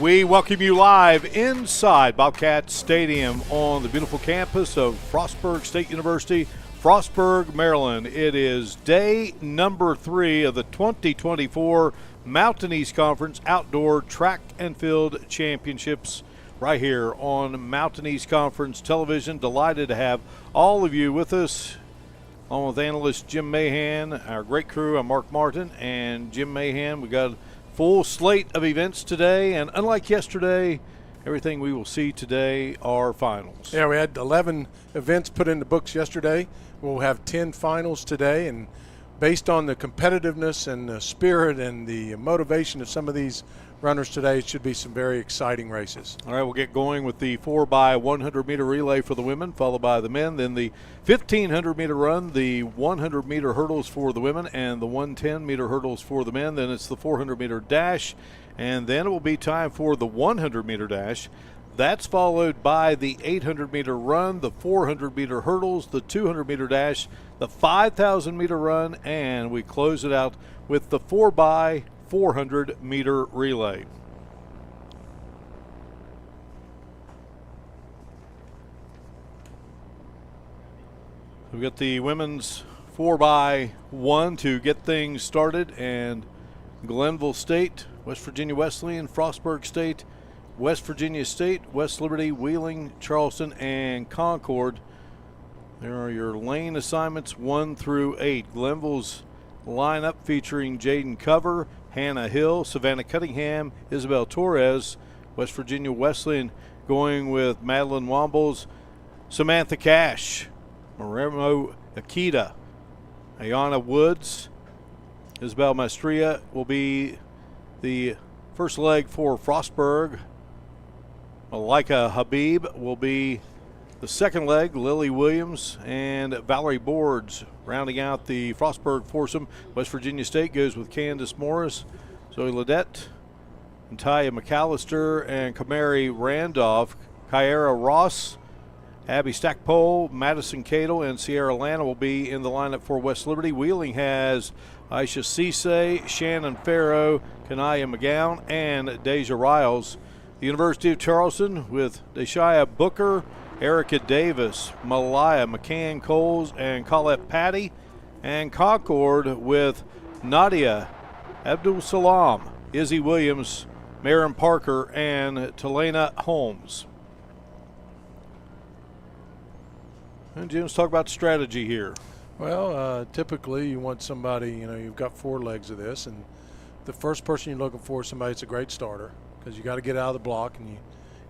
We welcome you live inside Bobcat Stadium on the beautiful campus of Frostburg State University, Frostburg, Maryland. It is day number 3 of the 2024 Mountain East Conference Outdoor Track and Field Championships right here on Mountain East Conference Television. Delighted to have all of you with us, along with analyst Jim Mahan, our great crew. I'm Mark Martin and Jim Mahan. We got a full slate of events today, and unlike yesterday, everything we will see today are finals. Yeah, we had 11 events put in the books yesterday. We'll have 10 finals today, and based on the competitiveness and the spirit and the motivation of some of these runners today, it should be some very exciting races. All right, we'll get going with the 4x100-meter relay for the women, followed by the men, then the 1,500-meter run, the 100-meter hurdles for the women, and the 110-meter hurdles for the men. Then it's the 400-meter dash, and then it will be time for the 100-meter dash. That's followed by the 800-meter run, the 400-meter hurdles, the 200-meter dash, the 5,000-meter run, and we close it out with the 4x400-meter relay. We've got the women's 4x1 to get things started, and Glenville State, West Virginia Wesleyan, Frostburg State, West Virginia State, West Liberty, Wheeling, Charleston, and Concord. There are your lane assignments 1 through 8. Glenville's lineup featuring Jaden Cover, Hannah Hill, Savannah Cunningham, Isabel Torres. West Virginia Wesleyan going with Madeline Wombles, Samantha Cash, Maremo Akita, Ayana Woods. Isabel Maestria will be the first leg for Frostburg. Malika Habib will be the second leg. Lily Williams and Valerie Boards rounding out the Frostburg foursome. West Virginia State goes with Candace Morris, Zoe Ledette, and Taya McAllister, and Kamari Randolph. Kyara Ross, Abby Stackpole, Madison Cadle, and Sierra Lana will be in the lineup for West Liberty. Wheeling has Aisha Cisse, Shannon Farrow, Kanaya McGowan, and Deja Riles. The University of Charleston with Deshia Booker, Erica Davis, Malaya McCann Coles, and Colette Patty. And Concord with Nadia Abdul Salam, Izzy Williams, Marin Parker, and Talena Holmes. And Jim, let's talk about strategy here. Well, typically you want somebody, you've got 4 legs of this, and the first person you're looking for is somebody that's a great starter, because you got to get out of the block, and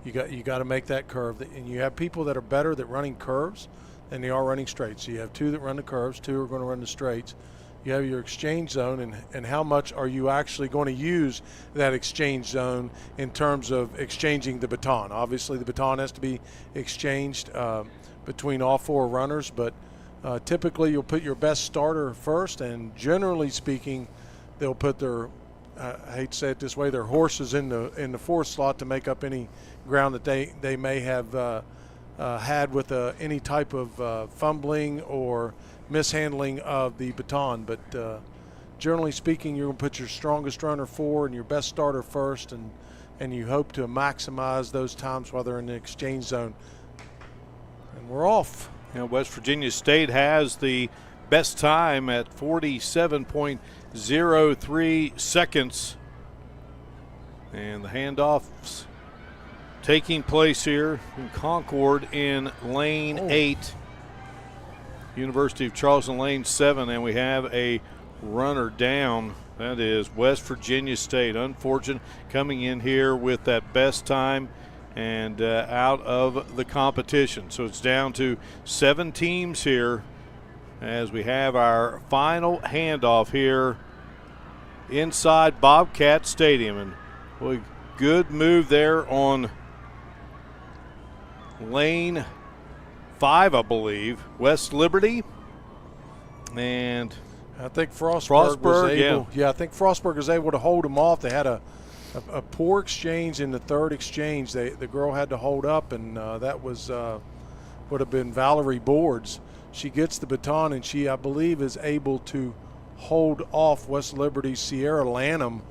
you got to make that curve. And you have people that are better at running curves than they are running straights. So you have 2 that run the curves, 2 are going to run the straights. You have your exchange zone, and how much are you actually going to use that exchange zone in terms of exchanging the baton. Obviously the baton has to be exchanged between all 4 runners, but typically you'll put your best starter first, and generally speaking they'll put their I hate to say it this way, their horses in the 4th slot to make up any ground that they may have had with any type of fumbling or mishandling of the baton. But generally speaking, you're going to put your strongest runner 4 and your best starter first, and you hope to maximize those times while they're in the exchange zone. And we're off. West Virginia State has the best time at 47.03 seconds. And the handoffs taking place here in Concord in lane 8. University of Charleston lane 7, and we have a runner down. That is West Virginia State. Unfortunate, coming in here with that best time and out of the competition. So it's down to 7 teams here as we have our final handoff here inside Bobcat Stadium. And boy, good move there on lane 5, I believe. West Liberty and I think Frostburg was able. Yeah, I think Frostburg was able to hold them off. They had a poor exchange in the 3rd exchange. The girl had to hold up, and that was would have been Valerie Boards. She gets the baton, and she, I believe, is able to hold off West Liberty's Sierra Lanham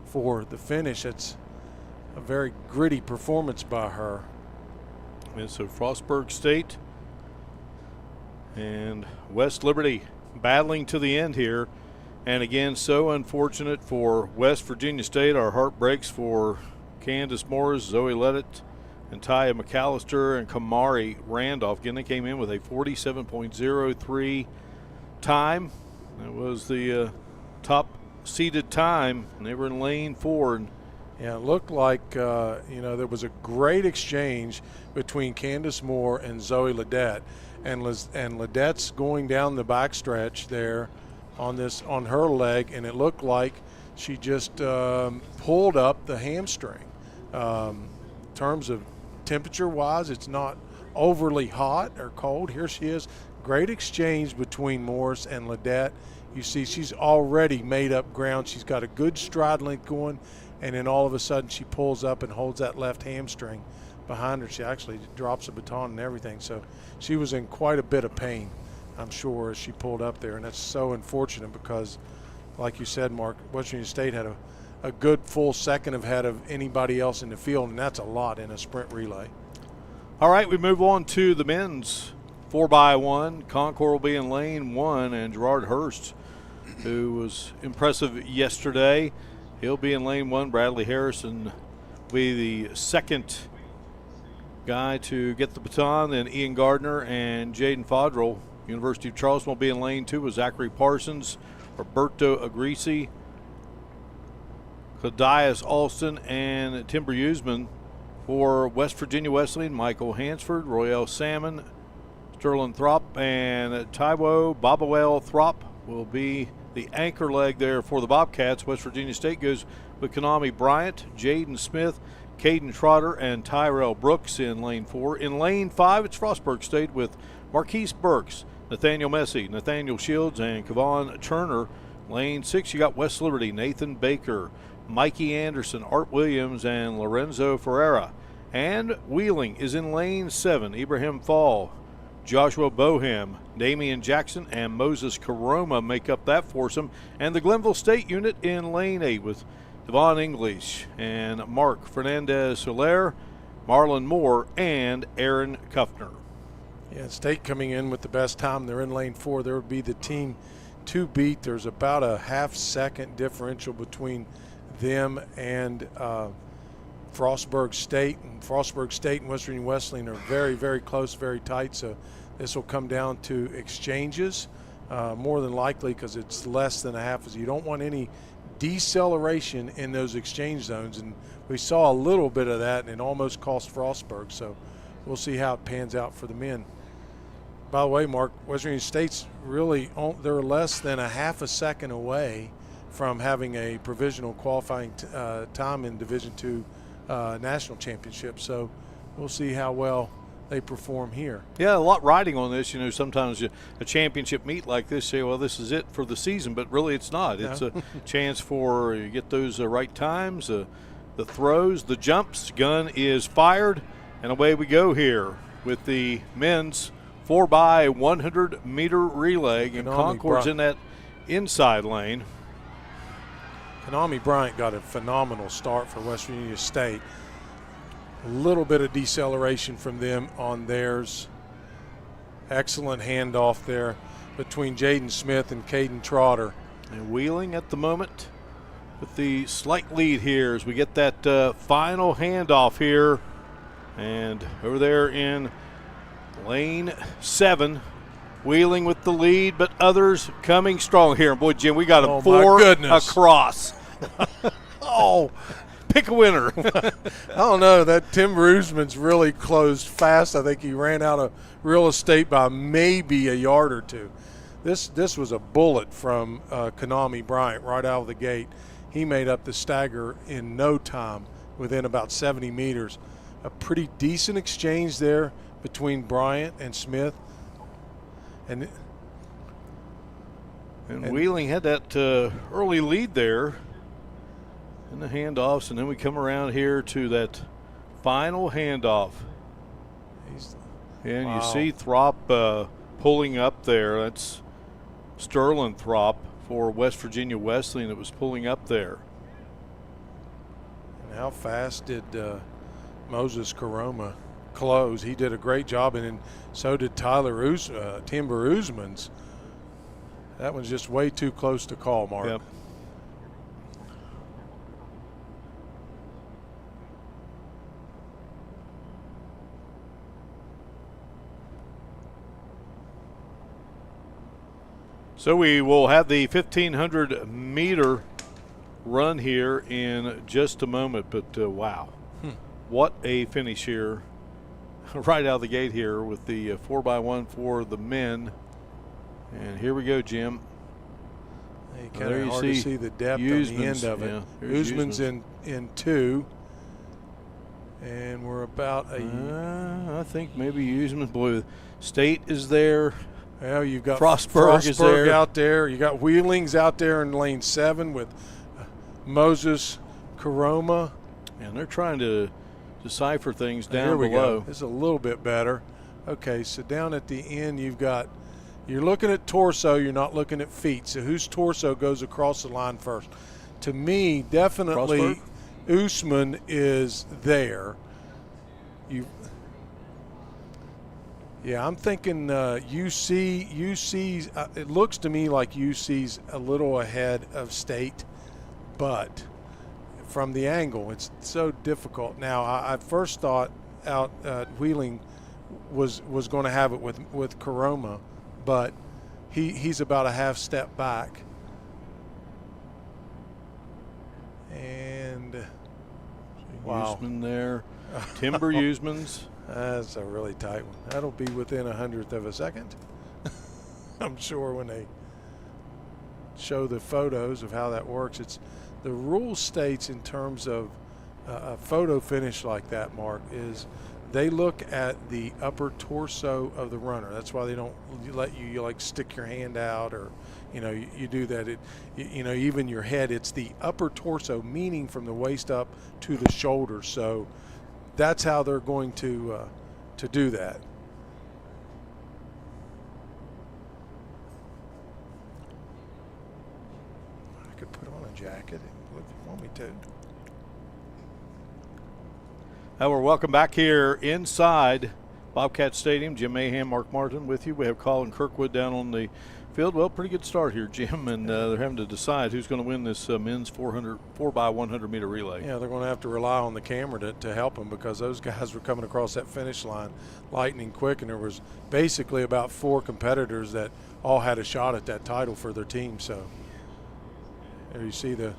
for the finish. a very gritty performance by her. And so Frostburg State and West Liberty battling to the end here. And again, so unfortunate for West Virginia State. Our heart breaks for Candace Morris, Zoe Leddett, and Taya McAllister and Kamari Randolph. Again, they came in with a 47.03 time. That was the top seeded time, and they were in lane 4. And yeah, it looked like, there was a great exchange between Candace Moore and Zoe Ledet. And Ledette's going down the backstretch there on her leg, and it looked like she just pulled up the hamstring. In terms of temperature-wise, it's not overly hot or cold. Here she is. Great exchange between Morris and Ledet. You see she's already made up ground. She's got a good stride length going, and then all of a sudden she pulls up and holds that left hamstring behind her. She actually drops a baton and everything. So she was in quite a bit of pain, I'm sure, as she pulled up there. And that's so unfortunate because, like you said, Mark, West Virginia State had a good full second ahead of anybody else in the field, and that's a lot in a sprint relay. all right, we move on to the men's 4x1. Concord will be in lane 1, and Gerard Hurst, who was impressive yesterday, he'll be in lane 1. Bradley Harrison will be the second guy to get the baton. Then Ian Gardner and Jaden Fodrell. University of Charleston will be in lane 2 with Zachary Parsons, Roberto Agrisi, Claudius Alston, and Timber Usman. For West Virginia Wesleyan, Michael Hansford, Royale Salmon, Sterling Throp, and Taiwo Babawel Throp will be the anchor leg there for the Bobcats. West Virginia State goes with Konami Bryant, Jaden Smith, Caden Trotter, and Tyrell Brooks in lane 4. In lane 5, it's Frostburg State with Marquise Burks, Nathaniel Messi, Nathaniel Shields, and Kevon Turner. Lane 6, you got West Liberty, Nathan Baker, Mikey Anderson, Art Williams, and Lorenzo Ferreira. And Wheeling is in lane 7. Ibrahim Fall, Joshua Boham, Damian Jackson, and Moses Karoma make up that foursome. And the Glenville State unit in lane 8 with Devon English and Mark Fernandez Soler, Marlon Moore, and Aaron Kuffner. Yeah, State coming in with the best time. They're in lane 4. There would be the team to beat. There's about a half-second differential between them and Frostburg State. And Frostburg State and West Virginia Wesleyan are very, very close, very tight. So this will come down to exchanges more than likely because it's less than a half. So you don't want any deceleration in those exchange zones. And we saw a little bit of that, and it almost cost Frostburg. So we'll see how it pans out for the men. By the way, Mark, West Virginia State's really they're less than a half a second away from having a provisional qualifying time in Division II national championship. So we'll see how well they perform here. Yeah, a lot riding on this. Sometimes a championship meet like this, say, well, this is it for the season, but really it's not. It's a chance for you get those right times, the throws, the jumps. Gun is fired, and away we go here with the men's 4x100 meter relay, and Concord's in that inside lane. Konami Bryant got a phenomenal start for West Virginia State. A little bit of deceleration from them on theirs. Excellent handoff there between Jaden Smith and Caden Trotter. And Wheeling at the moment with the slight lead here as we get that final handoff here. And over there in lane 7, Wheeling with the lead, but others coming strong here. And boy, Jim, we got them 4 across. Oh, pick a winner. I don't know. That Tim Rusman's really closed fast. I think he ran out of real estate by maybe a yard or two. This was a bullet from Konami Bryant right out of the gate. He made up the stagger in no time, within about 70 meters. A pretty decent exchange there between Bryant and Smith. And Wheeling had that early lead there in the handoffs, and then we come around here to that final handoff. And wow. You see Throp pulling up there. That's Sterling Throp for West Virginia Wesleyan that was pulling up there. And How fast did Moses Karoma close? He did a great job, and then so did Timber Usman's. That one's just way too close to call, Mark. Yep. So we will have the 1,500 meter run here in just a moment, but wow, what a finish here right out of the gate here with the 4x1 for the men. And here we go, Jim. Kind of hard to see the depth on the end of it. Yeah, Usman's in 2. And we're about I think maybe Usman. Boy, State is there. Well, you've got Frostberg is there. out there. You got Wheelings out there in lane 7 with Moses Karoma. And they're trying to decipher things down Here we below. go. This is a little bit better. Okay, so down at the end you're looking at torso, you're not looking at feet. So whose torso goes across the line first? To me, definitely Frostberg? Usman is there. Yeah, I'm thinking UC's. It looks to me like UC's a little ahead of State, but from the angle, it's so difficult. Now, I first thought out Wheeling was going to have it with Karoma, but he's about a half step back. And wow, Usman there. Timber Usman's. That's a really tight one. That'll be within 100th of a second. I'm sure when they show the photos of how that works. It's the rule states in terms of a photo finish like that, Mark, is they look at the upper torso of the runner. That's why they don't let you like stick your hand out or you do that. Even your head, it's the upper torso, meaning from the waist up to the shoulder. So that's how they're going to do that. I could put on a jacket if you want me to. We're welcome back here inside Bobcat Stadium. Jim Mahan, Mark Martin with you. We have Colin Kirkwood down on the field. Well, pretty good start here, Jim, and they're having to decide who's going to win this men's 4x100 meter relay. Yeah, they're going to have to rely on the camera to help them because those guys were coming across that finish line lightning quick, and there was basically about 4 competitors that all had a shot at that title for their team. So there you see the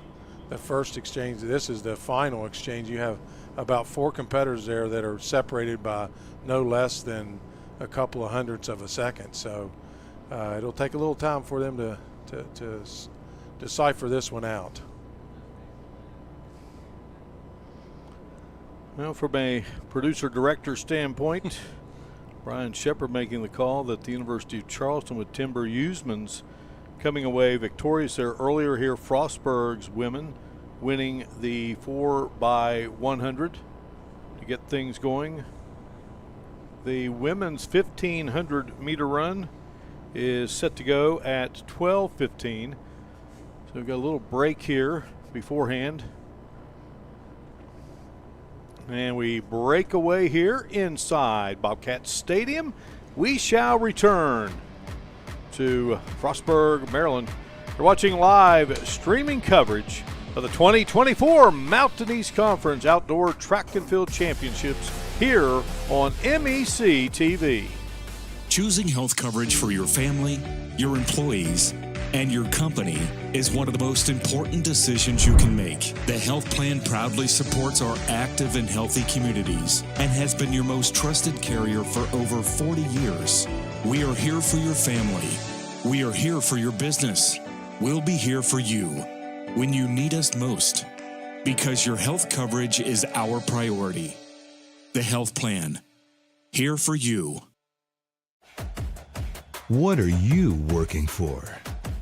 first exchange. This is the final exchange. You have about 4 competitors there that are separated by no less than a couple of hundredths of a second. So it'll take a little time for them to decipher this one out. Well, from a producer-director standpoint, Brian Shepard making the call that the University of Charleston with Timber Usman's coming away victorious there earlier here. Frostberg's women winning the 4x100 to get things going. The women's 1,500 meter run is set to go at 12:15. So we've got a little break here beforehand. And we break away here inside Bobcat Stadium. We shall return to Frostburg, Maryland. You're watching live streaming coverage of the 2024 Mountain East Conference Outdoor Track and Field Championships here on MEC TV. Choosing health coverage for your family, your employees, and your company is one of the most important decisions you can make. The health plan proudly supports our active and healthy communities and has been your most trusted carrier for over 40 years. We are here for your family. We are here for your business. We'll be here for you when you need us most, because your health coverage is our priority. The Health Plan, here for you. What are you working for?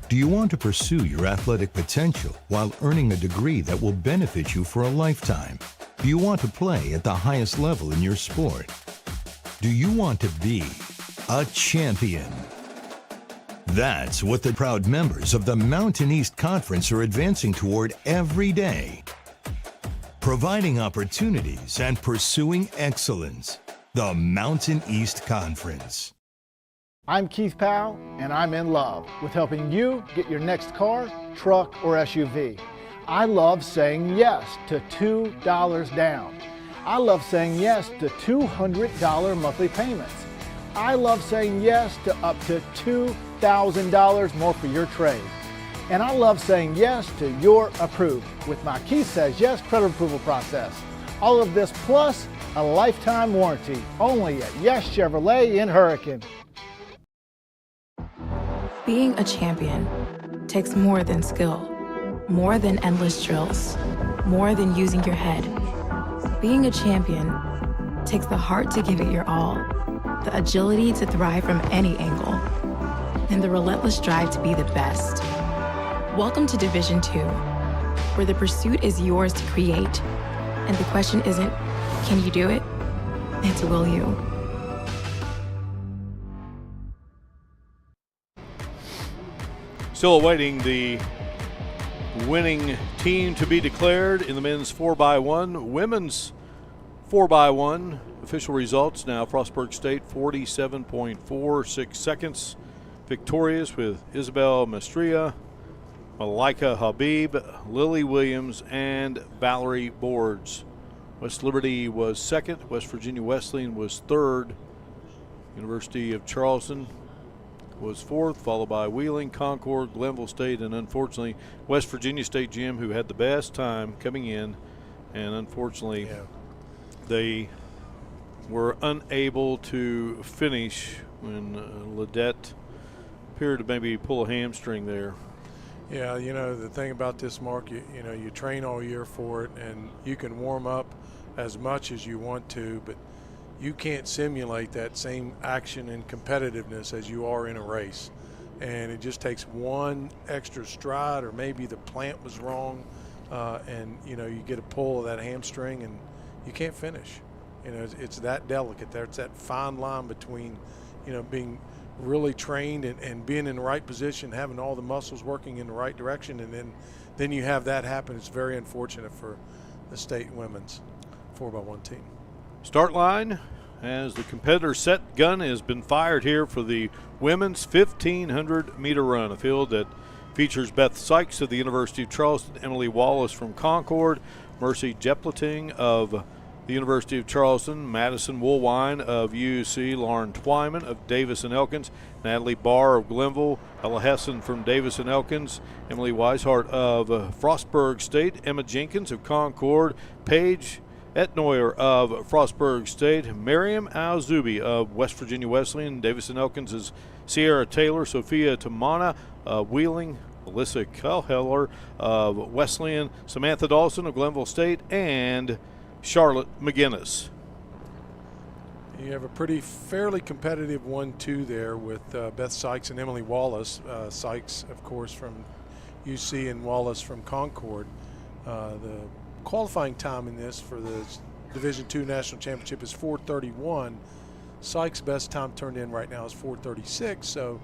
Do you want to pursue your athletic potential while earning a degree that will benefit you for a lifetime? Do you want to play at the highest level in your sport? Do you want to be a champion? That's what the proud members of the Mountain East Conference are advancing toward every day. providing opportunities and pursuing excellence. The Mountain East Conference. I'm Keith Powell, and I'm in love with helping you get your next car, truck, or SUV. I love saying yes to $2 down. I love saying yes to $200 monthly payments. I love saying yes to up to $2,000 more for your trade. And I love saying yes to your approved with my Keith Says Yes credit approval process. All of this plus a lifetime warranty only at Yes Chevrolet in Hurricane. Being a champion takes more than skill, more than endless drills, more than using your head. Being a champion takes the heart to give it your all, the agility to thrive from any angle, and the relentless drive to be the best. Welcome to Division II, where the pursuit is yours to create, and the question isn't, can you do it? It's will you? Still awaiting the winning team to be declared in the men's 4x1. Women's 4x1 official results now: Frostburg State 47.46 seconds victorious with Isabel Maestria, Malika Habib, Lily Williams, and Valerie Boards. West Liberty was second. West Virginia Wesleyan was third. University of Charleston was fourth, followed by Wheeling, Concord, Glenville State, and unfortunately West Virginia State, Jim, who had the best time coming in, and unfortunately they were unable to finish when Ledette appeared to maybe pull a hamstring there. Yeah, you know, the thing about this, Mark, you know, you train all year for it, and you can warm up as much as you want to, but you can't simulate that same action and competitiveness as you are in a race. And it just takes one extra stride, or maybe the plant was wrong, and, you know, you get a pull of that hamstring and you can't finish. You know, it's that delicate. There's that fine line between, you know, being really trained and being in the right position, having all the muscles working in the right direction, and then you have that happen. It's very unfortunate for the state women's 4x1 team. Start line as the competitor set gun has been fired here for the women's 1,500 meter run, a field that features Beth Sykes of the University of Charleston, Emily Wallace from Concord, Mercy Jepleting of the University of Charleston, Madison Woolwine of UC, Lauren Twyman of Davis and Elkins, Natalie Barr of Glenville, Ella Hessen from Davis and Elkins, Emily Weishart of Frostburg State, Emma Jenkins of Concord, Paige Etnoyer of Frostburg State, Miriam Al-Zubi of West Virginia Wesleyan, Davis and Elkins is Sierra Taylor, Sophia Tamana of Wheeling, Alyssa Kelheller of Wesleyan, Samantha Dawson of Glenville State, and Charlotte McGinnis. You have a fairly competitive 1-2 there with Beth Sykes and Emily Wallace. Sykes, of course, from UC and Wallace from Concord. The qualifying time in this for the Division II National Championship is 4:31. Sykes' best time turned in right now is 4:36, so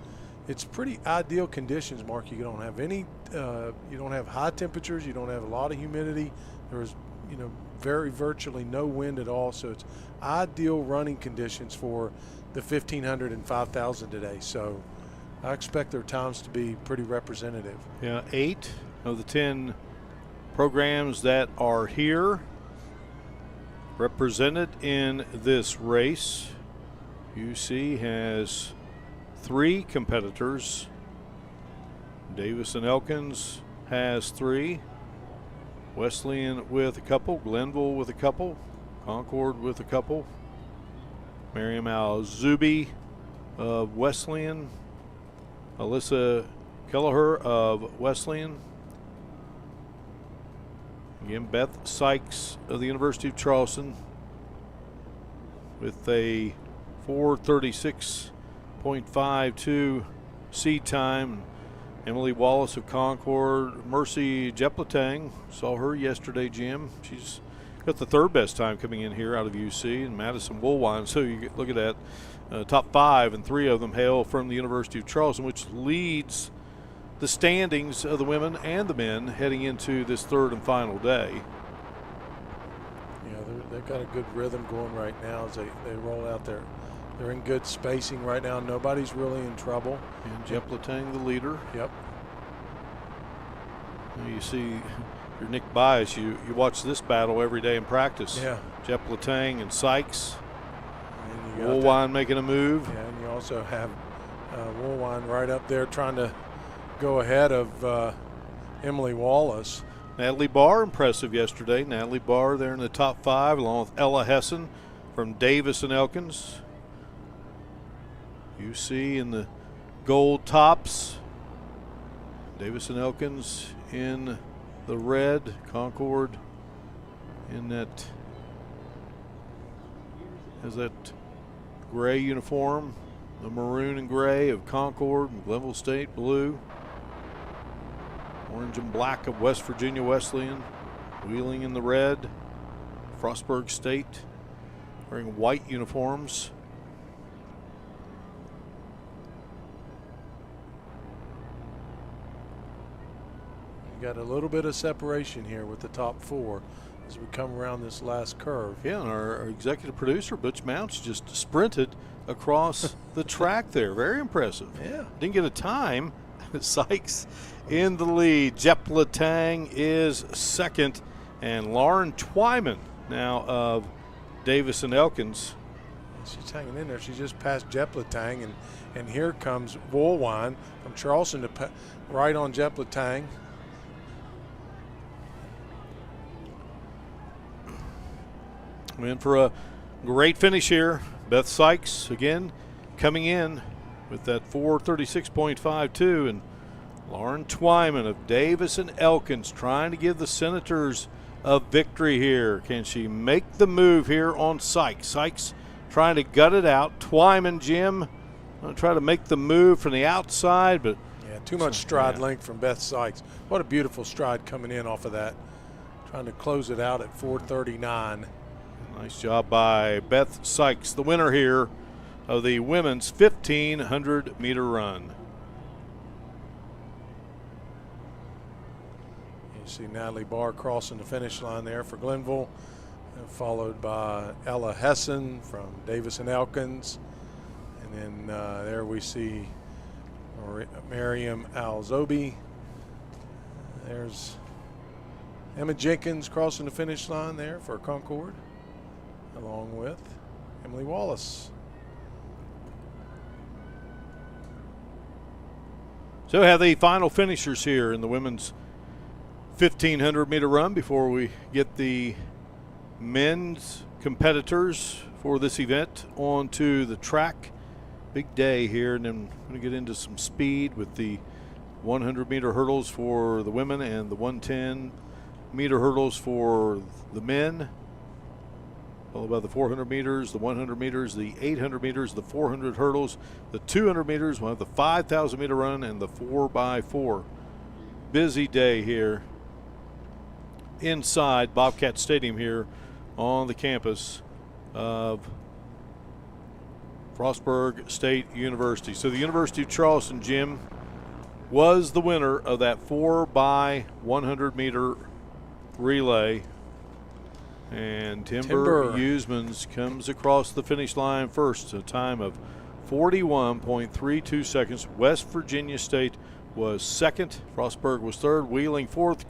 it's pretty ideal conditions, Mark. You don't have any, you don't have high temperatures, you don't have a lot of humidity. There's, you know, virtually no wind at all, so it's ideal running conditions for the 1,500 and 5,000 today. So I expect their times to be pretty representative. Yeah, 8 of the 10 programs that are here represented in this race. UC has 3 competitors. Davis and Elkins has 3. Wesleyan with a couple, Glenville with a couple, Concord with a couple. Miriam Al-Zubi of Wesleyan, Alyssa Kelleher of Wesleyan. Again, Beth Sykes of the University of Charleston with a 4:36.52 seed time. Emily Wallace of Concord, Mercy Jepletang, saw her yesterday, Jim. She's got the 3rd best time coming in here out of UC, and Madison Woolwine. So you look at that, top 5, and 3 of them hail from the University of Charleston, which leads the standings of the women and the men heading into this 3rd and final day. They've got a good rhythm going right now as they roll out there. They're in good spacing right now. Nobody's really in trouble. And Jep Letang, the leader. Yep. You see, you're Nick Bias. You watch this battle every day in practice. Yeah. Jep Letang and Sykes. And you got Woolwine making a move. Yeah, and you also have Woolwine right up there trying to go ahead of Emily Wallace. Natalie Barr impressive yesterday. Natalie Barr there in the top 5 along with Ella Hessen from Davis and Elkins. You see in the gold tops. Davis and Elkins in the red. Concord in that gray uniform. The maroon and gray of Concord and Glenville State blue. Orange and black of West Virginia Wesleyan. Wheeling in the red. Frostburg State wearing white uniforms. You got a little bit of separation here with the top 4 as we come around this last curve. Yeah, and our executive producer, Butch Mounts, just sprinted across the track there. Very impressive. Yeah. Didn't get a time. Sykes in the lead. Jep Letang is second. And Lauren Twyman now of Davis and Elkins. She's hanging in there. She just passed Jep Letang, and here comes Woolwine from Charleston right on Jep Letang. In for a great finish here. Beth Sykes again coming in with that 4:36.52, and Lauren Twyman of Davis and Elkins trying to give the Senators a victory here. Can she make the move here on Sykes? Sykes trying to gut it out. Twyman, Jim, going to try to make the move from the outside, but yeah, too much stride length from Beth Sykes. What a beautiful stride coming in off of that. Trying to close it out at 4:39. Nice job by Beth Sykes, the winner here of the women's 1,500 meter run. You see Natalie Barr crossing the finish line there for Glenville, followed by Ella Hessen from Davis and Elkins. And then there we see Miriam Alzobi. There's Emma Jenkins crossing the finish line there for Concord, along with Emily Wallace. So have the final finishers here in the women's 1,500 meter run before we get the men's competitors for this event onto the track. Big day here, and then we're going to get into some speed with the 100 meter hurdles for the women and the 110 meter hurdles for the men. Followed by the 400 meters, the 100 meters, the 800 meters, the 400 hurdles, the 200 meters. We'll have the 5,000 meter run and the 4x4. Busy day here inside Bobcat Stadium here on the campus of Frostburg State University. So the University of Charleston, Jim, was the winner of that 4x100 meter relay. And Timber Huseman comes across the finish line first, a time of 41.32 seconds. West Virginia State was second. Frostburg was third. Wheeling fourth.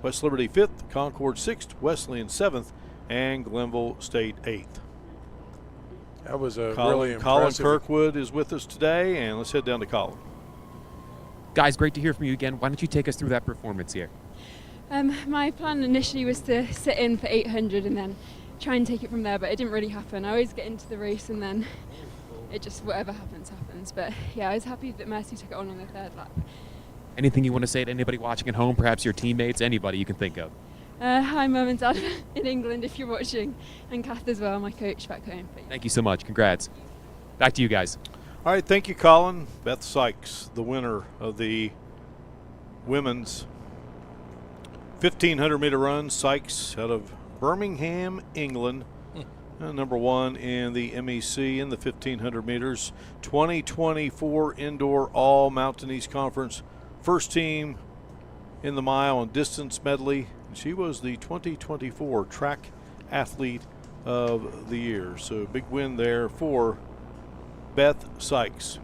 West Liberty fifth. Concord sixth. Wesleyan seventh. And Glenville State eighth. That was a Colin really impressive. Kirkwood is with us today, and let's head down to Colin. Guys, great to hear from you again. Why don't you take us through that performance here? My plan initially was to sit in for 800 and then try and take it from there, but it didn't really happen. I always get into the race and then it just, whatever happens, happens. But yeah, I was happy that Mercy took it on the third lap. Anything you want to say to anybody watching at home, perhaps your teammates, anybody you can think of? Hi, Mum and Dad in England, if you're watching, and Kath as well, my coach back home. Thank you so much. Congrats. Back to you guys. All right, thank you, Colin. Beth Sykes, the winner of the women's 1,500 meter run. Sykes out of Birmingham, England. Number one in the MEC in the 1,500 meters. 2024 Indoor All Mountain East Conference. First team in the mile and distance medley. She was the 2024 Track Athlete of the year. So big win there for Beth Sykes.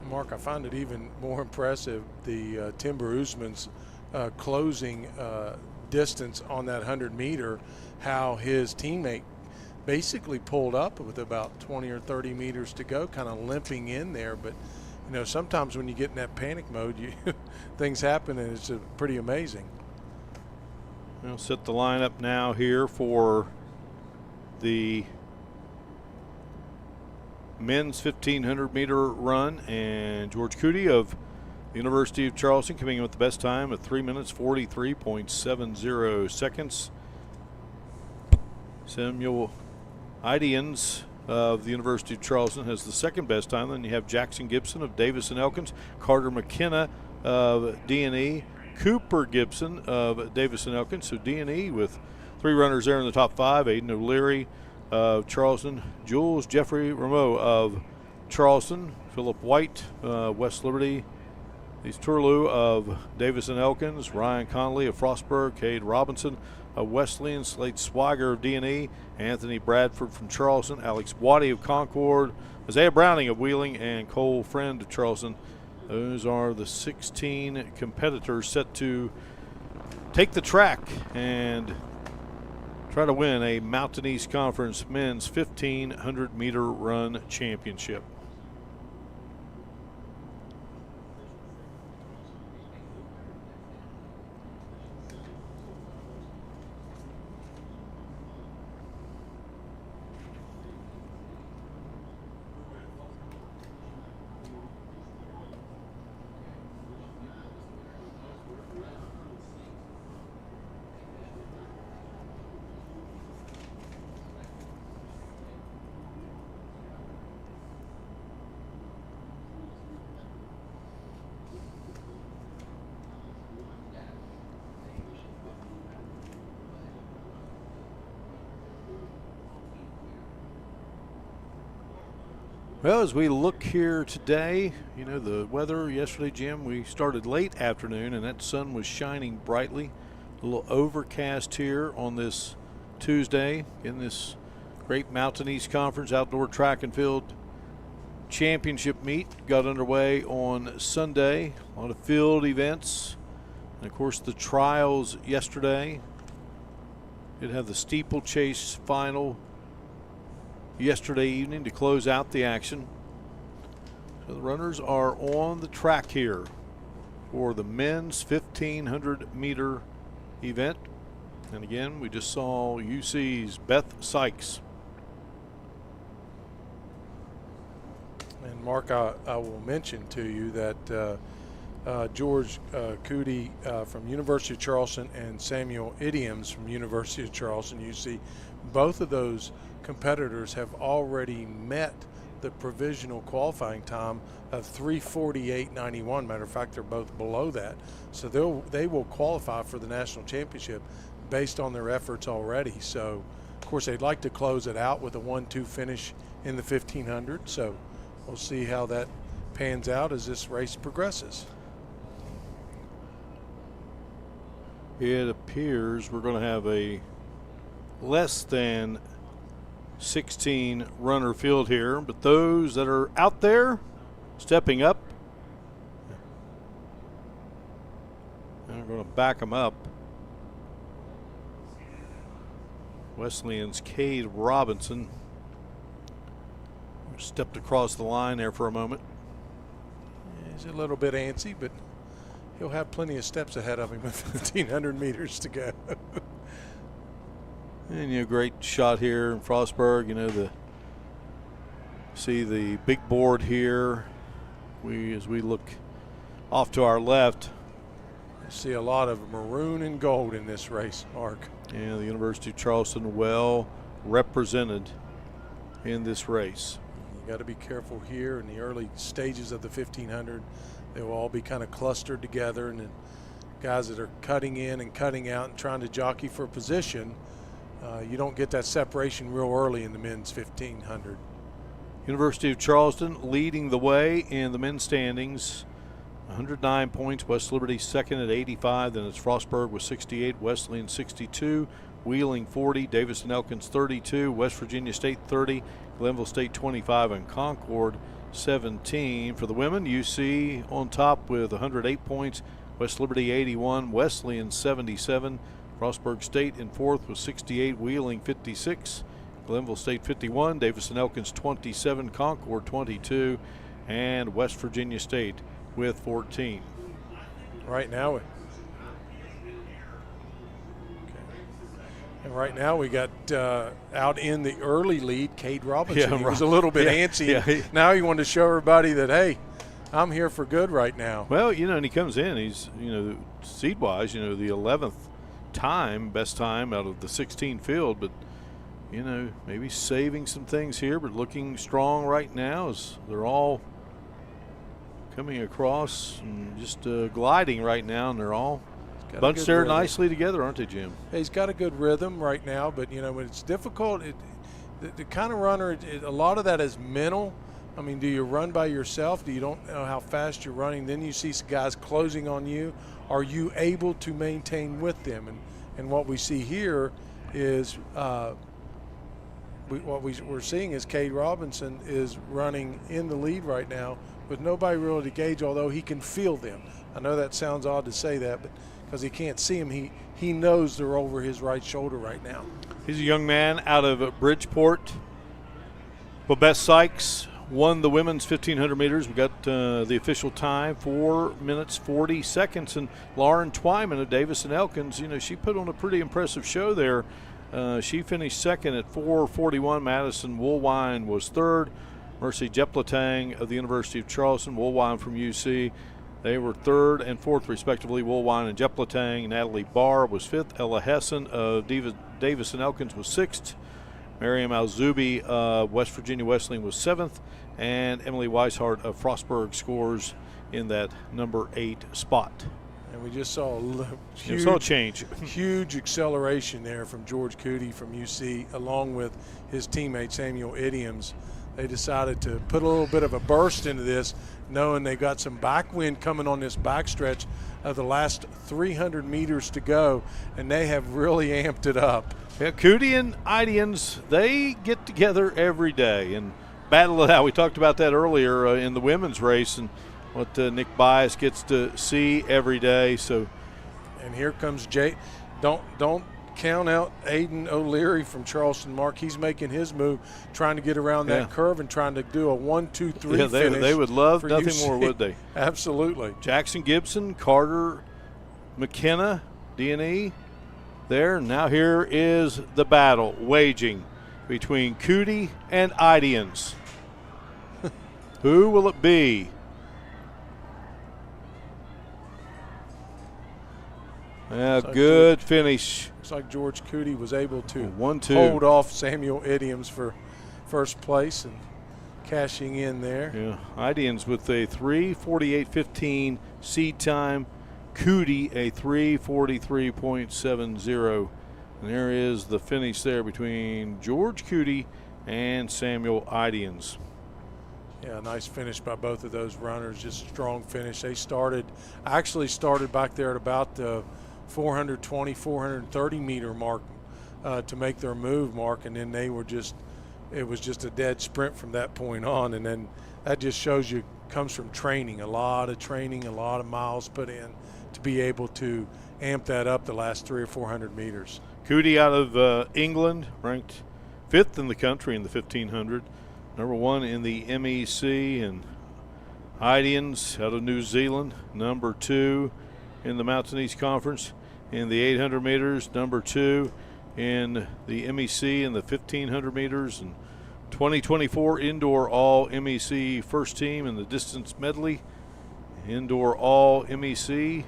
Mark, I find it even more impressive the Timber Usman's closing distance on that 100-meter, how his teammate basically pulled up with about 20 or 30 meters to go, kind of limping in there. But, you know, sometimes when you get in that panic mode, things happen, and it's pretty amazing. We'll set the lineup now here for the men's 1,500 meter run, and George Cootie of the University of Charleston coming in with the best time at 3 minutes 43.70 seconds. Samuel Idians of the University of Charleston has the second best time. Then you have Jackson Gibson of Davis and Elkins, Carter McKenna of D&E, Cooper Gibson of Davis and Elkins. So D&E with 3 runners there in the top 5. Aiden O'Leary of Charleston, Jules Jeffrey Rameau of Charleston, Philip White, West Liberty, East Turlou of Davis and Elkins, Ryan Connolly of Frostburg, Cade Robinson of Wesleyan, Slade Swiger of D&E, Anthony Bradford from Charleston, Alex Waddy of Concord, Isaiah Browning of Wheeling, and Cole Friend of Charleston. Those are the 16 competitors set to take the track and try to win a Mountain East Conference men's 1,500 meter run championship. Well, as we look here today, you know, the weather yesterday, Jim, we started late afternoon and that sun was shining brightly. A little overcast here on this Tuesday in this great Mountain East Conference Outdoor Track and Field Championship meet. Got underway on Sunday. A lot of field events. And of course, the trials yesterday. It had the steeplechase final yesterday evening to close out the action. So the runners are on the track here for the men's 1,500 meter event. And again, we just saw UC's Beth Sykes. And Mark, I will mention to you that George Cootie from University of Charleston and Samuel Idiams from University of Charleston, UC, both of those competitors have already met the provisional qualifying time of 3:48.91. Matter of fact, they're both below that, so they will qualify for the national championship based on their efforts already. So, of course, they'd like to close it out with a 1-2 finish in the 1,500. So, we'll see how that pans out as this race progresses. It appears we're going to have a less than 16 runner field here, but those that are out there stepping up, and we're going to back them up. Wesleyan's Cade Robinson stepped across the line there for a moment. He's a little bit antsy, but he'll have plenty of steps ahead of him with 1,500 meters to go. And, you know, great shot here in Frostburg. You know, see the big board here. As we look off to our left, you see a lot of maroon and gold in this race, Mark. Yeah, the University of Charleston well represented in this race. You got to be careful here in the early stages of the 1,500. They will all be kind of clustered together, and then guys that are cutting in and cutting out and trying to jockey for position. You don't get that separation real early in the men's 1,500. University of Charleston leading the way in the men's standings. 109 points. West Liberty second at 85. Then it's Frostburg with 68. Wesleyan 62. Wheeling 40, Davison Elkins 32, West Virginia State 30, Glenville State 25, and Concord 17. For the women, UC on top with 108 points, West Liberty 81, Wesleyan 77, Frostburg State in fourth with 68, Wheeling 56, Glenville State 51, Davison Elkins 27, Concord 22, and West Virginia State with 14. Right now, and right now we got out in the early lead, Cade Robinson. Yeah, he was a little bit yeah, antsy. yeah. Now he wanted to show everybody that, hey, I'm here for good right now. Well, and he comes in, he's, seed-wise, the 11th time, best time out of the 16 field, but, maybe saving some things here, but looking strong right now as they're all coming across and just gliding right now, and they're all bunched there nicely together, aren't they, Jim? He's got a good rhythm right now, but when it's difficult, the kind of runner, a lot of that is mental. I mean, do you run by yourself? Do you don't know how fast you're running? Then you see some guys closing on you. Are you able to maintain with them? And what we see here is what we're seeing is Cade Robinson is running in the lead right now with nobody really to gauge, although he can feel them. I know that sounds odd to say that, but because he can't see them, he knows they're over his right shoulder right now. He's a young man out of Bridgeport. Babette Sykes won the women's 1,500 meters. We got the official time, 4 minutes 40 seconds. And Lauren Twyman of Davison Elkins, she put on a pretty impressive show there. She finished second at 4:41. Madison Woolwine was third. Mercy Jepletang of the University of Charleston, Woolwine from UC. They were third and fourth, respectively, Woolwine and Jepletang. Natalie Barr was fifth. Ella Hessen of Davison Elkins was sixth. Miriam Alzubi of West Virginia Wesleyan was seventh. And Emily Weishart of Frostburg scores in that number 8 spot. And we just saw a change. Huge acceleration there from George Cootie from UC, along with his teammate Samuel Idioms. They decided to put a little bit of a burst into this, knowing they got some backwind coming on this backstretch of the last 300 meters to go, and they have really amped it up. Yeah, Cootie and Idians, they get together every day and battle it out. We talked about that earlier in the women's race and what Nick Bias gets to see every day. So, and here comes Jay. Don't count out Aiden O'Leary from Charleston, Mark. He's making his move, trying to get around that curve and trying to do a 1-2-3 yeah, finish. They would love nothing UC. more, would they? Absolutely. Jackson Gibson, Carter McKenna, D&E there. Now here is the battle waging between Cootie and Idians. Who will it be? Good finish. Looks like George Cootie was able to 1-2. hold off Samuel Idioms for first place and cashing in there. Yeah, Idians with a 3:48.15 seed time. Cootie a 3:43.70. And there is the finish there between George Cootie and Samuel Idians. Yeah, nice finish by both of those runners. Just a strong finish. They actually started back there at about the 420, 430 meter mark to make their move, Mark, and then it was just a dead sprint from that point on. And then that just shows you comes from training, a lot of miles put in to be able to amp that up the last 300 or 400 meters. Cootie out of England, ranked 5th in the country in the 1,500. Number 1 in the MEC, and Idians out of New Zealand, number 2 in the Mountain East Conference. In the 800 meters, number 2 in the MEC in the 1,500 meters, and 2024 indoor all MEC first team in the distance medley, indoor all MEC,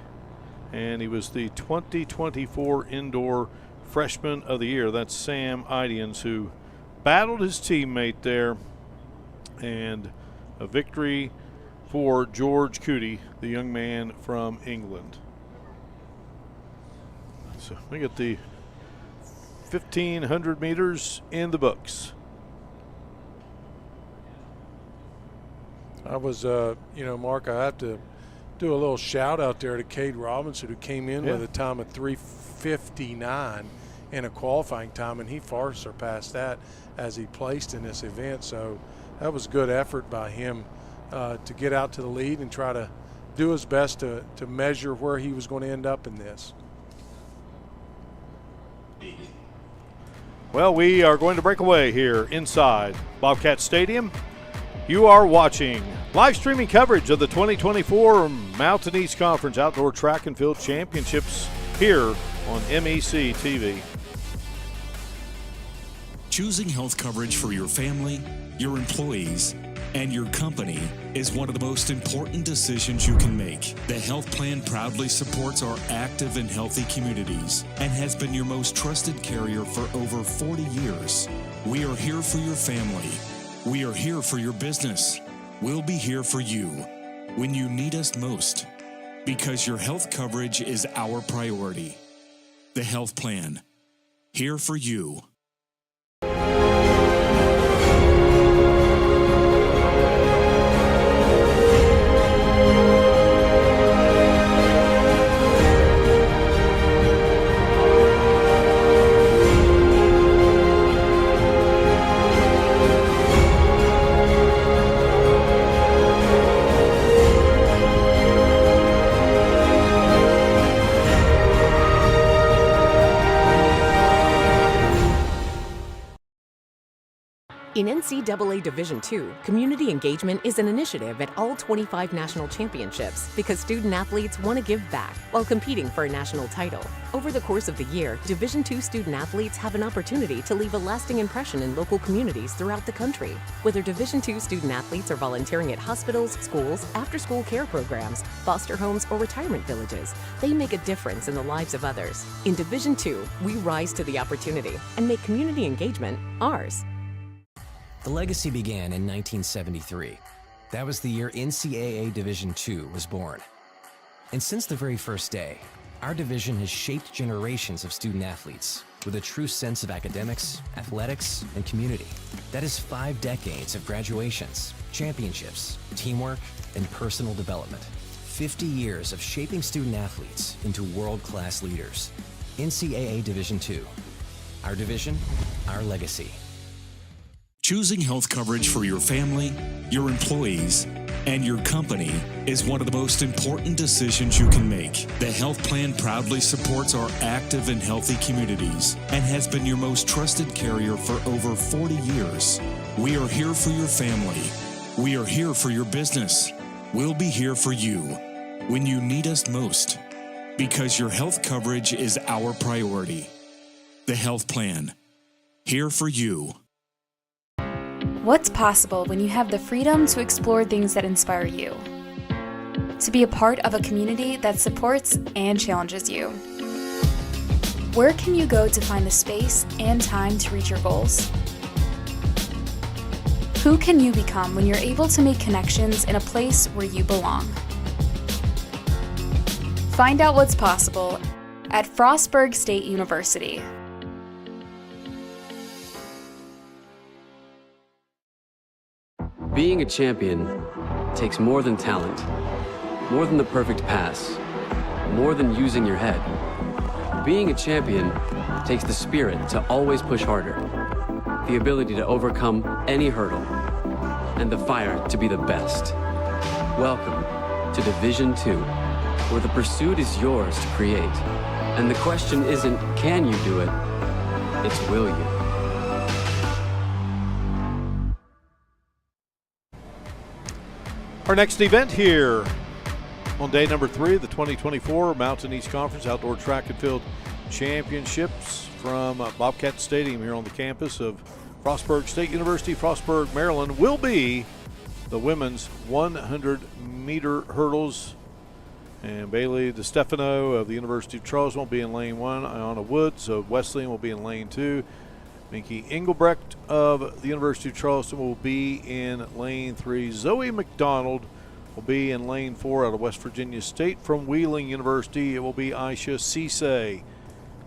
and he was the 2024 indoor freshman of the year. That's Sam Idians, who battled his teammate there. And a victory for George Cootie, the young man from England. So we get the 1,500 meters in the books. I was, Mark, I have to do a little shout out there to Cade Robinson, who came in with a time of 3:59. in a qualifying time, and he far surpassed that as he placed in this event. So that was good effort by him to get out to the lead and try to do his best to measure where he was going to end up in this. Well, we are going to break away here inside Bobcat Stadium. You are watching live streaming coverage of the 2024 Mountain East Conference Outdoor Track and Field Championships here on MEC TV. Choosing health coverage for your family, your employees, and your company is one of the most important decisions you can make. The health plan proudly supports our active and healthy communities and has been your most trusted carrier for over 40 years. We are here for your family. We are here for your business. We'll be here for you when you need us most, because your health coverage is our priority. The health plan, here for you. In NCAA Division II, community engagement is an initiative at all 25 national championships because student-athletes want to give back while competing for a national title. Over the course of the year, Division II student-athletes have an opportunity to leave a lasting impression in local communities throughout the country. Whether Division II student-athletes are volunteering at hospitals, schools, after-school care programs, foster homes, or retirement villages, they make a difference in the lives of others. In Division II, we rise to the opportunity and make community engagement ours. The legacy began in 1973. That was the year NCAA Division II was born. And since the very first day, our division has shaped generations of student athletes with a true sense of academics, athletics, and community. That is 5 decades of graduations, championships, teamwork, and personal development. 50 years of shaping student athletes into world-class leaders. NCAA Division II. Our division, our legacy. Choosing health coverage for your family, your employees, and your company is one of the most important decisions you can make. The health plan proudly supports our active and healthy communities and has been your most trusted carrier for over 40 years. We are here for your family. We are here for your business. We'll be here for you when you need us most, because your health coverage is our priority. The health plan, here for you. What's possible when you have the freedom to explore things that inspire you? To be a part of a community that supports and challenges you. Where can you go to find the space and time to reach your goals? Who can you become when you're able to make connections in a place where you belong? Find out what's possible at Frostburg State University. Being a champion takes more than talent, more than the perfect pass, more than using your head. Being a champion takes the spirit to always push harder, the ability to overcome any hurdle, and the fire to be the best. Welcome to Division II, where the pursuit is yours to create. And the question isn't, can you do it? It's, will you? Our next event here on day number 3 of the 2024 Mountain East Conference Outdoor Track and Field Championships from Bobcat Stadium here on the campus of Frostburg State University, Frostburg, Maryland, will be the women's 100-meter hurdles. And Bailey DeStefano of the University of Charleston will be in lane 1. Iona Woods of Wesleyan will be in lane 2. Minky Engelbrecht of the University of Charleston will be in lane 3. Zoe McDonald will be in lane 4 out of West Virginia State. From Wheeling University, it will be Aisha Cisse.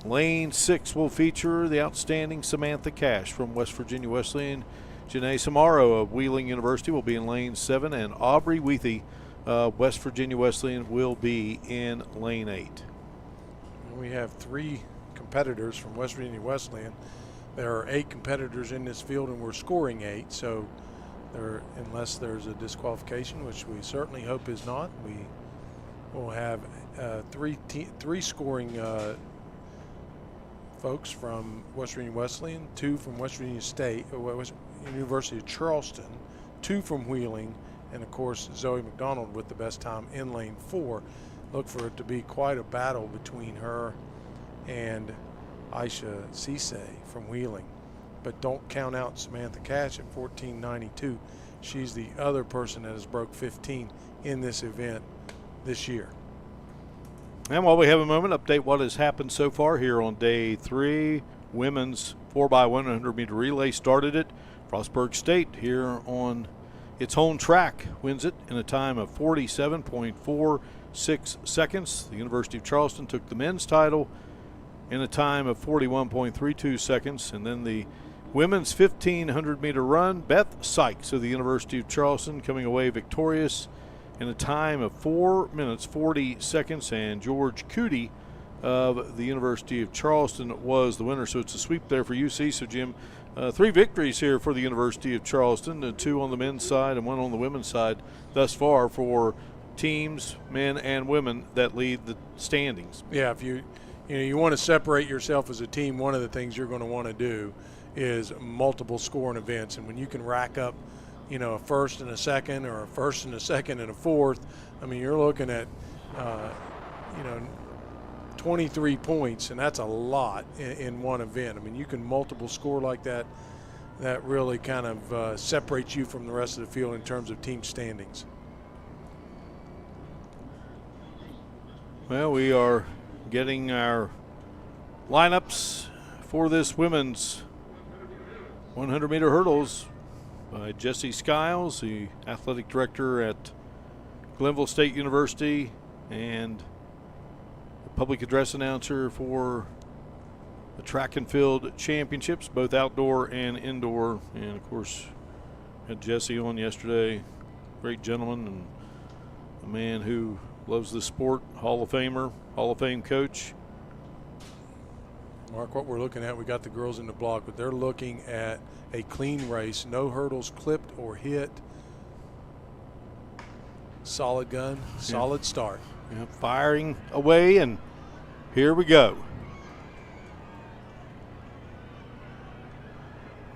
Lane 6 will feature the outstanding Samantha Cash from West Virginia Wesleyan. Janae Samaro of Wheeling University will be in lane 7, and Aubrey Wethy of West Virginia Wesleyan will be in lane 8. We have 3 competitors from West Virginia Wesleyan. There are 8 competitors in this field, and we're scoring 8. So, unless there's a disqualification, which we certainly hope is not, we will have 3 scoring folks from West Virginia Wesleyan, 2 from West Virginia State, University of Charleston, 2 from Wheeling, and of course Zoe McDonald with the best time in lane 4. Look for it to be quite a battle between her and Aisha Cisse from Wheeling. But don't count out Samantha Cash at 14.92. She's the other person that has broke 15 in this event this year. And while we have a moment, update what has happened so far here on day 3. Women's 4x100 meter relay started at Frostburg State here on its home track. Wins it in a time of 47.46 seconds. The University of Charleston took the men's title in a time of 41.32 seconds. And then the women's 1,500 meter run, Beth Sykes of the University of Charleston coming away victorious in a time of 4 minutes 40 seconds, and George Cootie of the University of Charleston was the winner. So it's a sweep there for UC. So Jim, 3 victories here for the University of Charleston, 2 on the men's side and 1 on the women's side thus far for teams, men and women, that lead the standings. Yeah, if you want to separate yourself as a team, one of the things you're going to want to do is multiple scoring events, and when you can rack up a first and a second, or a first and a second and a fourth, I mean, you're looking at 23 points, and that's a lot in one event. I mean, you can multiple score like that. That really kind of separates you from the rest of the field in terms of team standings. Well, we are getting our lineups for this women's 100 meter hurdles by Jesse Skiles, the athletic director at Glenville State University, and the public address announcer for the track and field championships, both outdoor and indoor. And of course, had Jesse on yesterday. Great gentleman and a man who loves the sport, Hall of Famer, Hall of Fame coach. Mark, what we're looking at, we got the girls in the block, but they're looking at a clean race, no hurdles clipped or hit. Solid gun, solid start. Yeah, firing away, and here we go.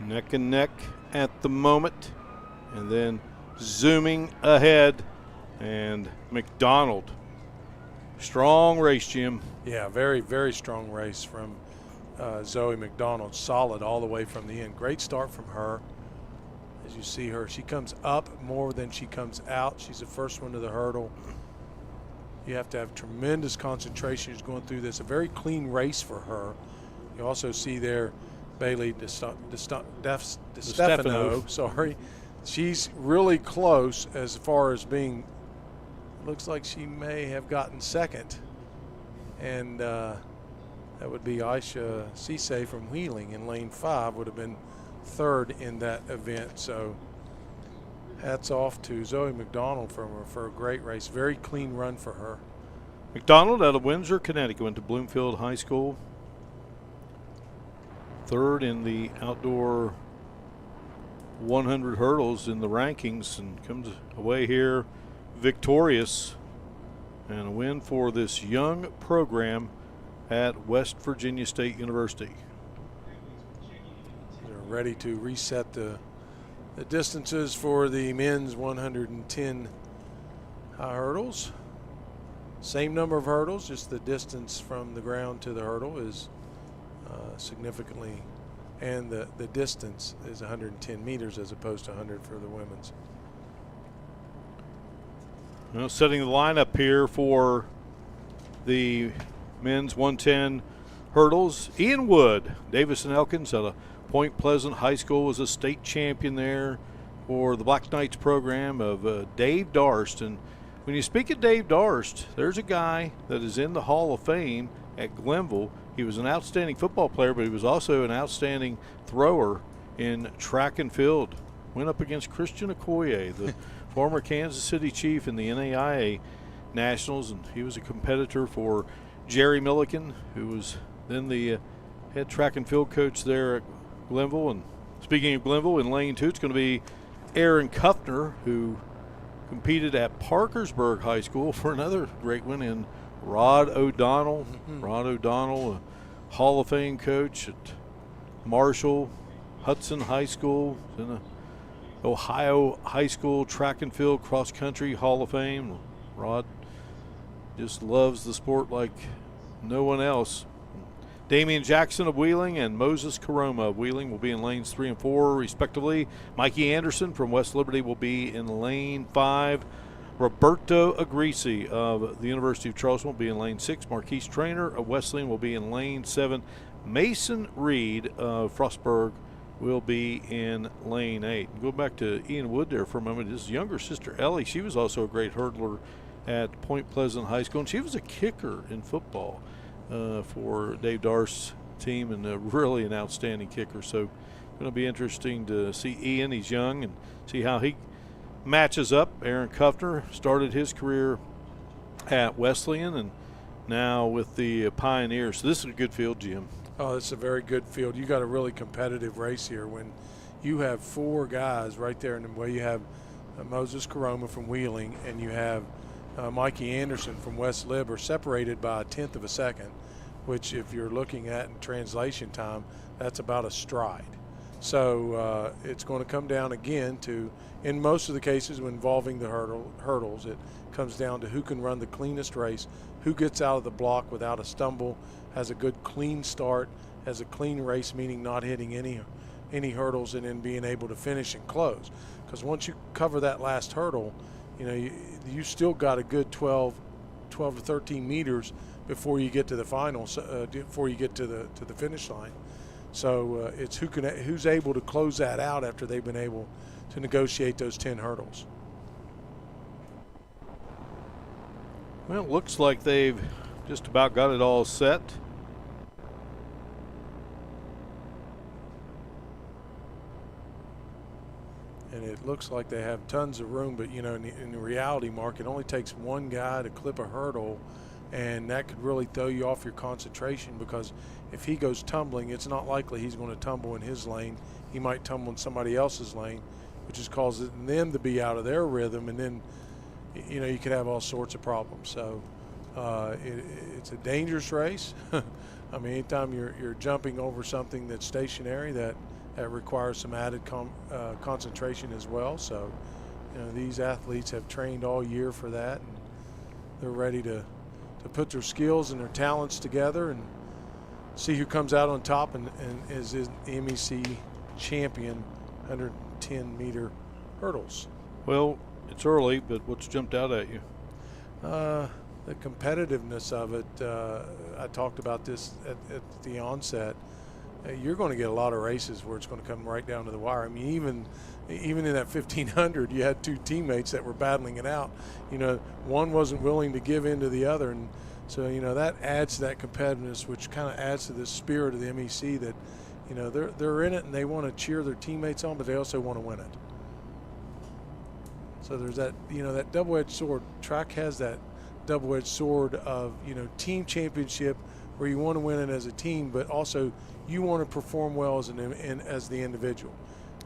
Neck and neck at the moment, and then zooming ahead, and McDonald. Strong race, Jim. Yeah, very, very strong race from Zoe McDonald. Solid all the way from the end. Great start from her. As you see her, she comes up more than she comes out. She's the first one to the hurdle. You have to have tremendous concentration as going through this. A very clean race for her. You also see there Bailey DeStefano. Sorry. She's really close as far as being, looks like she may have gotten second. And that would be Aisha Cisse from Wheeling in lane 5, would have been third in that event. So hats off to Zoe McDonald for a great race. Very clean run for her. McDonald out of Windsor, Connecticut, went to Bloomfield High School. Third in the outdoor 100 hurdles in the rankings, and comes away here victorious, and a win for this young program at West Virginia State University. They're ready to reset the distances for the men's 110 high hurdles. Same number of hurdles, just the distance from the ground to the hurdle is significantly, and the distance is 110 meters as opposed to 100 for the women's. Well, setting the lineup here for the men's 110 hurdles. Ian Wood, Davison Elkins out of Point Pleasant High School, was a state champion there for the Black Knights program of Dave Darst. And when you speak of Dave Darst, there's a guy that is in the Hall of Fame at Glenville. He was an outstanding football player, but he was also an outstanding thrower in track and field. Went up against Christian Okoye, the former Kansas City Chief in the NAIA Nationals, and he was a competitor for Jerry Milliken, who was then the head track and field coach there at Glenville. And speaking of Glenville, in lane 2, it's going to be Aaron Kuffner, who competed at Parkersburg High School for another great win in Rod O'Donnell. Rod O'Donnell, a Hall of Fame coach at Marshall, Hudson High School, in the Ohio High School Track and Field Cross Country Hall of Fame. Rod just loves the sport like no one else. Damian Jackson of Wheeling and Moses Karoma of Wheeling will be in lanes 3 and 4, respectively. Mikey Anderson from West Liberty will be in lane 5. Roberto Agrisi of the University of Charleston will be in lane 6. Marquise Trainer of Wesleyan will be in lane 7. Mason Reed of Frostburg will be in lane 8. Go back to Ian Wood there for a moment. His younger sister, Ellie, she was also a great hurdler at Point Pleasant High School, and she was a kicker in football for Dave Darst's team, and really an outstanding kicker. So going to be interesting to see Ian. He's young, and see how he matches up. Aaron Kuffner started his career at Wesleyan and now with the Pioneers. So this is a good field, Jim. Oh, it's a very good field. You got a really competitive race here when you have 4 guys right there in the way. You have Moses Karoma from Wheeling, and you have Mikey Anderson from West Lib, are separated by 1/10 of a second, which if you're looking at in translation time, that's about a stride. So it's going to come down again to, in most of the cases involving the hurdles, it comes down to who can run the cleanest race, who gets out of the block without a stumble, has a good clean start, has a clean race, meaning not hitting any hurdles, and then being able to finish and close. Because once you cover that last hurdle, you know, you still got a good 12 to 13 meters before you get to the final, before you get to the finish line. So it's who's able to close that out after they've been able to negotiate those 10 hurdles. Well, it looks like they've just about got it all set. And it looks like they have tons of room, but you know, in the reality, Mark, it only takes one guy to clip a hurdle, and that could really throw you off your concentration, because if he goes tumbling, it's not likely he's going to tumble in his lane. He might tumble in somebody else's lane, which is causing them to be out of their rhythm, and then you know, you could have all sorts of problems. So it's a dangerous race. I mean, anytime you're jumping over something that's stationary, that requires some added concentration as well. So, you know, these athletes have trained all year for that, and they're ready to put their skills and their talents together and see who comes out on top and is the MEC champion 110-meter hurdles. Well, it's early, but what's jumped out at you? The competitiveness of it. I talked about this at the onset. You're going to get a lot of races where it's going to come right down to the wire. I mean, even in that 1500, you had 2 teammates that were battling it out. You know, one wasn't willing to give in to the other, and so you know that adds to that competitiveness, which kind of adds to the spirit of the MEC. That you know they're in it and they want to cheer their teammates on, but they also want to win it. So there's that, you know, that double-edged sword. Track has that double-edged sword of, you know, team championship, where you want to win it as a team, but also you want to perform well as as the individual.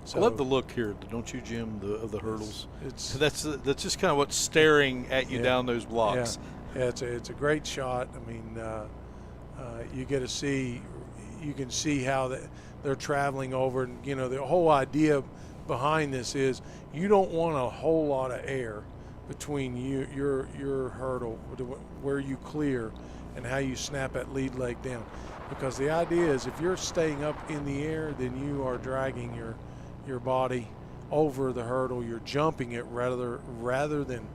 So I love the look here, don't you, Jim, of the hurdles? That's just kind of what's staring at you down those blocks. Yeah, it's a great shot. I mean, you get to see, you can see how they're traveling over, and you know the whole idea behind this is you don't want a whole lot of air between your hurdle, where you clear, and how you snap that lead leg down. Because the idea is if you're staying up in the air, then you are dragging your body over the hurdle. You're jumping it rather than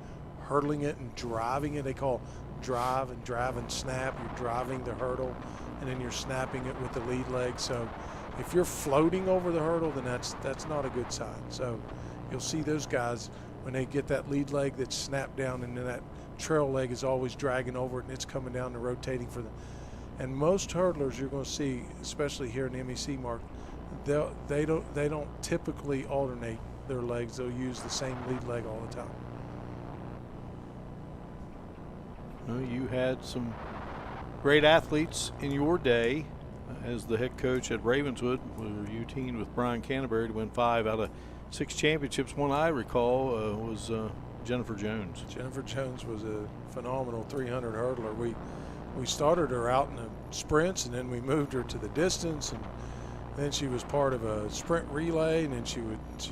hurdling it and driving it. They call drive and snap. You're driving the hurdle, and then you're snapping it with the lead leg. So if you're floating over the hurdle, then that's not a good sign. So you'll see those guys when they get that lead leg that's snapped down, and then that trail leg is always dragging over it, and it's coming down and rotating for them. And most hurdlers you're going to see, especially here in the MEC, Mark, they don't typically alternate their legs. They'll use the same lead leg all the time. Well, you had some great athletes in your day. As the head coach at Ravenswood, where you teamed with Brian Canterbury to win 5 out of 6 championships. One I recall was Jennifer Jones. Jennifer Jones was a phenomenal 300 hurdler. We started her out in the sprints, and then we moved her to the distance, and then she was part of a sprint relay, and then she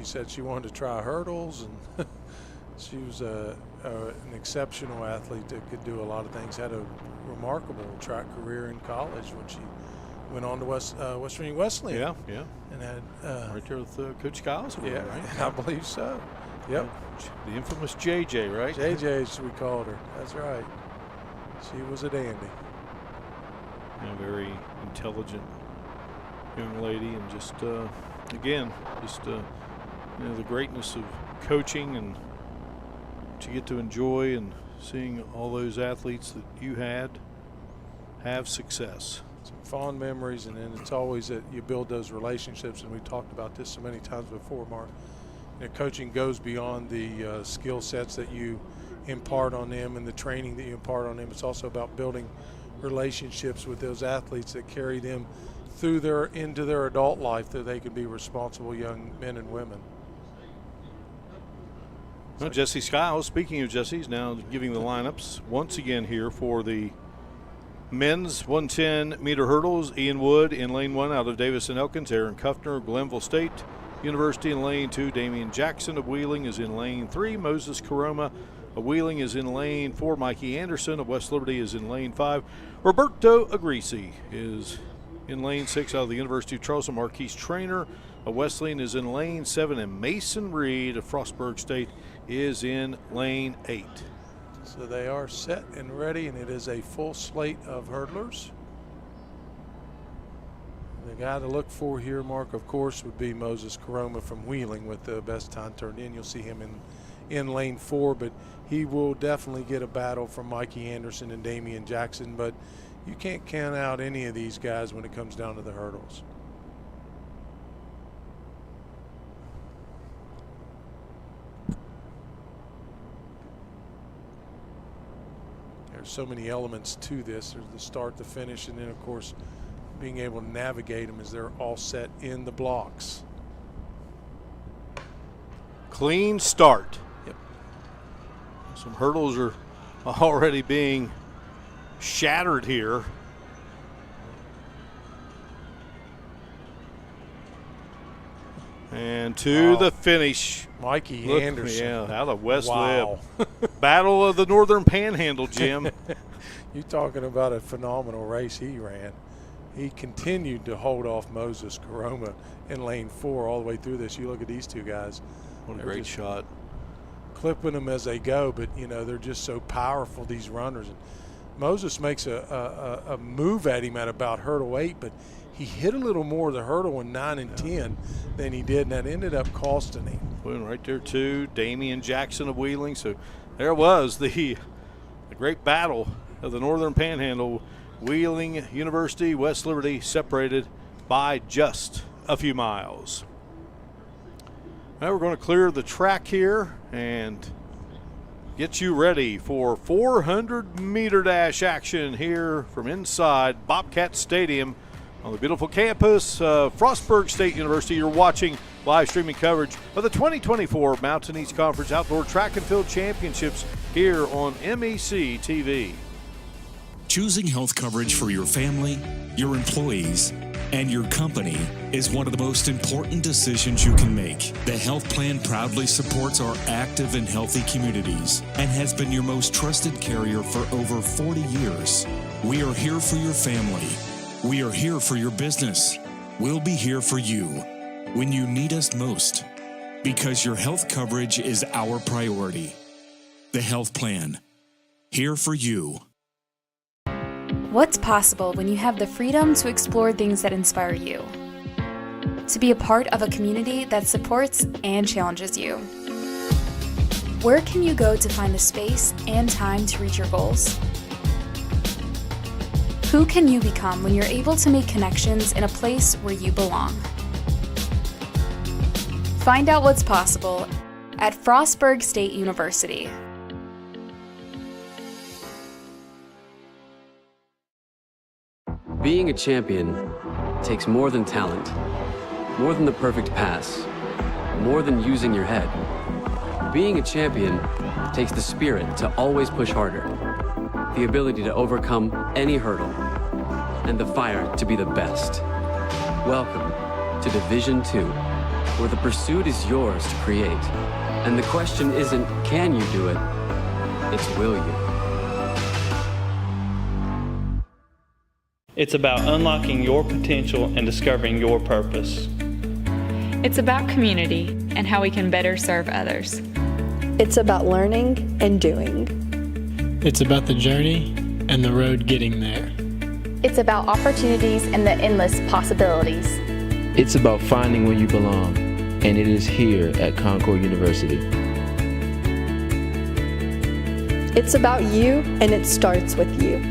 said she wanted to try hurdles, and she was an exceptional athlete that could do a lot of things. Had a remarkable track career in college when she went on to West Virginia Wesleyan. Yeah. And had right there with Coach Giles, yeah, right? I believe so. Yep. The infamous JJ, right? JJ, as we called her. That's right. She was a dandy. A very intelligent young lady, and just again, the greatness of coaching, and what you get to enjoy, and seeing all those athletes that you had have success. Some fond memories, and then it's always that you build those relationships, and we talked about this so many times before, Mark. Coaching goes beyond the skill sets that you impart on them and the training that you impart on them. It's also about building relationships with those athletes that carry them through into their adult life, that they can be responsible young men and women. Well, Jesse Skiles, speaking of Jesse's, now giving the lineups once again here for the men's 110-meter hurdles. Ian Wood in lane 1 out of Davis and Elkins. Aaron Kuffner, Glenville State University in lane 2. Damian Jackson of Wheeling is in lane 3. Moses Caroma of Wheeling is in lane 4. Mikey Anderson of West Liberty is in lane 5. Roberto Agrisi is in lane 6 out of the University of Charleston. Marquise Trainer of Wesleyan is in lane 7. And Mason Reed of Frostburg State is in lane 8. So they are set and ready, and it is a full slate of hurdlers. The guy to look for here, Mark, of course, would be Moses Caroma from Wheeling with the best time turned in. You'll see him in lane 4, but he will definitely get a battle from Mikey Anderson and Damian Jackson, but you can't count out any of these guys when it comes down to the hurdles. There's so many elements to this. There's the start, the finish, and then, of course, being able to navigate them as they're all set in the blocks. Clean start. Yep. Some hurdles are already being shattered here. And to the finish. Mikey Anderson. Yeah, out of West Wow. Lib. Battle of the Northern Panhandle, Jim. You're talking about a phenomenal race he ran. He continued to hold off Moses Caroma in lane 4 all the way through this. You look at these two guys. What a great shot. Clipping them as they go, but, you know, they're just so powerful, these runners. And Moses makes a move at him at about hurdle 8, but he hit a little more of the hurdle in 9 and 10 than he did, and that ended up costing him. Boom, right there, too. Damian Jackson of Wheeling. So there was the great battle of the Northern Panhandle. Wheeling University, West Liberty separated by just a few miles. Now we're going to clear the track here and get you ready for 400-meter dash action here from inside Bobcat Stadium on the beautiful campus of Frostburg State University. You're watching live streaming coverage of the 2024 Mountain East Conference Outdoor Track and Field Championships here on MEC TV. Choosing health coverage for your family, your employees, and your company is one of the most important decisions you can make. The health plan proudly supports our active and healthy communities and has been your most trusted carrier for over 40 years. We are here for your family. We are here for your business. We'll be here for you when you need us most, because your health coverage is our priority. The health plan, here for you. What's possible when you have the freedom to explore things that inspire you? To be a part of a community that supports and challenges you? Where can you go to find the space and time to reach your goals? Who can you become when you're able to make connections in a place where you belong? Find out what's possible at Frostburg State University. Being a champion takes more than talent, more than the perfect pass, more than using your head. Being a champion takes the spirit to always push harder, the ability to overcome any hurdle, and the fire to be the best. Welcome to Division II, where the pursuit is yours to create. And the question isn't, can you do it? It's, will you? It's about unlocking your potential and discovering your purpose. It's about community and how we can better serve others. It's about learning and doing. It's about the journey and the road getting there. It's about opportunities and the endless possibilities. It's about finding where you belong, and it is here at Concord University. It's about you, and it starts with you.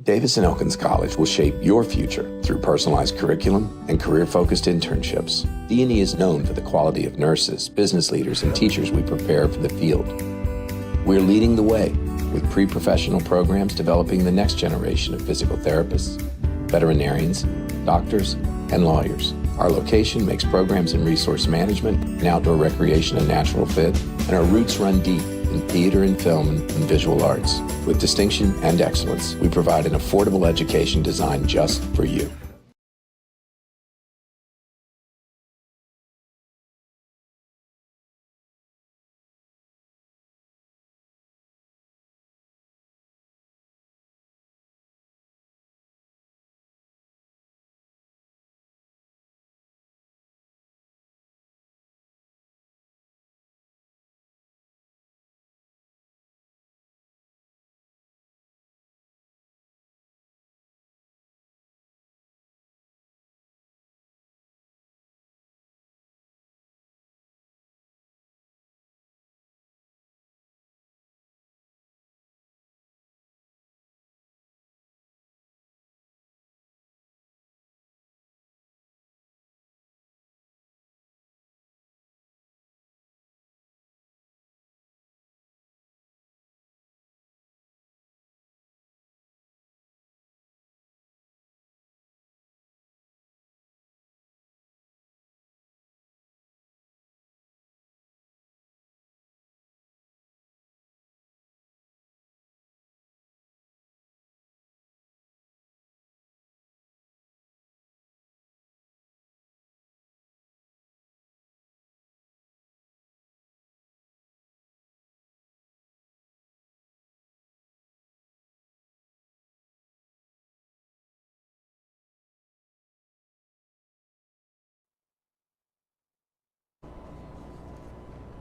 Davis & Elkins College will shape your future through personalized curriculum and career-focused internships. D&E is known for the quality of nurses, business leaders, and teachers we prepare for the field. We're leading the way with pre-professional programs developing the next generation of physical therapists, veterinarians, doctors, and lawyers. Our location makes programs in resource management and outdoor recreation a natural fit, and our roots run deep in theater and film and visual arts. With distinction and excellence, we provide an affordable education designed just for you.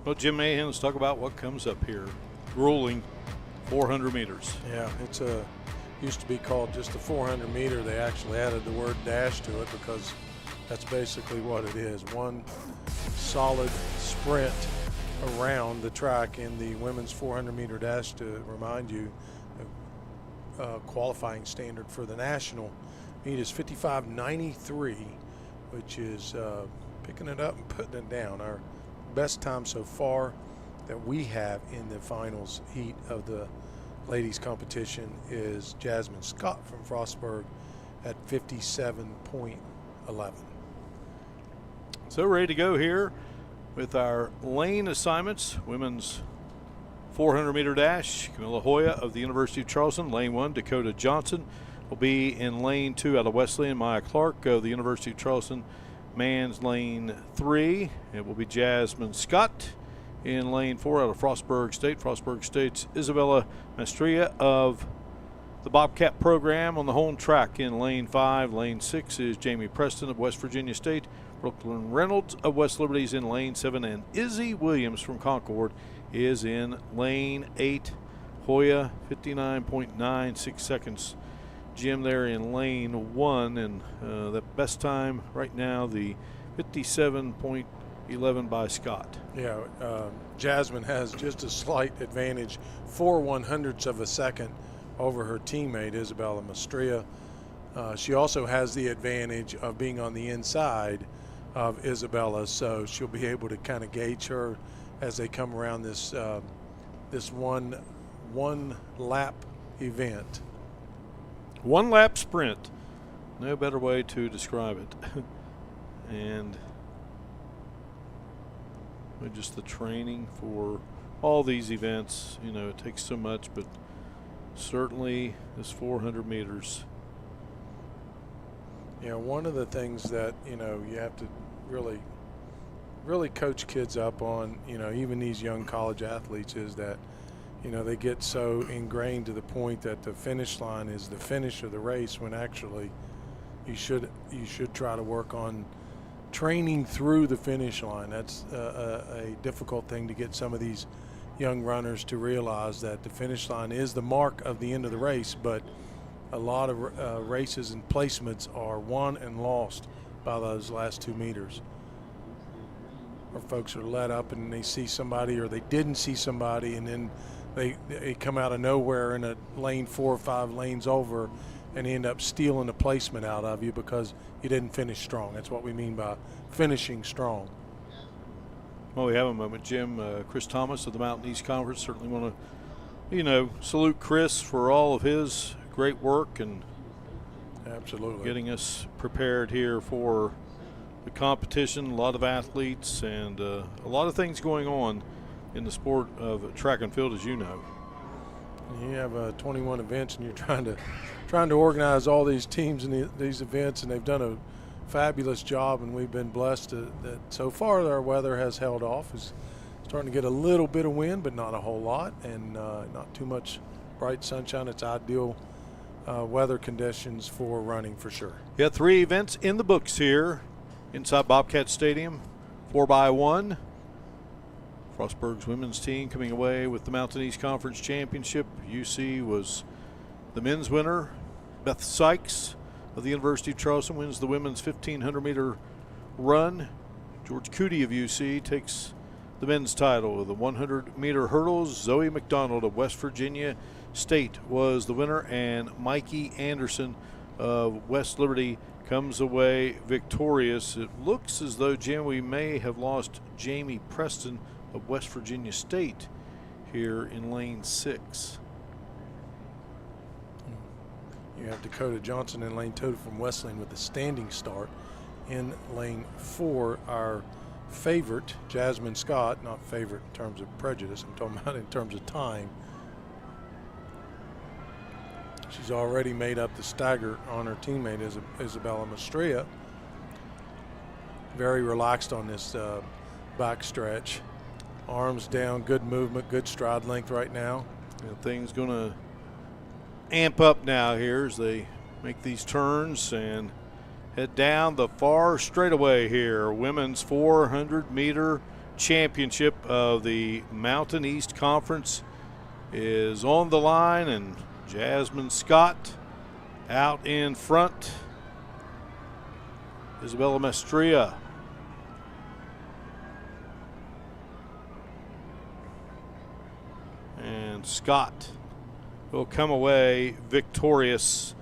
Well, Jim Mahan, let's talk about what comes up here. Grueling 400 meters. Yeah, it's used to be called just the 400 meter. They actually added the word dash to it because that's basically what it is. One solid sprint around the track in the women's 400 meter dash. To remind you, qualifying standard for the national meet is 55:93, which is picking it up and putting it down. Our best time so far that we have in the finals heat of the ladies competition is Jasmine Scott from Frostburg at 57.11. So ready to go here with our lane assignments. Women's 400 meter dash, Camilla Hoya of the University of Charleston. Lane 1, Dakota Johnson will be in lane 2 out of Wesleyan. Maya Clark of the University of Charleston. Man's lane 3. It will be Jasmine Scott in lane 4 out of Frostburg State. Frostburg State's Isabella Maestria of the Bobcat program on the home track in lane 5. Lane 6 is Jamie Preston of West Virginia State. Brooklyn Reynolds of West Liberty's in lane 7, and Izzy Williams from Concord is in lane 8. Hoya, 59.96 seconds. Jim there in lane 1, and the best time right now, the 57.11 by Scott. Yeah, Jasmine has just a slight advantage, 4/100ths of a second over her teammate Isabella Maestria. She also has the advantage of being on the inside of Isabella, so she'll be able to kind of gauge her as they come around this this one lap event. One lap sprint. No better way to describe it. And just the training for all these events, you know, it takes so much, but certainly this 400 meters. Yeah, one of the things that, you know, you have to really coach kids up on, you know, even these young college athletes, is that, you know, they get so ingrained to the point that the finish line is the finish of the race, when actually you should try to work on training through the finish line. That's a difficult thing to get some of these young runners to realize, that the finish line is the mark of the end of the race, but a lot of races and placements are won and lost by those last 2 meters. Or folks are let up and they see somebody, or they didn't see somebody, and then they come out of nowhere in a lane 4 or 5 lanes over, and end up stealing the placement out of you because you didn't finish strong. That's what we mean by finishing strong. Well, we have a moment, Jim. Chris Thomas of the Mountain East Conference. Certainly want to, you know, salute Chris for all of his great work and absolutely getting us prepared here for the competition. A lot of athletes and a lot of things going on in the sport of track and field, as you know. You have 21 events, and you're trying to organize all these teams and these events, and they've done a fabulous job, and we've been blessed that so far our weather has held off. It's starting to get a little bit of wind, but not a whole lot, and not too much bright sunshine. It's ideal weather conditions for running for sure. Yeah, 3 events in the books here inside Bobcat Stadium. 4x1. Frostburg's women's team coming away with the Mountain East Conference Championship. UC was the men's winner. Beth Sykes of the University of Charleston wins the women's 1,500-meter run. George Cootie of UC takes the men's title of the 100-meter hurdles. Zoe McDonald of West Virginia State was the winner, and Mikey Anderson of West Liberty comes away victorious. It looks as though, Jim, we may have lost Jamie Preston of West Virginia State here in lane 6. You have Dakota Johnson and Lane Toda from Wesleyan with a standing start. In lane 4, our favorite, Jasmine Scott, not favorite in terms of prejudice, I'm talking about in terms of time. She's already made up the stagger on her teammate, Isabella Maestria. Very relaxed on this back stretch. Arms down, good movement, good stride length right now. And things going to amp up now here as they make these turns and head down the far straightaway here. Women's 400-meter championship of the Mountain East Conference is on the line, and Jasmine Scott out in front. Isabella Maestria. And Scott will come away victorious.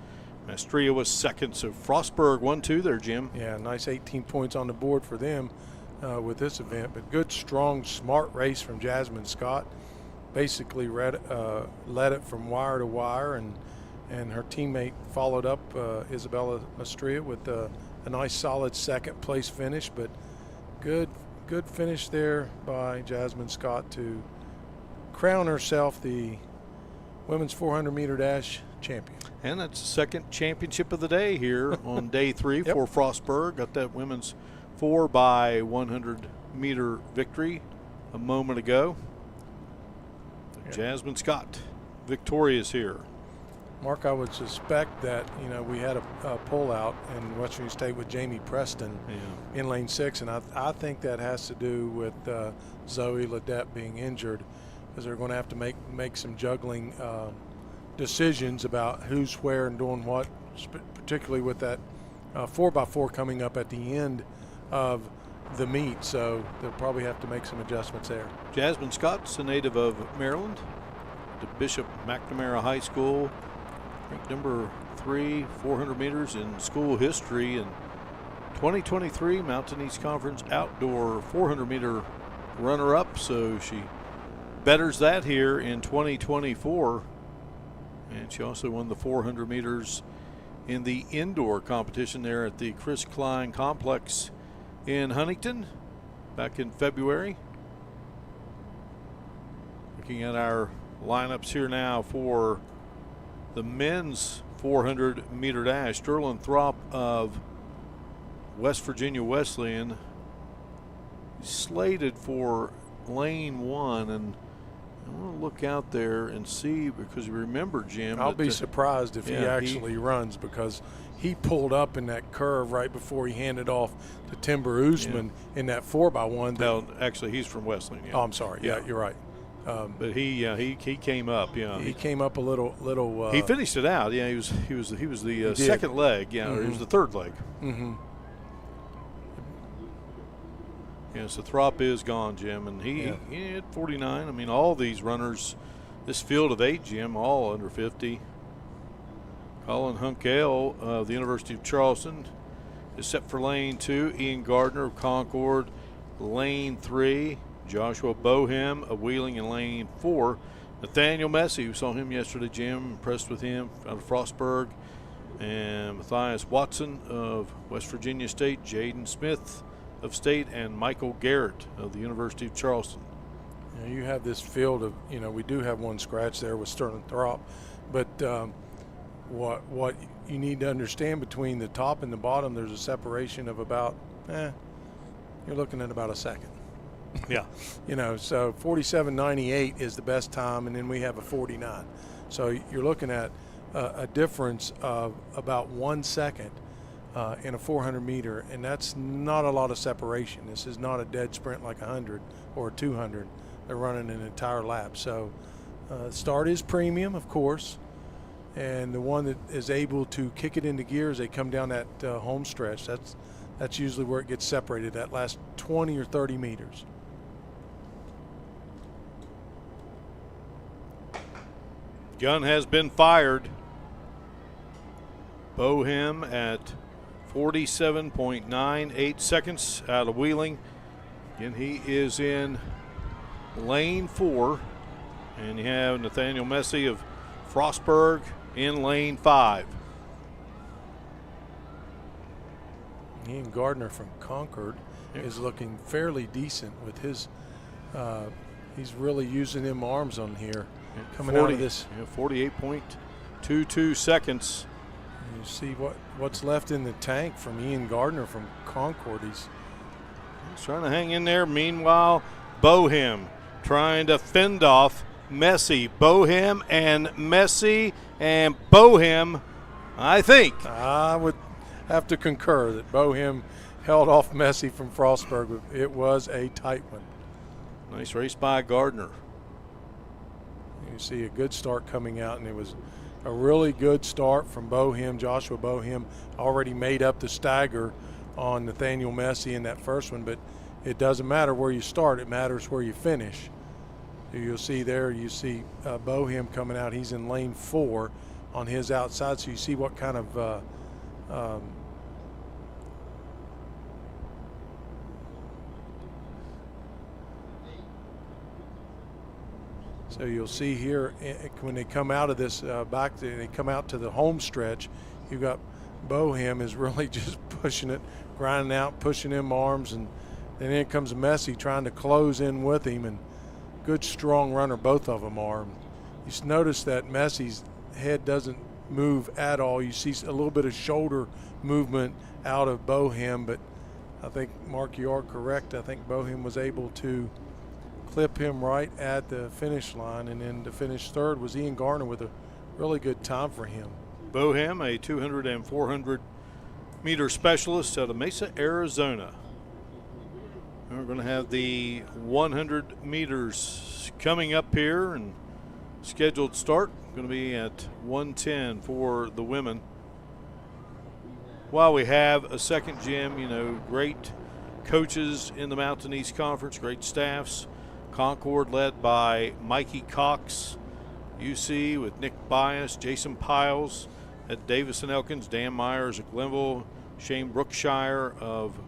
Maestria was second, so Frostburg 1-2 there, Jim. Yeah, nice 18 points on the board for them with this event, but good, strong, smart race from Jasmine Scott. Basically led it from wire to wire, and her teammate followed up, Isabella Maestria, with a nice solid second place finish, but good finish there by Jasmine Scott to crown herself the women's 400-meter dash champion. And that's the second championship of the day here on day 3 for Frostburg. Got that women's 4x100-meter victory a moment ago. Jasmine Scott victorious here. Mark, I would suspect that, you know, we had a pullout in Western State with Jamie Preston in lane 6, and I think that has to do with Zoe Ledette being injured. because they're going to have to make some juggling decisions about who's where and doing what, particularly with that 4x4 coming up at the end of the meet. So they'll probably have to make some adjustments there. Jasmine Scott's a native of Maryland, to Bishop McNamara High School, ranked number 3, 400 meters in school history, and 2023 Mountain East Conference Outdoor 400-meter runner-up. So she betters that here in 2024. And she also won the 400 meters in the indoor competition there at the Chris Klein Complex in Huntington back in February. Looking at our lineups here now for the men's 400-meter dash. Sterling Throp of West Virginia Wesleyan slated for lane 1, and I want to look out there and see, because you remember, Jim, I'll be surprised if he actually runs, because he pulled up in that curve right before he handed off to Timber Usman in that 4x1. No, actually, he's from Wesleyan. Oh, I'm sorry. Yeah, you're right. But he came up. Yeah, he came up a little. He finished it out. Yeah, he was the second leg. Yeah, or he was the third leg. Mm-hmm. Yeah, so Throp is gone, Jim, and he had 49. I mean, all these runners, this field of 8, Jim, all under 50. Colin Hunkale of the University of Charleston is set for lane 2. Ian Gardner of Concord, lane 3. Joshua Bohem of Wheeling in lane 4. Nathaniel Messi, we saw him yesterday, Jim, impressed with him, out of Frostburg. And Matthias Watson of West Virginia State, Jaden Smith of State, and Michael Garrett of the University of Charleston. You have this field of, we do have one scratch there with Sterling Throp, but what you need to understand, between the top and the bottom, there's a separation of about, you're looking at about a second. Yeah. So 47.98 is the best time, and then we have a 49. So you're looking at a difference of about 1 second in a 400 meter, and that's not a lot of separation. This is not a dead sprint like 100 or 200. They're running an entire lap. So start is premium, of course, and the one that is able to kick it into gear as they come down that home stretch, that's usually where it gets separated, that last 20 or 30 meters. Gun has been fired. Bohem at 47.98 seconds out of Wheeling. Again, he is in lane 4. And you have Nathaniel Messi of Frostburg in lane 5. Ian Gardner from Concord is looking fairly decent with his, he's really using them arms on here. Coming out of this. 48.22 seconds. You see what's left in the tank from Ian Gardner from Concord. He's trying to hang in there. Meanwhile, Bohem trying to fend off Messi. Bohem and Messi, and Bohem, I think. I would have to concur that Bohem held off Messi from Frostburg. It was a tight one. Nice race by Gardner. You see a good start coming out, and it was a really good start from Bohem. Joshua Bohem already made up the stagger on Nathaniel Messi in that first one, but it doesn't matter where you start, it matters where you finish. So you'll see there, you see Bohem coming out. He's in lane 4 on his outside, so you see what kind of so you'll see here when they come out of this they come out to the home stretch, you've got Bohem is really just pushing it, grinding out, pushing him arms, and then in comes Messi trying to close in with him, and good strong runner both of them are. You notice that Messi's head doesn't move at all. You see a little bit of shoulder movement out of Bohem, but I think, Mark, you are correct. I think Bohem was able to clip him right at the finish line, and then to finish third was Ian Gardner with a really good time for him. Bohem, a 200 and 400 meter specialist out of Mesa, Arizona. We're going to have the 100 meters coming up here, and scheduled start going to be at 1:10 for the women. While we have a second, Jim, you know, great coaches in the Mountain East Conference, great staffs. Concord led by Mikey Cox, UC with Nick Bias, Jason Piles at Davis and Elkins, Dan Myers at Glenville, Shane Brookshire of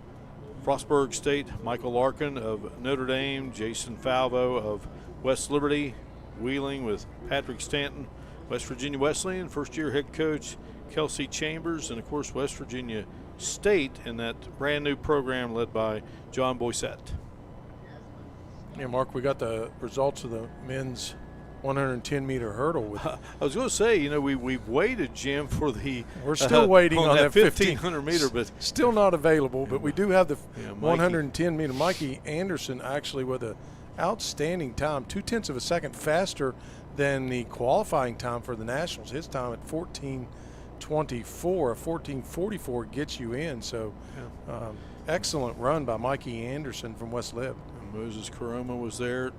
Frostburg State, Michael Larkin of Notre Dame, Jason Falvo of West Liberty, Wheeling with Patrick Stanton, West Virginia Wesleyan, first-year head coach Kelsey Chambers, and of course West Virginia State in that brand new program led by John Boisette. Yeah, Mark, we got the results of the men's 110-meter hurdle. I was going to say, you know, we've waited, Jim, for the we're still waiting on that 1500 meter, but still not available. But we do have the 110 meter. Mikey Anderson actually with an outstanding time, 0.2 of a second faster than the qualifying time for the Nationals. His time at 14:24, 14:44 gets you in. So excellent run by Mikey Anderson from West Lib. Moses Karoma was there.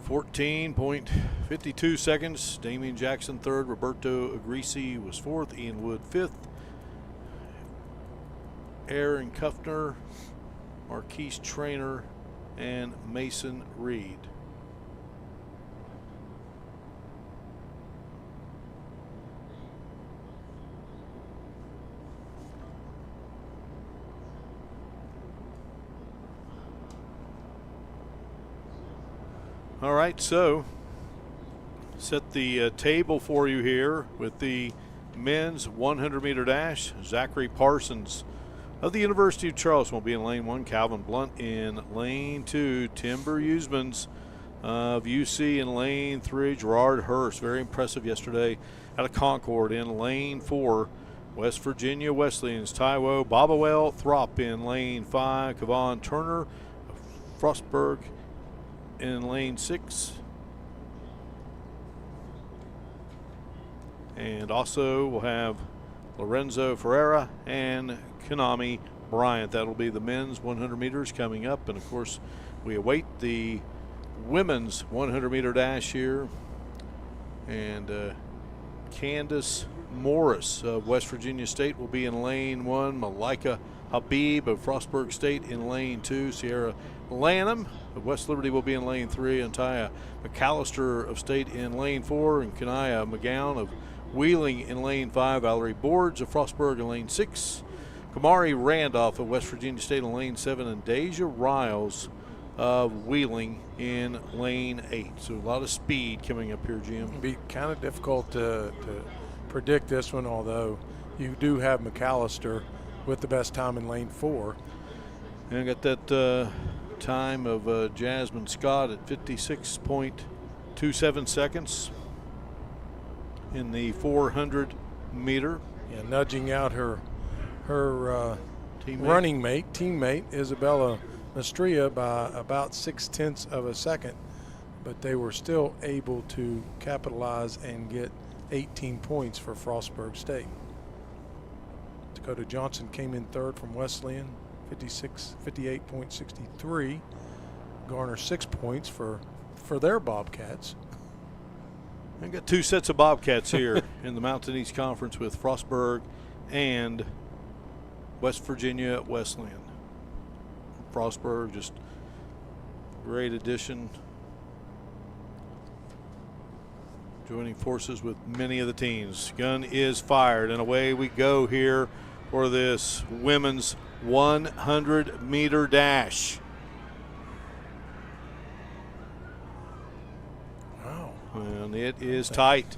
14.52 seconds. Damian Jackson third. Roberto Agrisi was fourth. Ian Wood fifth. Aaron Kuffner, Marquise Trainer, and Mason Reed. All right, so set the table for you here with the men's 100-meter dash. Zachary Parsons of the University of Charleston will be in lane 1. Calvin Blunt in lane 2. Timber Usmans of UC in lane 3. Gerard Hurst, very impressive yesterday out of Concord in lane 4. West Virginia Wesleyans, Taiwo Bobawell Throp in lane 5. Kevon Turner of Frostburg in lane 6. And also we'll have Lorenzo Ferreira and Konami Bryant. That'll be the men's 100 meters coming up. And of course, we await the women's 100 meter dash here. And Candace Morris of West Virginia State will be in lane 1. Malika Habib of Frostburg State in lane 2. Sierra Lanham of West Liberty will be in lane 3. And Taya McAllister of State in lane 4. And Kanaya McGowan of Wheeling in lane 5. Valerie Boards of Frostburg in lane 6. Kamari Randolph of West Virginia State in lane 7. And Deja Riles of Wheeling in lane 8. So a lot of speed coming up here, Jim. It'll be kind of difficult to predict this one, although you do have McAllister with the best time in lane 4. And I got that time of Jasmine Scott at 56.27 seconds in the 400 meter. Yeah, nudging out her teammate Isabella Mastria by about 0.6 of a second, but they were still able to capitalize and get 18 points for Frostburg State. Dakota Johnson came in third from Wesleyan, 58.63. Garner 6 points for their Bobcats. I got 2 sets of Bobcats here in the Mountain East Conference with Frostburg and West Virginia Wesleyan. Frostburg, just great addition, joining forces with many of the teams. Gun is fired, and away we go here for this women's 100-meter dash. Wow. And it is tight.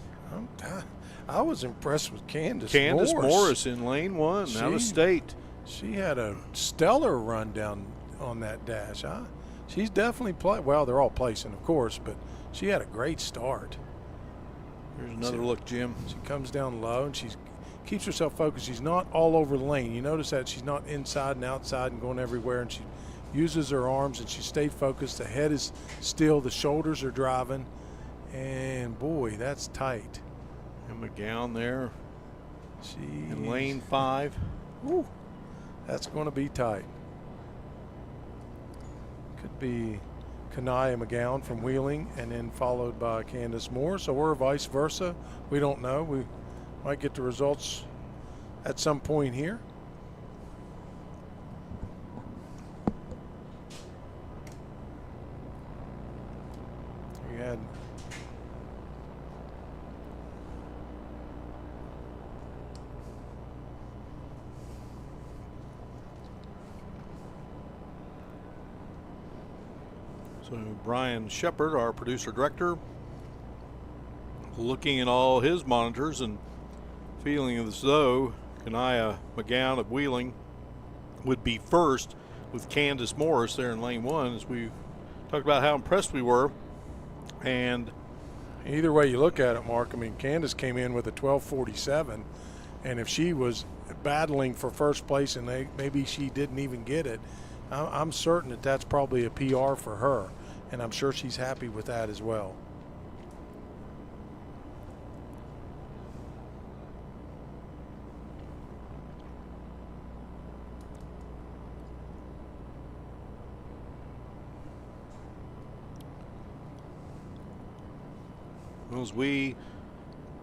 I was impressed with Candace Morris in lane 1, out of state. She had a stellar run down on that dash. She's definitely well, they're all placing, of course, but she had a great start. Here's another look, Jim. She comes down low and she keeps herself focused. She's not all over the lane. You notice that she's not inside and outside and going everywhere, and she uses her arms and she stayed focused. The head is still, the shoulders are driving, and boy, that's tight. And McGowan there in lane 5. Ooh, that's going to be tight. Could be Kanaya McGowan from Wheeling, and then followed by Candace Moore. So we're vice versa. We don't know. We might get the results at some point here. You had So Brian Shepard, our producer-director, looking at all his monitors and feeling as though Kanaya McGowan of Wheeling would be first with Candace Morris there in lane 1, as we talked about how impressed we were. And either way you look at it, Mark, I mean, Candace came in with a 12:47, and if she was battling for first place and maybe she didn't even get it, I'm certain that that's probably a PR for her, and I'm sure she's happy with that as well. as we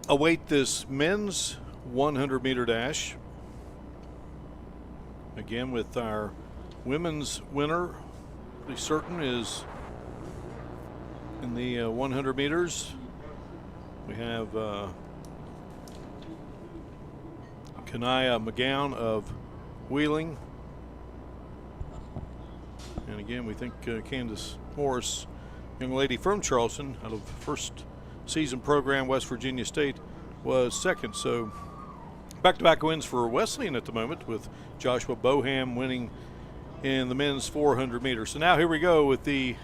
await this men's 100-meter dash, again with our women's winner, pretty certain is in the 100 meters. We have Kanaya McGowan of Wheeling. And again, we think Candace Morris, young lady from Charleston, out of the first season program, West Virginia State, was second. So back-to-back wins for Wesleyan at the moment, with Joshua Boham winning in the men's 400 meters. So now here we go with the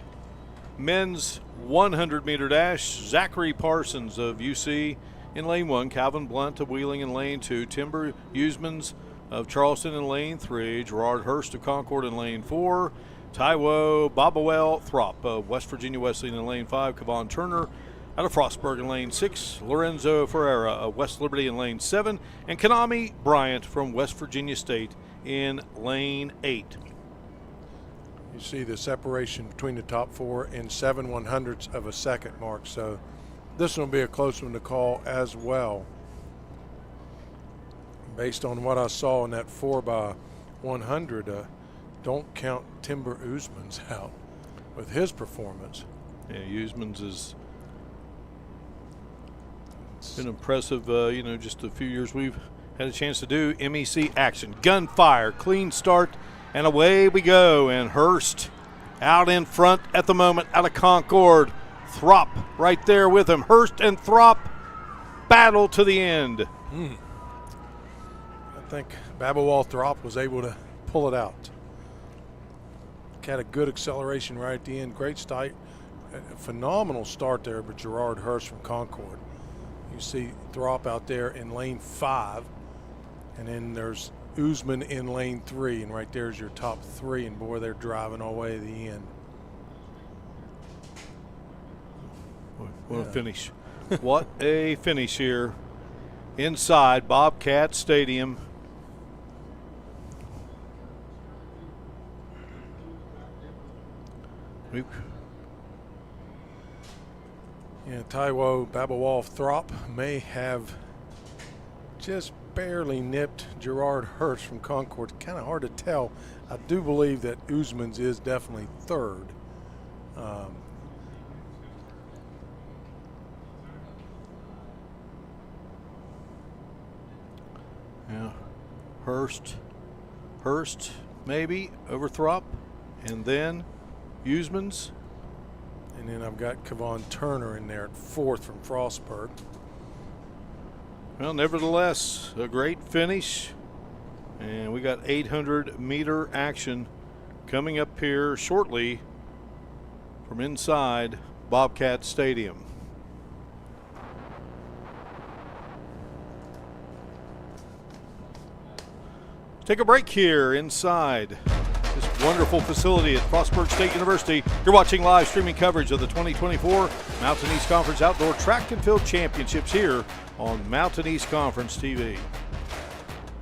men's 100-meter dash. Zachary Parsons of UC in lane 1, Calvin Blunt of Wheeling in lane 2, Timber Usmans of Charleston in lane 3, Gerard Hurst of Concord in lane 4, Taiwo Babawell Throp of West Virginia Wesleyan in lane 5, Kevon Turner out of Frostburg in lane 6, Lorenzo Ferreira of West Liberty in lane 7, and Kanami Bryant from West Virginia State in lane 8. You see the separation between the top 4 in 7/100ths of a second, Mark. So this will be a close one to call as well. Based on what I saw in that 4x100, don't count Timber Usmans out with his performance. Yeah, Usmans has been impressive. You know, just a few years we've had a chance to do MEC action. Gunfire, clean start, and away we go. And Hurst out in front at the moment out of Concord. Throp right there with him. Hurst and Throp battle to the end. I think Babawal Throp was able to pull it out. Had a good acceleration right at the end. Great start. A phenomenal start there, but Gerard Hurst from Concord. You see Throp out there in lane 5, and then there's Usman in lane 3, and right there's your top 3, and boy, they're driving all the way to the end. What a finish. What a finish here inside Bobcat Stadium. Yeah, Taiwo Babawal Throp may have just barely nipped Gerard Hurst from Concord. Kind of hard to tell. I do believe that Usmans is definitely third. Yeah, Hurst maybe over Throp, and then Usmans. And then I've got Kevon Turner in there at 4th from Frostburg. Well, nevertheless, a great finish. And we got 800-meter action coming up here shortly from inside Bobcat Stadium. Take a break here inside this wonderful facility at Frostburg State University. You're watching live streaming coverage of the 2024 Mountain East Conference Outdoor Track and Field Championships here on Mountain East Conference TV.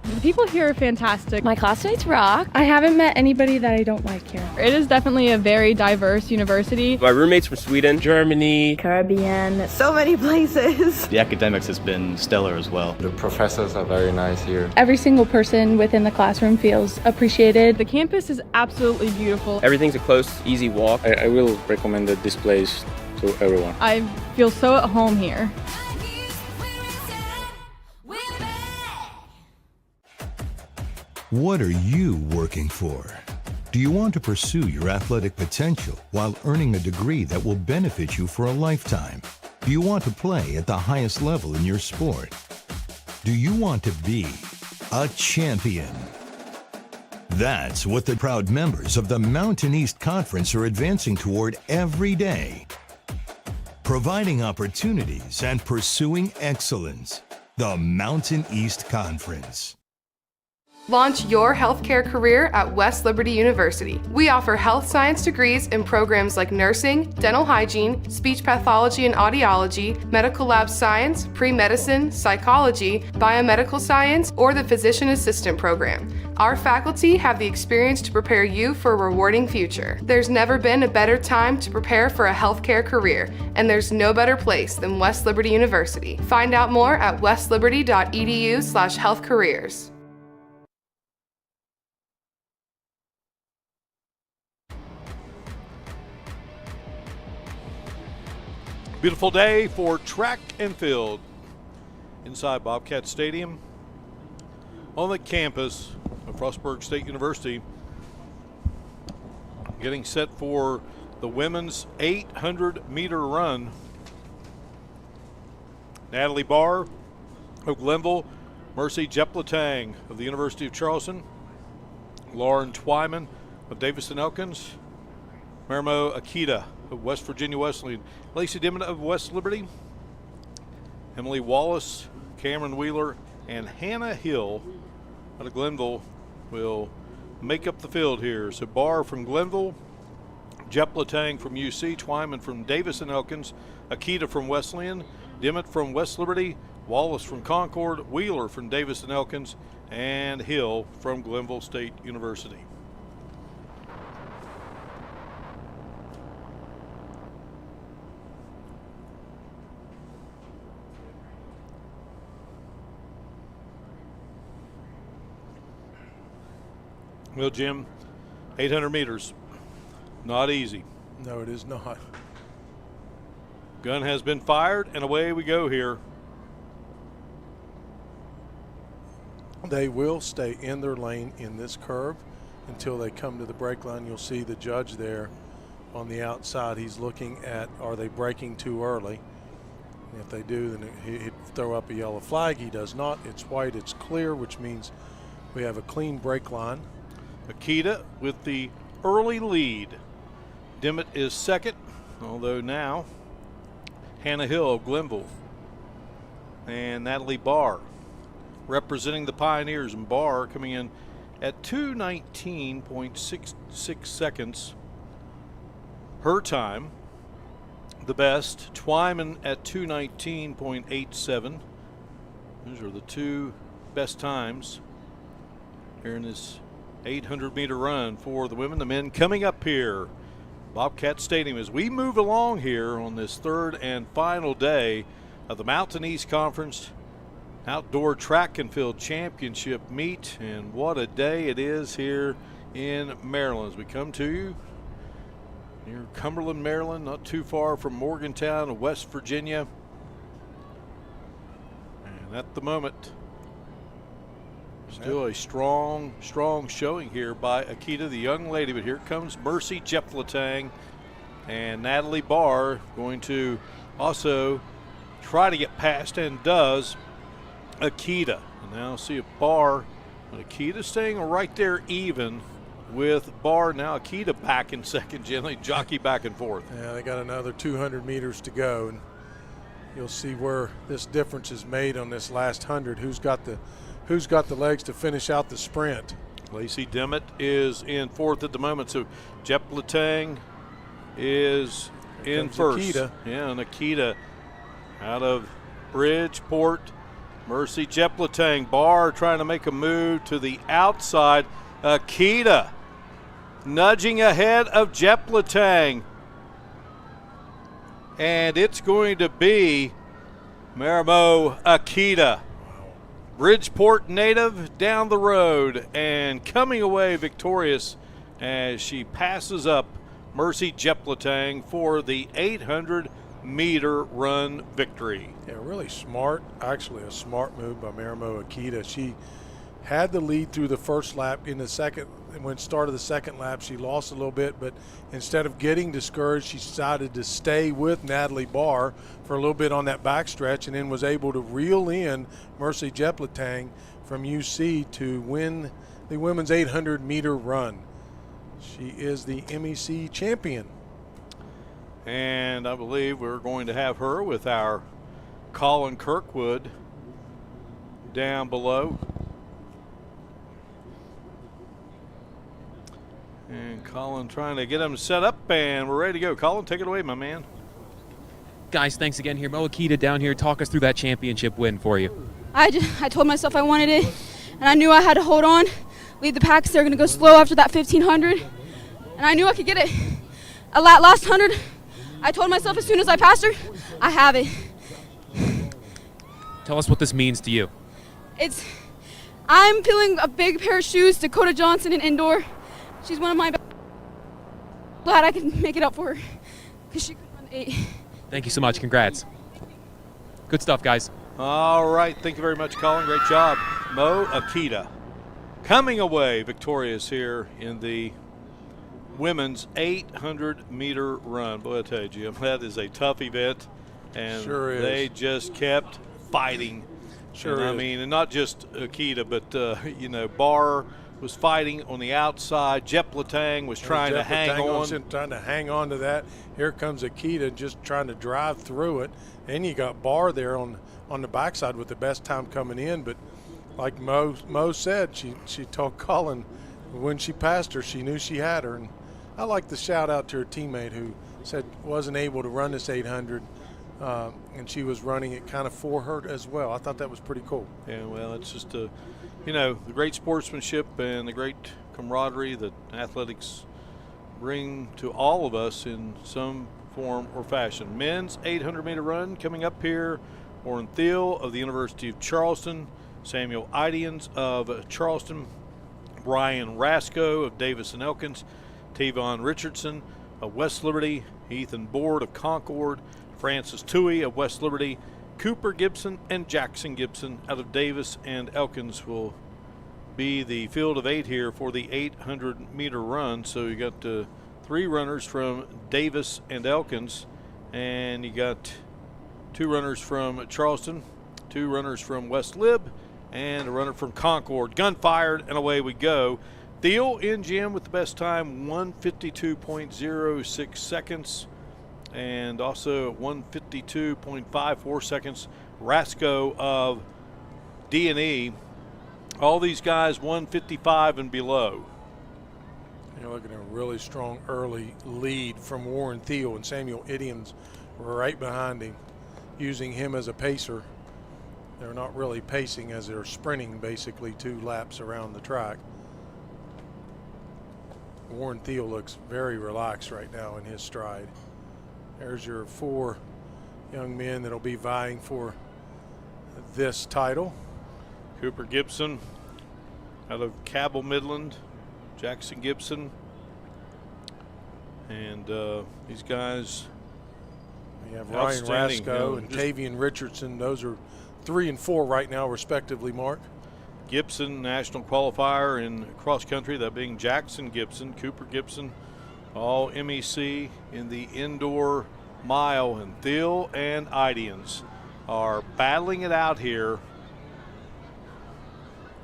The people here are fantastic. My classmates rock. I haven't met anybody that I don't like here. It is definitely a very diverse university. My roommates from Sweden, Germany, Caribbean, so many places. The academics has been stellar as well. The professors are very nice here. Every single person within the classroom feels appreciated. The campus is absolutely beautiful. Everything's a close, easy walk. I will recommend this place to everyone. I feel so at home here. What are you working for? Do you want to pursue your athletic potential while earning a degree that will benefit you for a lifetime? Do you want to play at the highest level in your sport? Do you want to be a champion? That's what the proud members of the Mountain East Conference are advancing toward every day. Providing opportunities and pursuing excellence. The Mountain East Conference. Launch your healthcare career at West Liberty University. We offer health science degrees in programs like nursing, dental hygiene, speech pathology and audiology, medical lab science, pre-medicine, psychology, biomedical science, or the physician assistant program. Our faculty have the experience to prepare you for a rewarding future. There's never been a better time to prepare for a healthcare career, and there's no better place than West Liberty University. Find out more at westliberty.edu/healthcareers. Beautiful day for track and field inside Bobcat Stadium on the campus of Frostburg State University. Getting set for the women's 800-meter run. Natalie Barr of Glenville, Mercy Jepletang of the University of Charleston, Lauren Twyman of Davidson Elkins, Marimo Akita of West Virginia Wesleyan, Lacey Dimmitt of West Liberty, Emily Wallace, Cameron Wheeler, and Hannah Hill out of Glenville will make up the field here. So Barr from Glenville, Jepletang from UC, Twyman from Davidson Elkins, Akita from Wesleyan, Dimmitt from West Liberty, Wallace from Concord, Wheeler from Davidson Elkins, and Hill from Glenville State University. Well, Jim, 800 meters, not easy. No, it is not. Gun has been fired, and away we go here. They will stay in their lane in this curve until they come to the brake line. You'll see the judge there on the outside. He's looking at, are they braking too early? And if they do, then he'd throw up a yellow flag. He does not. It's white, it's clear, which means we have a clean brake line. Akita with the early lead. Dimmitt is second, although now Hannah Hill of Glenville and Natalie Barr representing the Pioneers, and Barr coming in at 2:19.66 seconds. Her time, the best. Twyman at 2:19.87. Those are the two best times here in this 800-meter run for the women. The men coming up here, Bobcat Stadium, as we move along here on this third and final day of the Mountain East Conference Outdoor Track and Field Championship meet. And what a day it is here in Maryland as we come to you near Cumberland, Maryland, not too far from Morgantown, West Virginia. And at the moment, still a strong showing here by Akita, the young lady. But here comes Mercy Jepletang and Natalie Barr going to also try to get past, and does, Akita. And now see a Barr, but Akita staying right there even with Barr. Now Akita back in second, gently jockey back and forth. Yeah, they got another 200 meters to go, and you'll see where this difference is made on this last 100. Who's got the legs to finish out the sprint? Lacey Dimmitt is in fourth at the moment, so Jepletang is in first. Akita. Yeah, and Akita out of Bridgeport, Mercy Jepletang. Barr trying to make a move to the outside. Akita nudging ahead of Jepletang. And it's going to be Marimo Akita. Bridgeport native down the road and coming away victorious as she passes up Mercy Jepletang for the 800-meter run victory. Yeah, really smart, actually a smart move by Marimo Akita. She had the lead through the first lap. In the second, when it started the second lap, she lost a little bit, but instead of getting discouraged, she decided to stay with Natalie Barr for a little bit on that backstretch and then was able to reel in Mercy Jepletang from UC to win the women's 800-meter run. She is the MEC champion. And I believe we're going to have her with our Colin Kirkwood down below. And Colin trying to get them set up, and we're ready to go. Colin, take it away, my man. Guys, thanks again here. Mo Akita down here. Talk us through that championship win for you. I told myself I wanted it, and I knew I had to hold on, lead the pack. They're going to go slow after that 1,500, and I knew I could get it. Last 100, I told myself as soon as I passed her, I have it. Tell us what this means to you. I'm feeling a big pair of shoes, Dakota Johnson in indoor. She's one of my best. Glad I can make it up for her because she could run 8. Thank you so much. Congrats. Good stuff, guys. All right. Thank you very much, Colin. Great job. Mo Akita coming away victorious here in the women's 800-meter run. Boy, I tell you, Jim, that is a tough event. And sure is. They just kept fighting. Sure and is. I mean, and not just Akita, but, Barr was fighting on the outside. Jepletang was trying to hang on. Trying to hang on to that. Here comes Akita just trying to drive through it. And you got Barr there on the backside with the best time coming in. But like Mo said, she told Colin when she passed her, she knew she had her. And I like the shout out to her teammate who said wasn't able to run this 800. And she was running it kind of for her as well. I thought that was pretty cool. Yeah, well, it's just the great sportsmanship and the great camaraderie that athletics bring to all of us in some form or fashion. Men's 800-meter run coming up here. Warren Thiel of the University of Charleston, Samuel Idians of Charleston, Brian Rasco of Davis and Elkins, Tavon Richardson of West Liberty, Ethan Board of Concord, Francis Toohey of West Liberty, Cooper Gibson and Jackson Gibson out of Davis and Elkins will be the field of 8 here for the 800-meter run. So you got 3 runners from Davis and Elkins, and you got 2 runners from Charleston, 2 runners from West Lib, and a runner from Concord. Gun fired, and away we go. Thiel in Jim with the best time, 1:52.06 seconds. And also 1:52.54 seconds. Rasco of D&E. All these guys 1:55 and below. You're looking at a really strong early lead from Warren Thiel, and Samuel Idiams right behind him, using him as a pacer. They're not really pacing as they're sprinting basically 2 laps around the track. Warren Thiel looks very relaxed right now in his stride. There's your 4 young men that'll be vying for this title. Cooper Gibson out of Cabell Midland, Jackson Gibson, and these guys. We have Ryan Rasco and Tavian Richardson. Those are 3 and 4 right now, respectively, Mark. Gibson, national qualifier in cross country, that being Jackson Gibson, Cooper Gibson, all MEC in the indoor mile, and Thiel and Idians are battling it out here.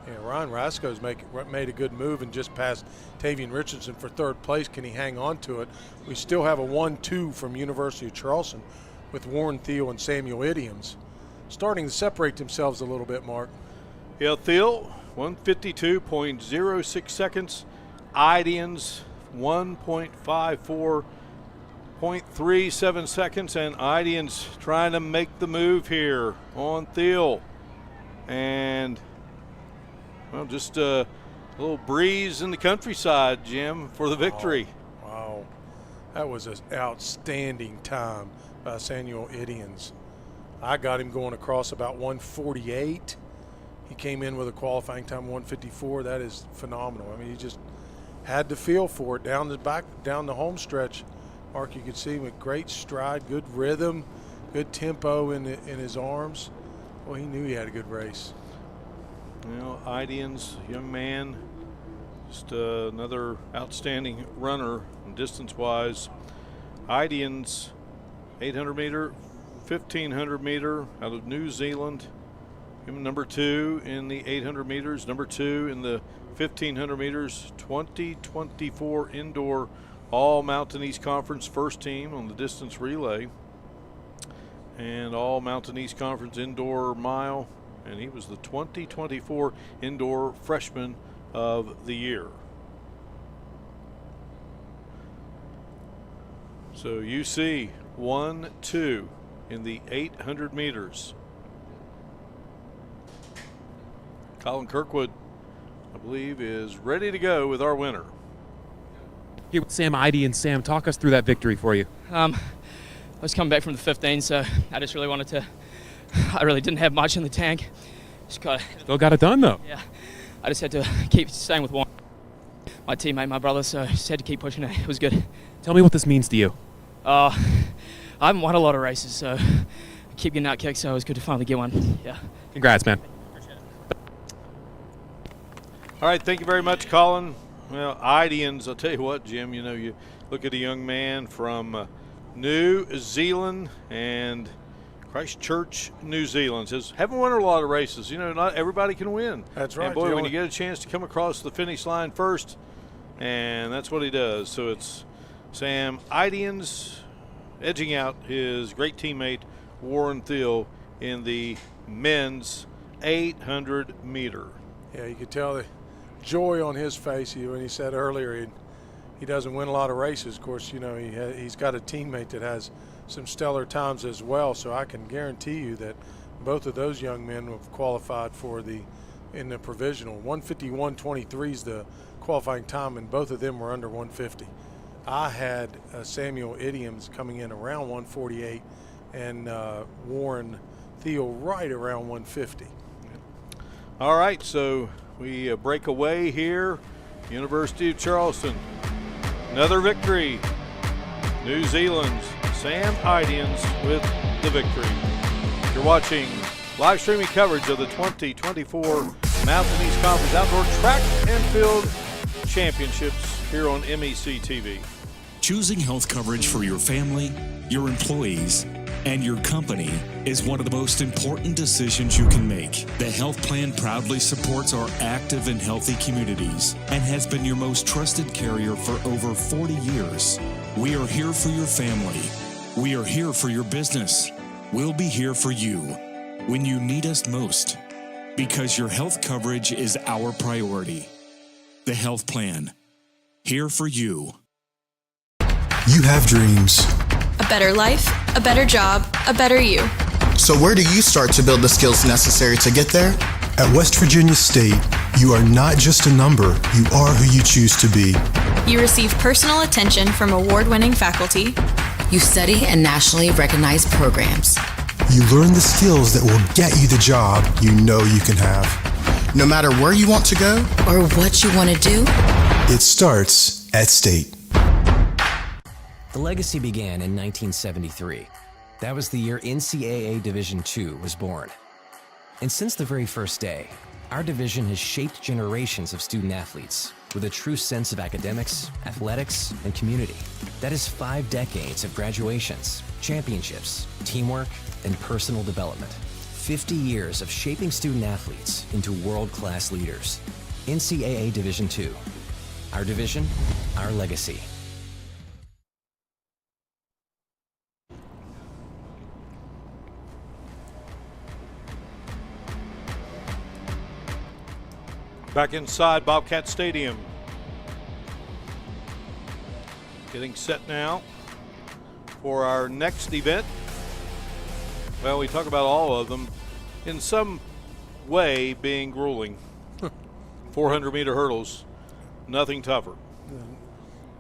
Yeah, Ryan Rasco's made a good move and just passed Tavian Richardson for 3rd place. Can he hang on to it? We still have a 1-2 from University of Charleston with Warren Thiel and Samuel Idiams starting to separate themselves a little bit, Mark. Yeah, Thiel, 1:52.06 seconds. Idians, 1:54.37 seconds, and Idians trying to make the move here on Thiel. And, well, just a little breeze in the countryside, Jim, for the victory. Wow. That was an outstanding time by Samuel Idians. I got him going across about 148. He came in with a qualifying time 154. That is phenomenal. I mean, he just had the feel for it down the home stretch. Mark, you could see him with great stride, good rhythm, good tempo in his arms. Well, he knew he had a good race. You know, Idians, young man, just another outstanding runner distance-wise. Idians, 800 meter, 1500 meter out of New Zealand. Him number 2 in the 800 meters, number 2 in the 1500 meters, 2024 indoor All Mountain East Conference first team on the distance relay, and All Mountain East Conference indoor mile, and he was the 2024 indoor freshman of the year. So UC 1-2 in the 800 meters. Colin Kirkwood, I believe, is ready to go with our winner. Here with Sam Eide, and Sam, talk us through that victory for you. I was coming back from the 15, so I just really wanted to. I really didn't have much in the tank. Still got it done, though. Yeah, I just had to keep staying with one. My teammate, my brother, so I just had to keep pushing it. It was good. Tell me what this means to you. I haven't won a lot of races, so I keep getting out kicked, so it was good to finally get one. Yeah. Congrats, man. All right, thank you very much, Colin. Well, Idians, I'll tell you what, Jim, you know, you look at a young man from New Zealand and Christchurch, New Zealand. Says, haven't won a lot of races. You know, not everybody can win. That's right. And boy, when you get a chance to come across the finish line first, and that's what he does. So it's Sam Idians edging out his great teammate Warren Thiel in the men's 800 meter. Yeah, you could tell the joy on his face when he said earlier he doesn't win a lot of races. Of course, you know, he's got a teammate that has some stellar times as well, so I can guarantee you that both of those young men have qualified in the provisional. 151.23 is the qualifying time, and both of them were under 150. I had Samuel Idians coming in around 148 and Warren Thiel right around 150. All right, so we break away here. University of Charleston, another victory. New Zealand's Sam Idians with the victory. You're watching live streaming coverage of the 2024 Mountain East Conference Outdoor Track and Field Championships here on MEC TV. Choosing health coverage for your family, your employees, and your company is one of the most important decisions you can make. The health plan proudly supports our active and healthy communities and has been your most trusted carrier for over 40 years. We are here for your family. We are here for your business. We'll be here for you when you need us most, because your health coverage is our priority. The health plan, here for you. You have dreams. A better life, a better job, a better you. So where do you start to build the skills necessary to get there? At West Virginia State, you are not just a number, you are who you choose to be. You receive personal attention from award-winning faculty. You study in nationally recognized programs. You learn the skills that will get you the job you know you can have. No matter where you want to go or what you want to do, it starts at State. The legacy began in 1973. That was the year NCAA Division II was born. And since the very first day, our division has shaped generations of student athletes with a true sense of academics, athletics, and community. That is 5 decades of graduations, championships, teamwork, and personal development. 50 years of shaping student athletes into world-class leaders. NCAA Division II. Our division, our legacy. Back inside Bobcat Stadium. Getting set now for our next event. Well, we talk about all of them in some way being grueling. 400-meter hurdles, nothing tougher.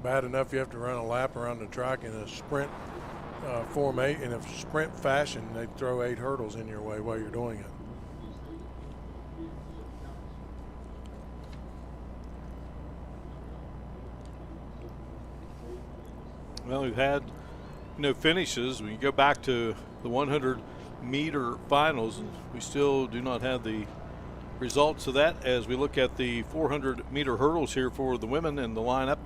Bad enough you have to run a lap around the track in a sprint in a sprint fashion. They throw 8 hurdles in your way while you're doing it. Well, we've had finishes. We go back to the 100-meter finals, and we still do not have the results of that as we look at the 400-meter hurdles here for the women in the lineup.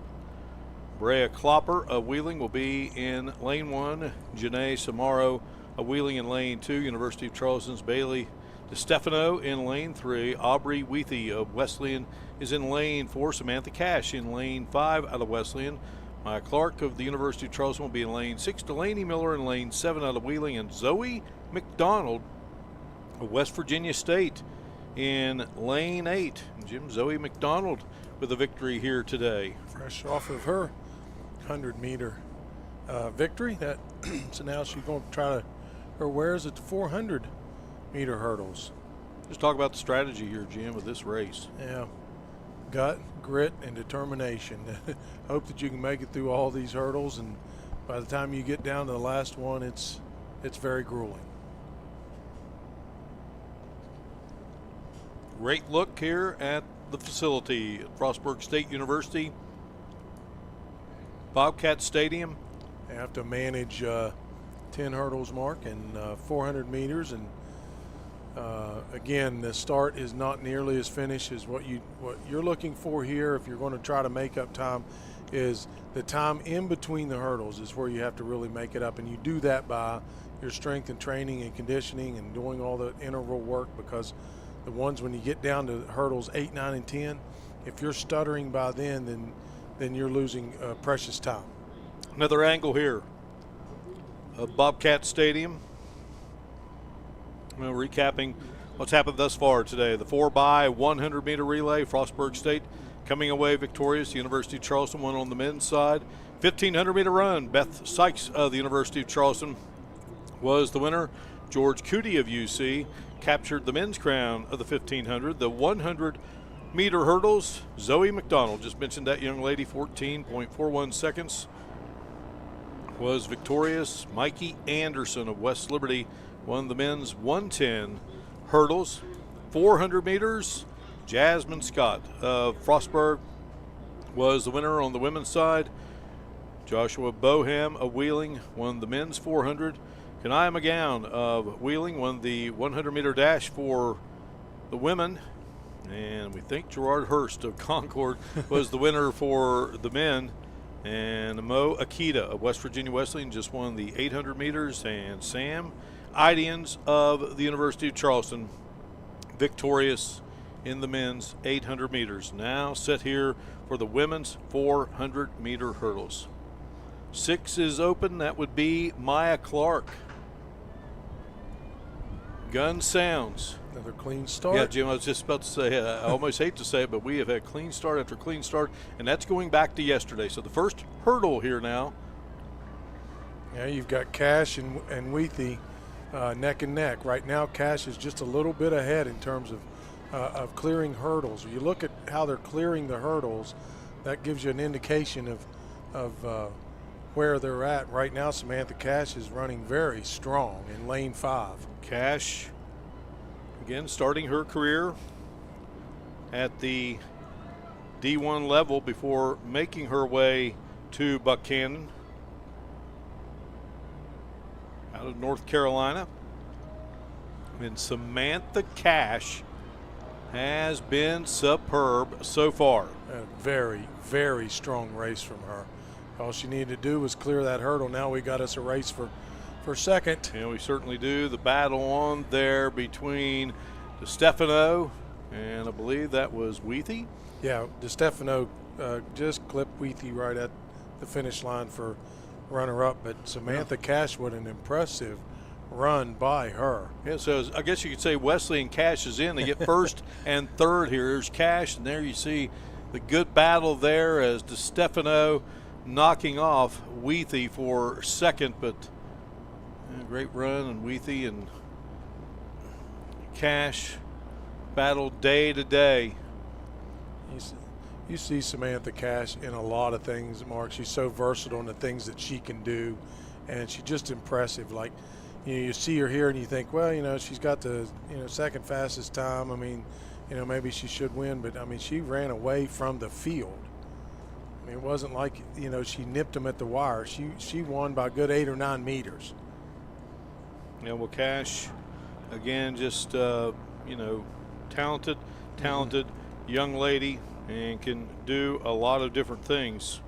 Brea Klopper of Wheeling will be in lane 1. Janae Samaro of Wheeling in lane 2. University of Charleston's Bailey DeStefano in lane 3. Aubrey Wheathy of Wesleyan is in lane 4. Samantha Cash in lane 5 out of Wesleyan. Maya Clark of the University of Charleston will be in lane 6. Delaney Miller in lane 7 out of Wheeling. And Zoe McDonald of West Virginia State in lane 8. Zoe McDonald with a victory here today. Fresh off of her 100-meter victory. So now she's going to try to her wares at the 400-meter hurdles. Just talk about the strategy here, Jim, with this race. Yeah. Gut, grit, and determination. Hope that you can make it through all these hurdles, and by the time you get down to the last one, it's very grueling. Great look here at the facility at Frostburg State University. Bobcat Stadium. They have to manage 10 hurdles, Mark, and 400 meters, and again, the start is not nearly as finished as what you're looking for here. If you're going to try to make up time, is the time in between the hurdles is where you have to really make it up, and you do that by your strength and training and conditioning and doing all the interval work, because the ones when you get down to hurdles 8, 9, and 10, if you're stuttering by then you're losing precious time. Another angle here of Bobcat Stadium. Well, recapping what's happened thus far today. The 4x100-meter relay, Frostburg State coming away victorious. The University of Charleston won on the men's side. 1,500-meter run, Beth Sykes of the University of Charleston was the winner. George Cootie of UC captured the men's crown of the 1,500. The 100-meter hurdles, Zoe McDonald, just mentioned that young lady, 14.41 seconds, was victorious. Mikey Anderson of West Liberty won the men's 110 hurdles. 400 meters, Jasmine Scott of Frostburg was the winner on the women's side. Joshua Boham of Wheeling won the men's 400. Kanaya McGowan of Wheeling won the 100-meter dash for the women. And we think Gerard Hurst of Concord was the winner for the men. And Mo Akita of West Virginia Wesleyan just won the 800 meters. And Sam Idians of the University of Charleston victorious in the men's 800 meters. Now set here for the women's 400-meter hurdles. 6 is open. That would be Maya Clark. Gun sounds. Another clean start. Yeah, Jim, I was just about to say, I almost hate to say it, but we have had clean start after clean start, and that's going back to yesterday. So the first hurdle here now. Yeah, you've got Cash and Wheathy neck and neck. Right now, Cash is just a little bit ahead in terms of clearing hurdles. You look at how they're clearing the hurdles, that gives you an indication of where they're at. Right now, Samantha Cash is running very strong in lane 5. Cash, again, starting her career at the D1 level before making her way to Buchanan out of North Carolina. And Samantha Cash has been superb so far. A very, very strong race from her. All she needed to do was clear that hurdle. Now we got us a race for second. Yeah, we certainly do. The battle on there between DeStefano and I believe that was Wheathy. Yeah, DeStefano just clipped Wheathy right at the finish line for runner-up, but Samantha Cash, what an impressive run by her. Yeah, so I guess you could say Wesley and Cash is in. They get first and third here. There's Cash, and there you see the good battle there as DeStefano knocking off Wheathy for second, but great run, and Wheathy and Cash battle day to day. You see Samantha Cash in a lot of things, Mark. She's so versatile in the things that she can do, and she's just impressive. Like, you see her here and you think, well, she's got the second fastest time. I mean, maybe she should win, but I mean, she ran away from the field. I mean, it wasn't like she nipped them at the wire. She won by a good 8 or 9 meters. Yeah, well, Cash, again, just talented young lady, and can do a lot of different things.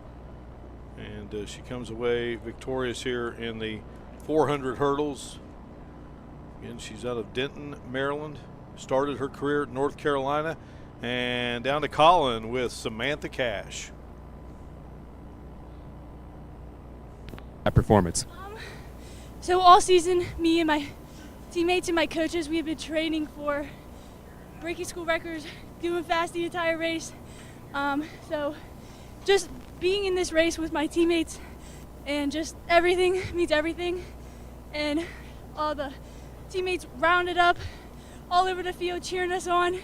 And she comes away victorious here in the 400 hurdles. Again, she's out of Denton, Maryland. Started her career at North Carolina. And down to Colin with Samantha Cash. That performance. So all season, me and my teammates and my coaches, we have been training for breaking school records, doing fast the entire race. So just being in this race with my teammates and just everything means everything. And all the teammates rounded up all over the field cheering us on.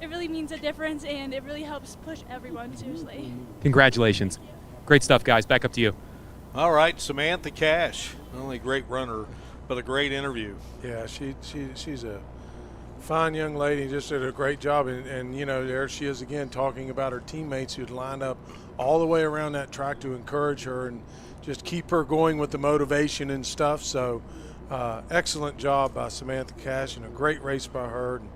It really means a difference, and it really helps push everyone, seriously. Congratulations. Great stuff, guys. Back up to you. All right, Samantha Cash, not only a great runner, but a great interview. Yeah, she's a fine young lady, just did a great job. And there she is again talking about her teammates who'd lined up all the way around that track to encourage her and just keep her going with the motivation and stuff. So excellent job by Samantha Cash, and a great race by her. And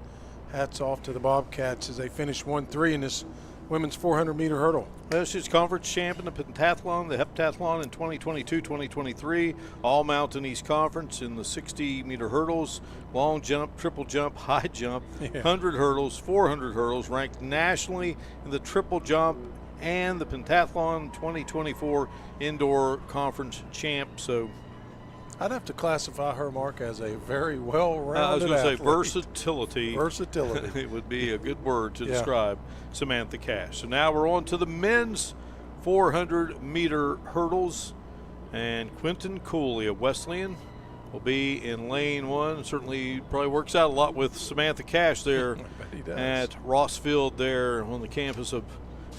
hats off to the Bobcats as they finished 1-3 in this women's 400-meter hurdle. Well, she's conference champion, the pentathlon, the heptathlon in 2022-2023, all Mountain East Conference in the 60-meter hurdles, long jump, triple jump, high jump, 100 hurdles, 400 hurdles, ranked nationally in the triple jump and the pentathlon 2024 indoor conference champ. So I'd have to classify her, Mark, as a very well-rounded I was going to say athlete. versatility. It would be a good word to describe Samantha Cash. So now we're on to the men's 400-meter hurdles, and Quentin Cooley of Wesleyan will be in lane 1. Certainly probably works out a lot with Samantha Cash there at Rossfield there on the campus of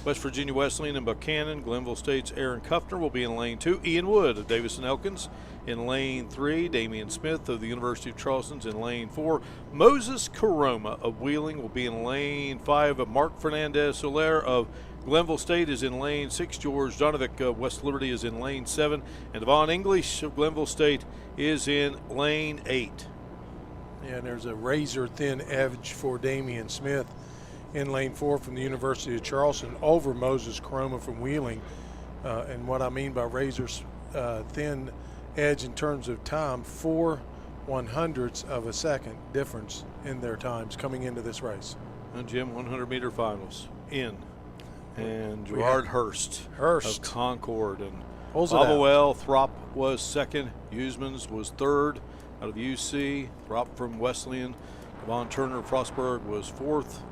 West Virginia Wesleyan and Buchanan. Glenville State's Aaron Kuffner will be in lane 2. Ian Wood of Davison Elkins in lane 3. Damian Smith of the University of Charleston's in lane 4. Moses Caroma of Wheeling will be in lane 5. Mark Fernandez-Soler of Glenville State is in lane 6. George Donovic of West Liberty is in lane 7. And Devon English of Glenville State is in lane 8. Yeah, and there's a razor-thin edge for Damian Smith in lane 4 from the University of Charleston over Moses Caroma from Wheeling. And what I mean by razor-thin edge in terms of time, 4/100ths of a second difference in their times coming into this race. And Jim, 100-meter finals in. And Gerard Hurst of Concord. And Bobwell, Throp was second. Huseman's was third out of UC. Throp from Wesleyan. Von Turner of Frostburg was fourth.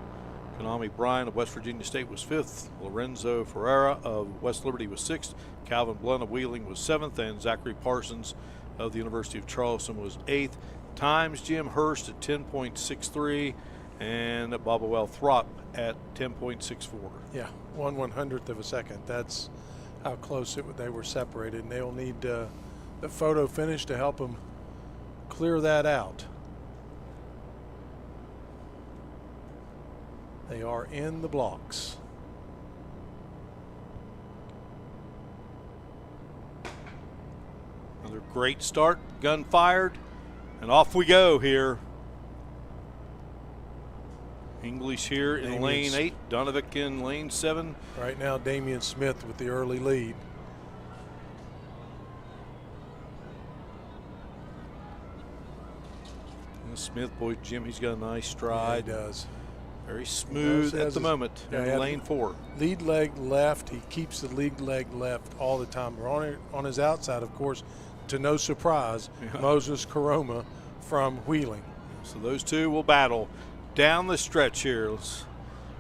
Konami Bryan of West Virginia State was fifth. Lorenzo Ferreira of West Liberty was sixth. Calvin Blunt of Wheeling was seventh. And Zachary Parsons of the University of Charleston was eighth. Times, Jim Hurst at 10.63 and Bobwell Throp at 10.64. Yeah, 1/100th of a second. That's how close they were separated. And they'll need the photo finish to help them clear that out. They are in the blocks. Another great start, gun fired, and off we go here. English here in lane 8, Donovic in lane 7. Right now, Damian Smith with the early lead. And Smith, boy, Jim, he's got a nice stride. Yeah, he does. Very smooth at the moment in lane 4. Lead leg left. He keeps the lead leg left all the time. We're on his outside, of course, to no surprise, Moses Caroma from Wheeling. So those two will battle down the stretch here. Let's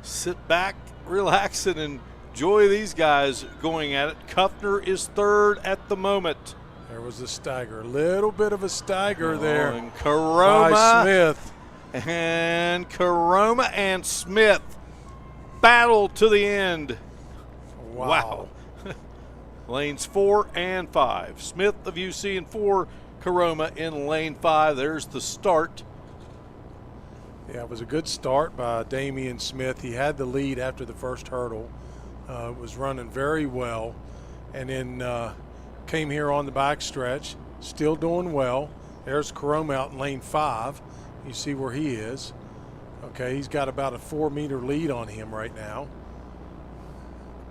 sit back, relax, and enjoy these guys going at it. Kuffner is third at the moment. There was a stagger, a little bit of a stagger there. And Caroma by Smith. And Caroma and Smith battle to the end. Wow. Lanes 4 and 5. Smith of UC in 4, Caroma in lane 5. There's the start. Yeah, it was a good start by Damian Smith. He had the lead after the first hurdle. Was running very well. And then came here on the back stretch, still doing well. There's Caroma out in lane 5. You see where he is. Okay, he's got about a 4-meter lead on him right now.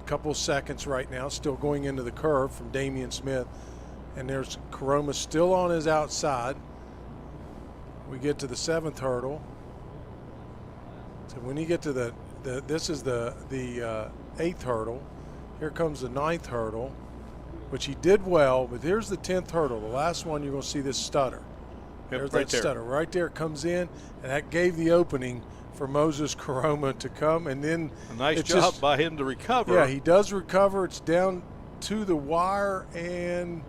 A couple of seconds right now, still going into the curve from Damian Smith. And there's Caroma still on his outside. We get to the 7th hurdle. So when you get to this is the 8th hurdle. Here comes the 9th hurdle, which he did well, but here's the 10th hurdle. The last one, you're going to see this stutter. There's right that stutter right there. It comes in, and that gave the opening for Moses Caroma to come. And then a nice job by him to recover. Yeah, he does recover. It's down to the wire, and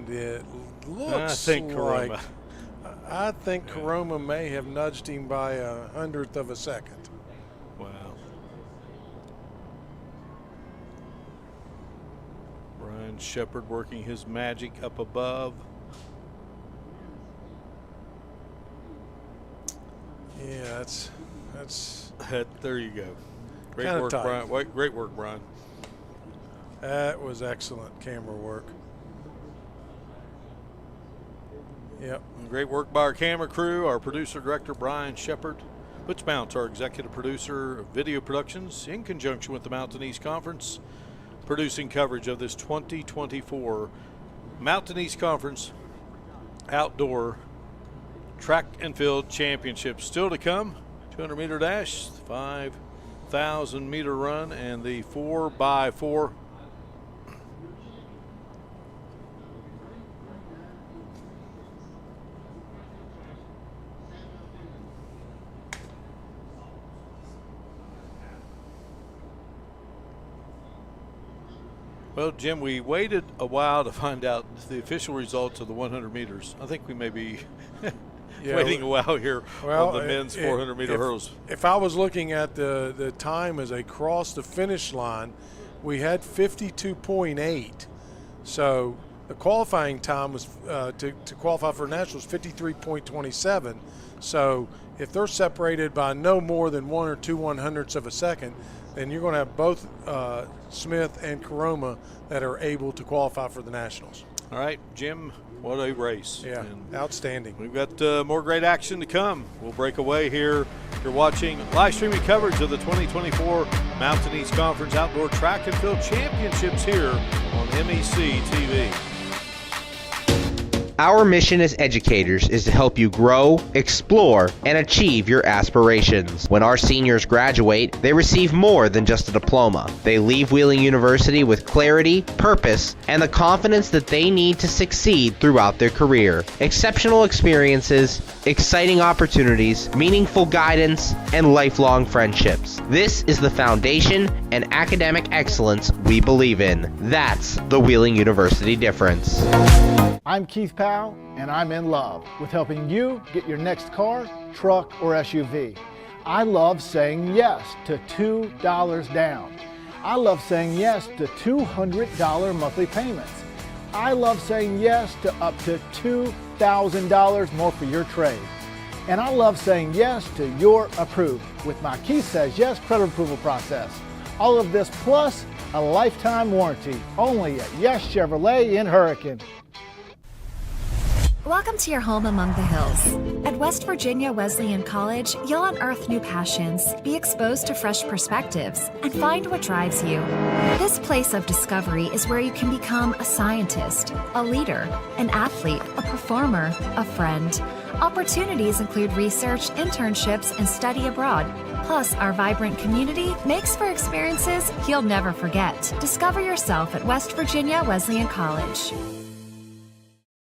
it looks like I think Caroma may have nudged him by 100th of a second. Wow. Brian Shepard working his magic up above. Yeah, that's there you go. Great kinda work, tight. Brian. Great work, Brian. That was excellent camera work. Yep. Great work by our camera crew, our producer director Brian Shepard. Butch Mounts, our executive producer of video productions, in conjunction with the Mountain East Conference, producing coverage of this 2024 Mountain East Conference Outdoor Track and Field Championship. Still to come, 200-meter dash, 5,000-meter run, and the 4x4. Well, Jim, we waited a while to find out the official results of the 100 meters. I think we may be waiting a while here on the men's 400-meter hurdles. If I was looking at the time as they crossed the finish line, we had 52.8. So the qualifying time was to qualify for nationals 53.27. So if they're separated by no more than 1 or 2 100ths of a second, then you're going to have both Smith and Caroma that are able to qualify for the nationals. All right, Jim, what a race. Yeah, and outstanding. We've got more great action to come. We'll break away here. You're watching live streaming coverage of the 2024 Mountain East Conference Outdoor Track and Field Championships here on MEC TV. Our mission as educators is to help you grow, explore, and achieve your aspirations. When our seniors graduate, they receive more than just a diploma. They leave Wheeling University with clarity, purpose, and the confidence that they need to succeed throughout their career. Exceptional experiences, exciting opportunities, meaningful guidance, and lifelong friendships. This is the foundation and academic excellence we believe in. That's the Wheeling University difference. I'm Keith Powell, and I'm in love with helping you get your next car, truck, or SUV. I love saying yes to $2 down. I love saying yes to $200 monthly payments. I love saying yes to up to $2,000 more for your trade. And I love saying yes to your approved with my Keith Says Yes credit approval process. All of this plus a lifetime warranty only at Yes Chevrolet in Hurricane. Welcome to your home among the hills. At West Virginia Wesleyan College, you'll unearth new passions, be exposed to fresh perspectives, and find what drives you. This place of discovery is where you can become a scientist, a leader, an athlete, a performer, a friend. Opportunities include research, internships, and study abroad. Plus, our vibrant community makes for experiences you'll never forget. Discover yourself at West Virginia Wesleyan College.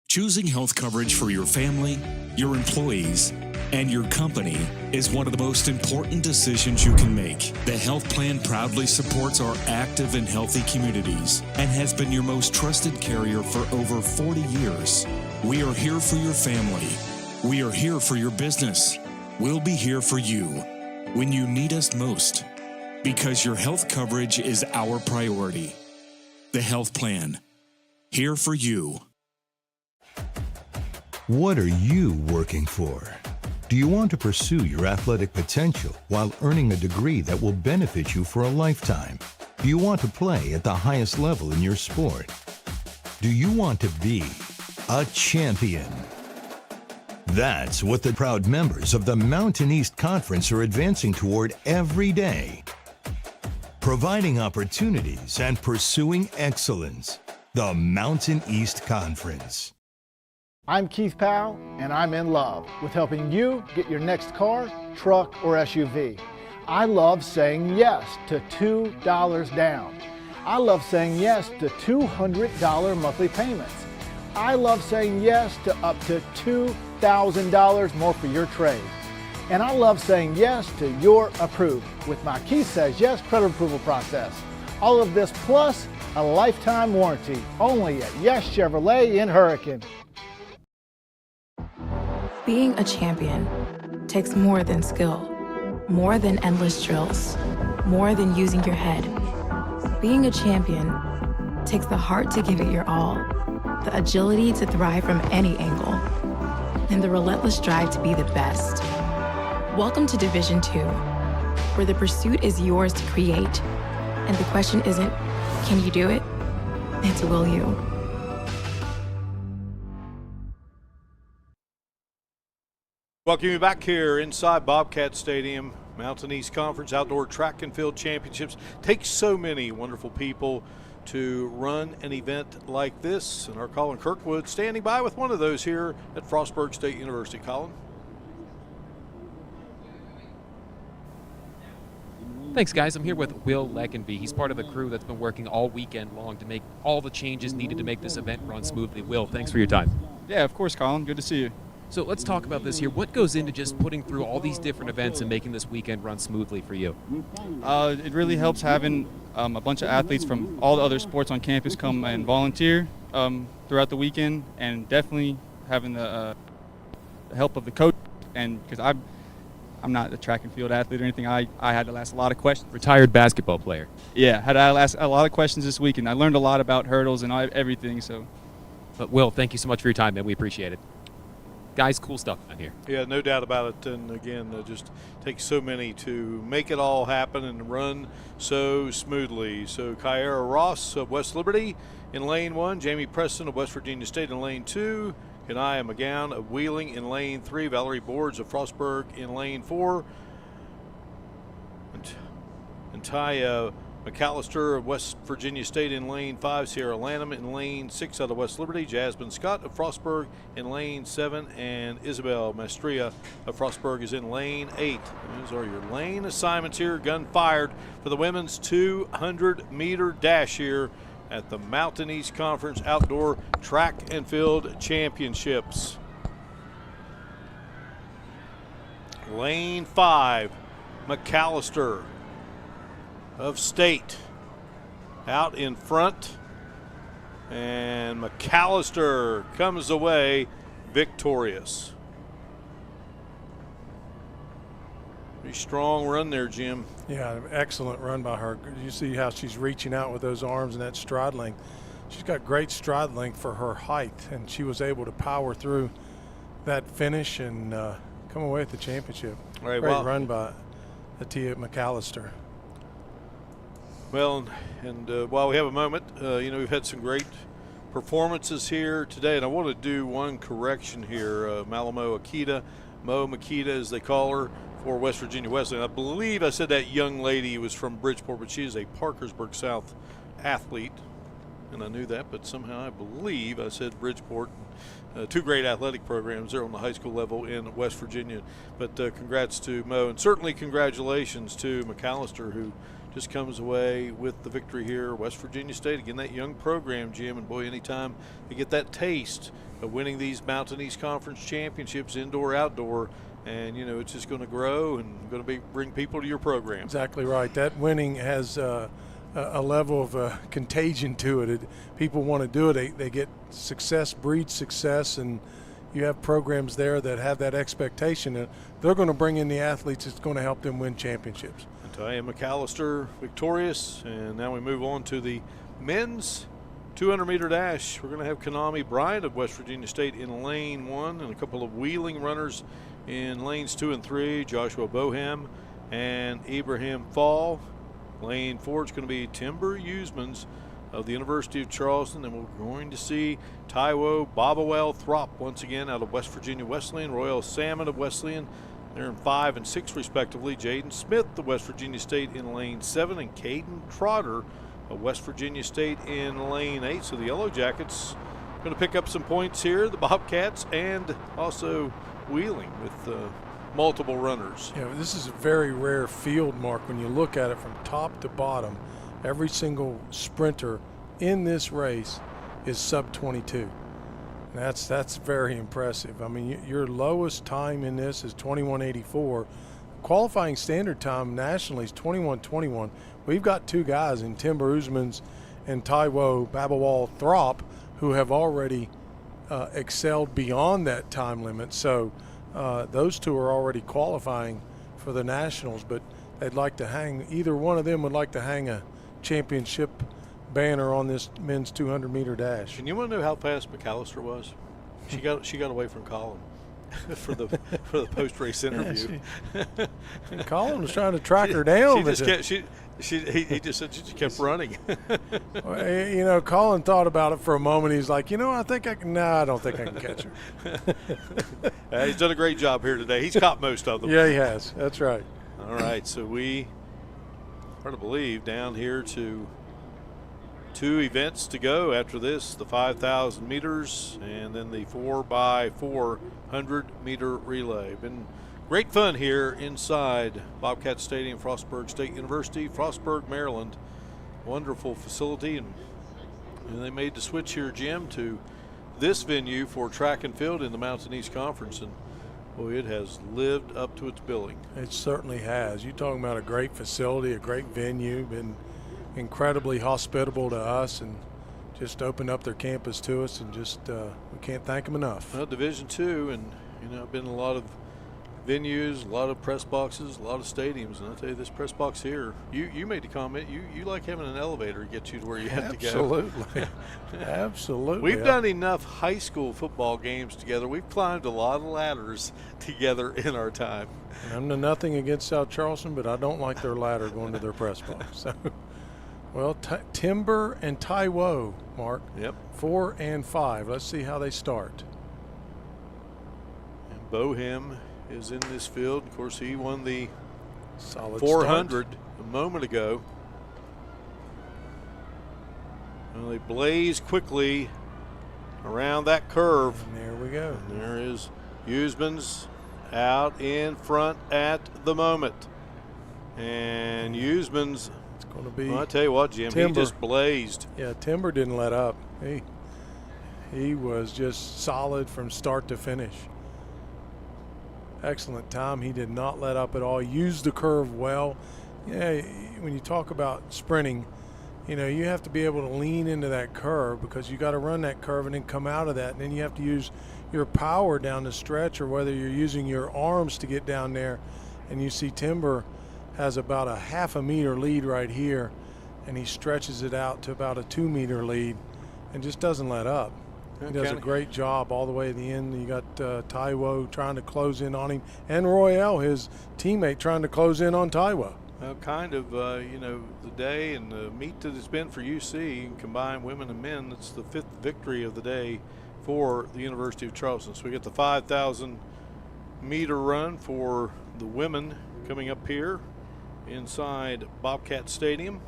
Choosing health coverage for your family, your employees, and your company is one of the most important decisions you can make. The health plan proudly supports our active and healthy communities and has been your most trusted carrier for over 40 years. We are here for your family. We are here for your business. We'll be here for you when you need us most, because your health coverage is our priority. The Health Plan. Here for you. What are you working for? Do you want to pursue your athletic potential while earning a degree that will benefit you for a lifetime? Do you want to play at the highest level in your sport? Do you want to be a champion? That's what the proud members of the Mountain East Conference are advancing toward every day. Providing opportunities and pursuing excellence. The Mountain East Conference. I'm Keith Powell, and I'm in love with helping you get your next car, truck, or SUV. I love saying yes to $2 down. I love saying yes to $200 monthly payments. I love saying yes to up to $2,000 more for your trade. And I love saying yes to your approved with my Keith Says Yes credit approval process. All of this plus a lifetime warranty only at Yes Chevrolet in Hurricane. Being a champion takes more than skill, more than endless drills, more than using your head. Being a champion takes the heart to give it your all, the agility to thrive from any angle, and the relentless drive to be the best. Welcome to Division 2, where the pursuit is yours to create, and the question isn't, can you do it? It's, will you? Welcome you back here inside Bobcat Stadium. Mountain East Conference Outdoor Track and Field Championships. Takes so many wonderful people to run an event like this. And our Colin Kirkwood standing by with one of those here at Frostburg State University. Colin. Thanks, guys. I'm here with Will Leckenby. He's part of the crew that's been working all weekend long to make all the changes needed to make this event run smoothly. Will, thanks for your time. Yeah, of course, Colin. Good to see you. So let's talk about this here. What goes into just putting through all these different events and making this weekend run smoothly for you? It really helps having a bunch of athletes from all the other sports on campus come and volunteer throughout the weekend, and definitely having the help of the coach. And because I'm not a track and field athlete or anything, I had to ask a lot of questions. Retired basketball player. Yeah, had to ask a lot of questions this week, and I learned a lot about hurdles and everything. So, but Will, thank you so much for your time, man. We appreciate it. Guys, cool stuff on here. Yeah, no doubt about it. And again, just takes so many to make it all happen and run so smoothly. So Kyara Ross of West Liberty in lane 1, Jamie Preston of West Virginia State in lane 2, Kanaya McGowan of Wheeling in lane 3, Valerie Boards of Frostburg in lane 4, and Taya McAllister of West Virginia State in lane 5, Sierra Lanham in lane 6 out of West Liberty, Jasmine Scott of Frostburg in lane 7, and Isabel Mastria of Frostburg is in lane 8. Those are your lane assignments here. Gun fired for the women's 200-meter dash here at the Mountain East Conference Outdoor Track and Field Championships. Lane 5, McAllister of State out in front, and McAllister comes away victorious. Pretty strong run there, Jim. Yeah, excellent run by her. You see how she's reaching out with those arms and that stride length. She's got great stride length for her height, and she was able to power through that finish and come away with the championship. All right, great run by Atia McAllister. Well, and while we have a moment, we've had some great performances here today, and I want to do one correction here. Malamo Akita, Mo Makita as they call her, for West Virginia Wesleyan. I believe I said that young lady was from Bridgeport, but she is a Parkersburg South athlete, and I knew that, but somehow I believe I said Bridgeport. Two great athletic programs there on the high school level in West Virginia. But congrats to Mo, and certainly congratulations to McAllister, who just comes away with the victory here. West Virginia State, again, that young program, Jim, and boy, anytime they get that taste of winning these Mountain East Conference championships, indoor, outdoor, and it's just going to grow and going to bring people to your program. Exactly right. That winning has a level of contagion to it. People want to do it. They get success breeds success, and you have programs there that have that expectation. And they're going to bring in the athletes that's going to help them win championships. Ty McAllister victorious, and now we move on to the men's 200-meter dash. We're going to have Kanami Bryant of West Virginia State in lane 1 and a couple of wheeling runners in lanes 2 and 3, Joshua Bohem and Ibrahim Fall. Lane 4 is going to be Timber Usmans of the University of Charleston, and we're going to see Taiwo Babawel Throp once again out of West Virginia Wesleyan, Royal Salmon of Wesleyan. They're in 5 and 6 respectively. Jaden Smith of West Virginia State in lane 7, and Caden Trotter of West Virginia State in lane 8. So the Yellow Jackets going to pick up some points here, the Bobcats, and also wheeling with multiple runners. Yeah, this is a very rare field, Mark. When you look at it from top to bottom, every single sprinter in this race is sub 22. That's very impressive. I mean, your lowest time in this is 21:84. Qualifying standard time nationally is 21:21. We've got 2 guys in Timber Usmans and Taiwo Babawal Throp who have already excelled beyond that time limit. So those 2 are already qualifying for the nationals, but they'd like to hang, either one of them would like to hang a championship banner on this men's 200-meter dash. And you want to know how fast McAllister was? She got away from Colin for the post-race interview. And Colin was trying to track her down. He just said she just kept running. Well, you know, Colin thought about it for a moment. He's like, I think I can. No, I don't think I can catch her. He's done a great job here today. He's caught most of them. Yeah, he has. That's right. All right, so we are to believe down here to 2 events to go after this, the 5,000 meters and then the 4x400 meter relay. Been great fun here inside Bobcat Stadium, Frostburg State University, Frostburg, Maryland. Wonderful facility, and they made the switch here, Jim, to this venue for track and field in the Mountain East Conference, and boy, it has lived up to its billing. It certainly has. You're talking about a great facility, a great venue, been incredibly hospitable to us, and just opened up their campus to us, and just we can't thank them enough. Well, Division II, and been a lot of venues, a lot of press boxes, a lot of stadiums, and I'll tell you, this press box here, you made the comment, you like having an elevator to get you to where you have to go. Absolutely. Absolutely. We've done enough high school football games together. We've climbed a lot of ladders together in our time. And I'm nothing against South Charleston, but I don't like their ladder going to their press box. So. Well, Timber and Taiwo, Mark. Yep. 4 and 5. Let's see how they start. And Bohem is in this field. Of course, he won the solid 400 start a moment ago. Well, they blaze quickly around that curve. And there we go. And there is Usmans out in front at the moment. And Usmans, it's going to be. Well, I tell you what, Jim, Timber. he just blazed. Yeah, Timber didn't let up. He was just solid from start to finish. Excellent time. He did not let up at all. Used the curve well. Yeah, when you talk about sprinting, you have to be able to lean into that curve, because you got to run that curve and then come out of that, and then you have to use your power down the stretch, or whether you're using your arms to get down there. And you see Timber has about a half a meter lead right here, and he stretches it out to about a 2 meter lead and just doesn't let up. He does a great job all the way to the end. You got Taiwo trying to close in on him, and Royale, his teammate, trying to close in on Taiwo. Well, kind of, the day and the meet that it's been for UC, combined women and men, it's the 5th victory of the day for the University of Charleston. So we get the 5,000 meter run for the women coming up here inside Bobcat Stadium.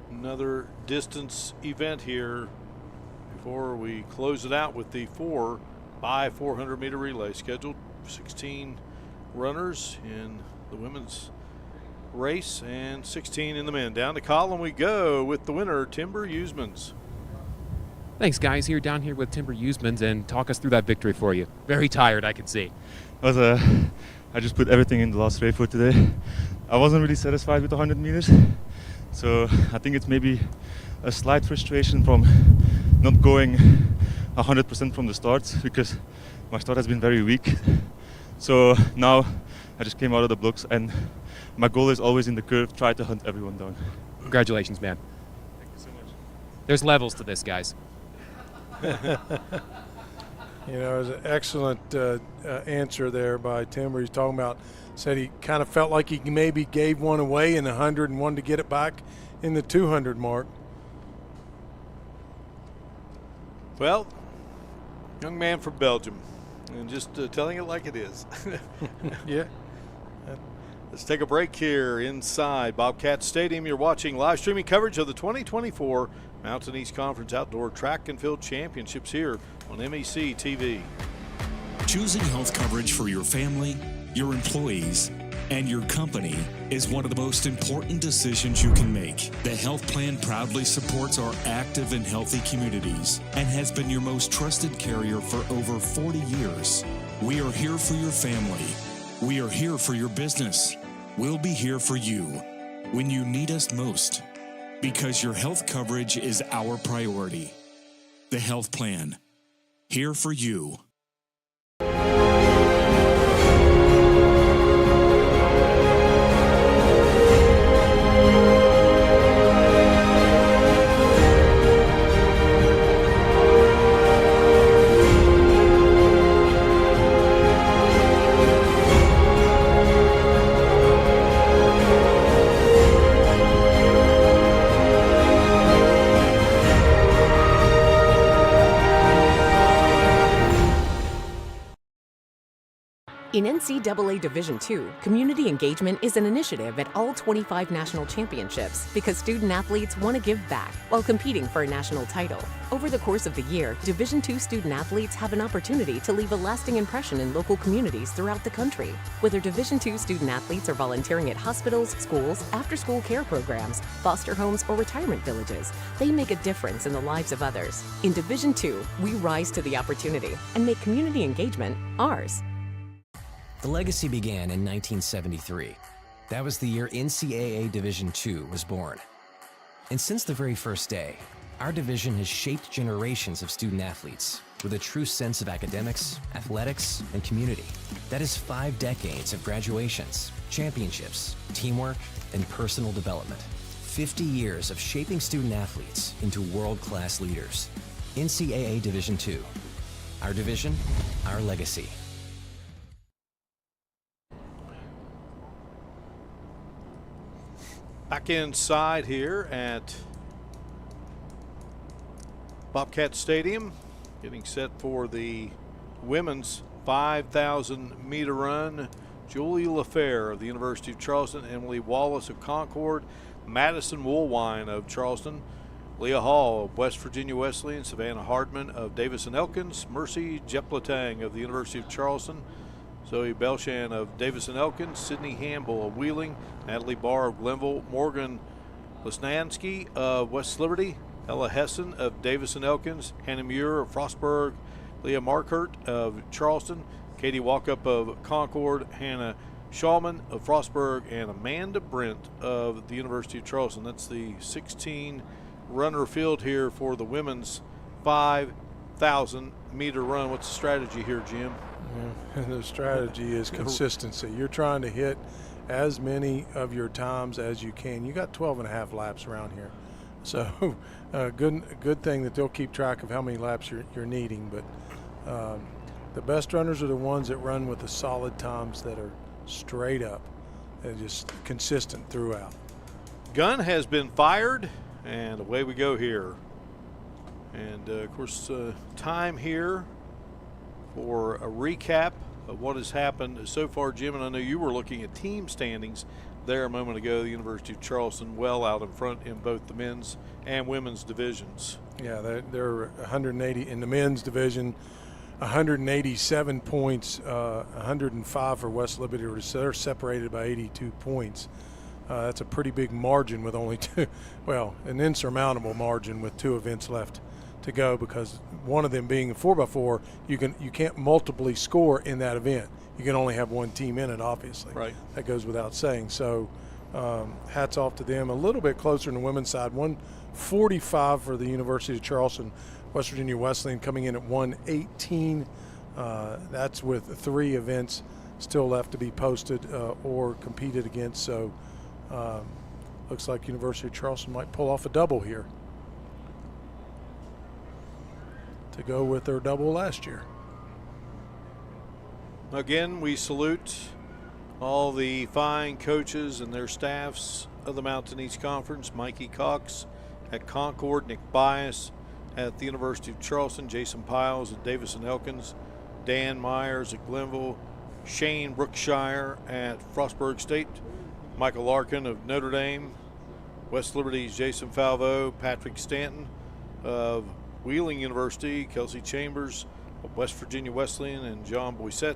Another distance event here before we close it out with the 4x400 meter relay. Scheduled 16 runners in the women's race and 16 in the men. Down to Colin we go with the winner, Timber Usmans. Thanks, guys. Down here with Timber Usmans, and talk us through that victory for you. Very tired, I can see. I just put everything in the last race for today. I wasn't really satisfied with the 100 meters. So I think it's maybe a slight frustration from not going 100% from the start, because my start has been very weak. So now I just came out of the blocks, and my goal is always in the curve, try to hunt everyone down. Congratulations, man. Thank you so much. There's levels to this, guys. You know, it was an excellent answer there by Tim, where he's talking about, said he kind of felt like he maybe gave one away in the 100 and wanted to get it back in the 200 mark. Well, young man from Belgium, and just telling it like it is. Yeah. Let's take a break here inside Bobcat Stadium. You're watching live streaming coverage of the 2024 Mountain East Conference Outdoor Track and Field Championships here on MEC TV. Choosing health coverage for your family, your employees, and your company is one of the most important decisions you can make. The health plan proudly supports our active and healthy communities and has been your most trusted carrier for over 40 years. We are here for your family. We are here for your business. We'll be here for you when you need us most, because your health coverage is our priority. The health plan, here for you. In NCAA Division II, community engagement is an initiative at all 25 national championships because student athletes want to give back while competing for a national title. Over the course of the year, Division II student athletes have an opportunity to leave a lasting impression in local communities throughout the country. Whether Division II student athletes are volunteering at hospitals, schools, after-school care programs, foster homes, or retirement villages, they make a difference in the lives of others. In Division II, we rise to the opportunity and make community engagement ours. The legacy began in 1973. That was the year NCAA Division II was born. And since the very first day, our division has shaped generations of student athletes with a true sense of academics, athletics, and community. That is 5 decades of graduations, championships, teamwork, and personal development. 50 years of shaping student athletes into world-class leaders. NCAA Division II. Our division, our legacy. Back inside here at Bobcat Stadium, getting set for the women's 5,000 meter run. Julie LaFair of the University of Charleston, Emily Wallace of Concord, Madison Woolwine of Charleston, Leah Hall of West Virginia Wesleyan, Savannah Hardman of Davis and Elkins, Mercy Jeplatang of the University of Charleston, Zoe Belshan of Davis and Elkins, Sydney Hamble of Wheeling, Natalie Barr of Glenville, Morgan Lesnansky of West Liberty, Ella Hessen of Davis and Elkins, Hannah Muir of Frostburg, Leah Markert of Charleston, Katie Walkup of Concord, Hannah Shawman of Frostburg, and Amanda Brent of the University of Charleston. That's the 16 runner field here for the women's 5,000 meter run. What's the strategy here, Jim? Yeah, the strategy is consistency. You're trying to hit as many of your times as you can. You got 12 and a half laps around here. So good thing that they'll keep track of how many laps you're needing. But the best runners are the ones that run with the solid times that are straight up and just consistent throughout. Gun has been fired, and away we go here. And of course, time here for a recap of what has happened so far, Jim. And I know you were looking at team standings there a moment ago. The University of Charleston well out in front in both the men's and women's divisions. Yeah, they're 180 in the men's division, 187 points, 105 for West Liberty. They're separated by 82 points. That's a pretty big margin with only two, well, an insurmountable margin with 2 events left to go, because one of them being a 4x4, you can't multiply score in that event. you can only have one team in it, obviously. Right. That goes without saying. So hats off to them. A little bit closer in the women's side, 145 for the University of Charleston. West Virginia Wesleyan coming in at 118. That's with 3 events still left to be posted or competed against. So looks like University of Charleston might pull off a double here to go with their double last year. Again, we salute all the fine coaches and their staffs of the Mountain East Conference. Mikey Cox at Concord, Nick Bias at the University of Charleston, Jason Piles at Davison Elkins, Dan Myers at Glenville, Shane Brookshire at Frostburg State, Michael Larkin of Notre Dame, West Liberty's Jason Falvo, Patrick Stanton of Wheeling University, Kelsey Chambers of West Virginia Wesleyan, and John Boisset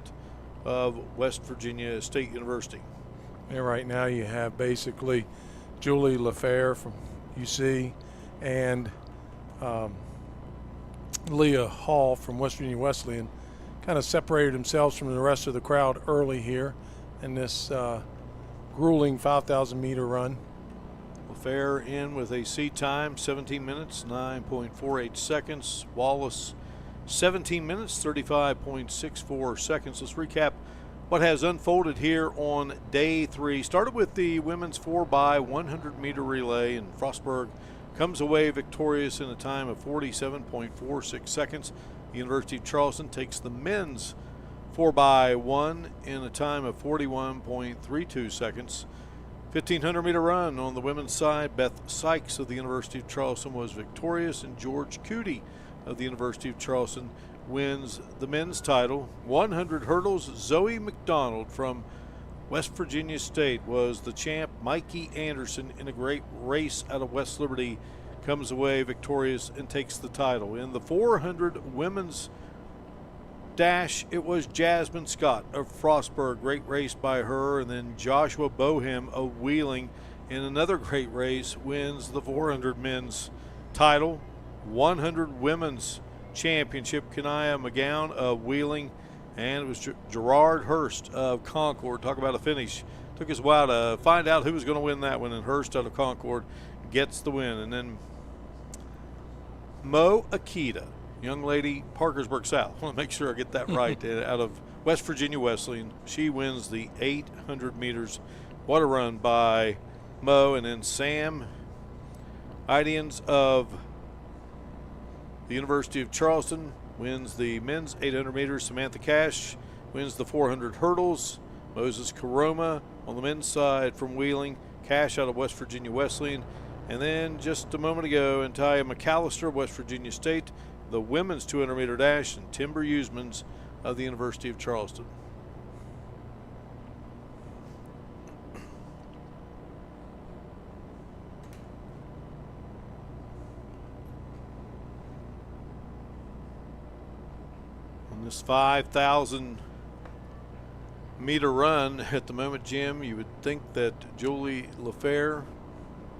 of West Virginia State University. And right now you have basically Julie LaFair from UC and Leah Hall from West Virginia Wesleyan kind of separated themselves from the rest of the crowd early here in this grueling 5,000 meter run. LaFair in with a seat time, 17 minutes, 9.48 seconds. Wallace, 17 minutes, 35.64 seconds. Let's recap what has unfolded here on day 3. Started with the women's 4x100 meter relay, and Frostburg comes away victorious in a time of 47.46 seconds. The University of Charleston takes the men's 4x1 in a time of 41.32 seconds. 1,500 meter run on the women's side. Beth Sykes of the University of Charleston was victorious, and George Cootie of the University of Charleston wins the men's title. 100 hurdles, Zoe McDonald from West Virginia State was the champ. Mikey Anderson, in a great race out of West Liberty, comes away victorious and takes the title. In the 400 women's dash, it was Jasmine Scott of Frostburg. Great race by her. And then Joshua Bohem of Wheeling, in another great race, wins the 400 men's title. 100 women's championship, Kanaya McGowan of Wheeling, and it was Gerard Hurst of Concord. Talk about a finish. Took us a while to find out who was going to win that one, and Hurst out of Concord gets the win. And then Mo Akita, young lady, Parkersburg South. I want to make sure I get that right. Out of West Virginia Wesleyan. She wins the 800 meters. What a run by Mo. And then Sam Idians of the University of Charleston wins the men's 800 meters. Samantha Cash wins the 400 hurdles. Moses Karoma on the men's side from Wheeling. Cash out of West Virginia Wesleyan. And then just a moment ago, Antaya McAllister, West Virginia State, the women's 200 meter dash, and Timber Usmans of the University of Charleston. On this 5,000 meter run at the moment, Jim, you would think that Julie LaFair,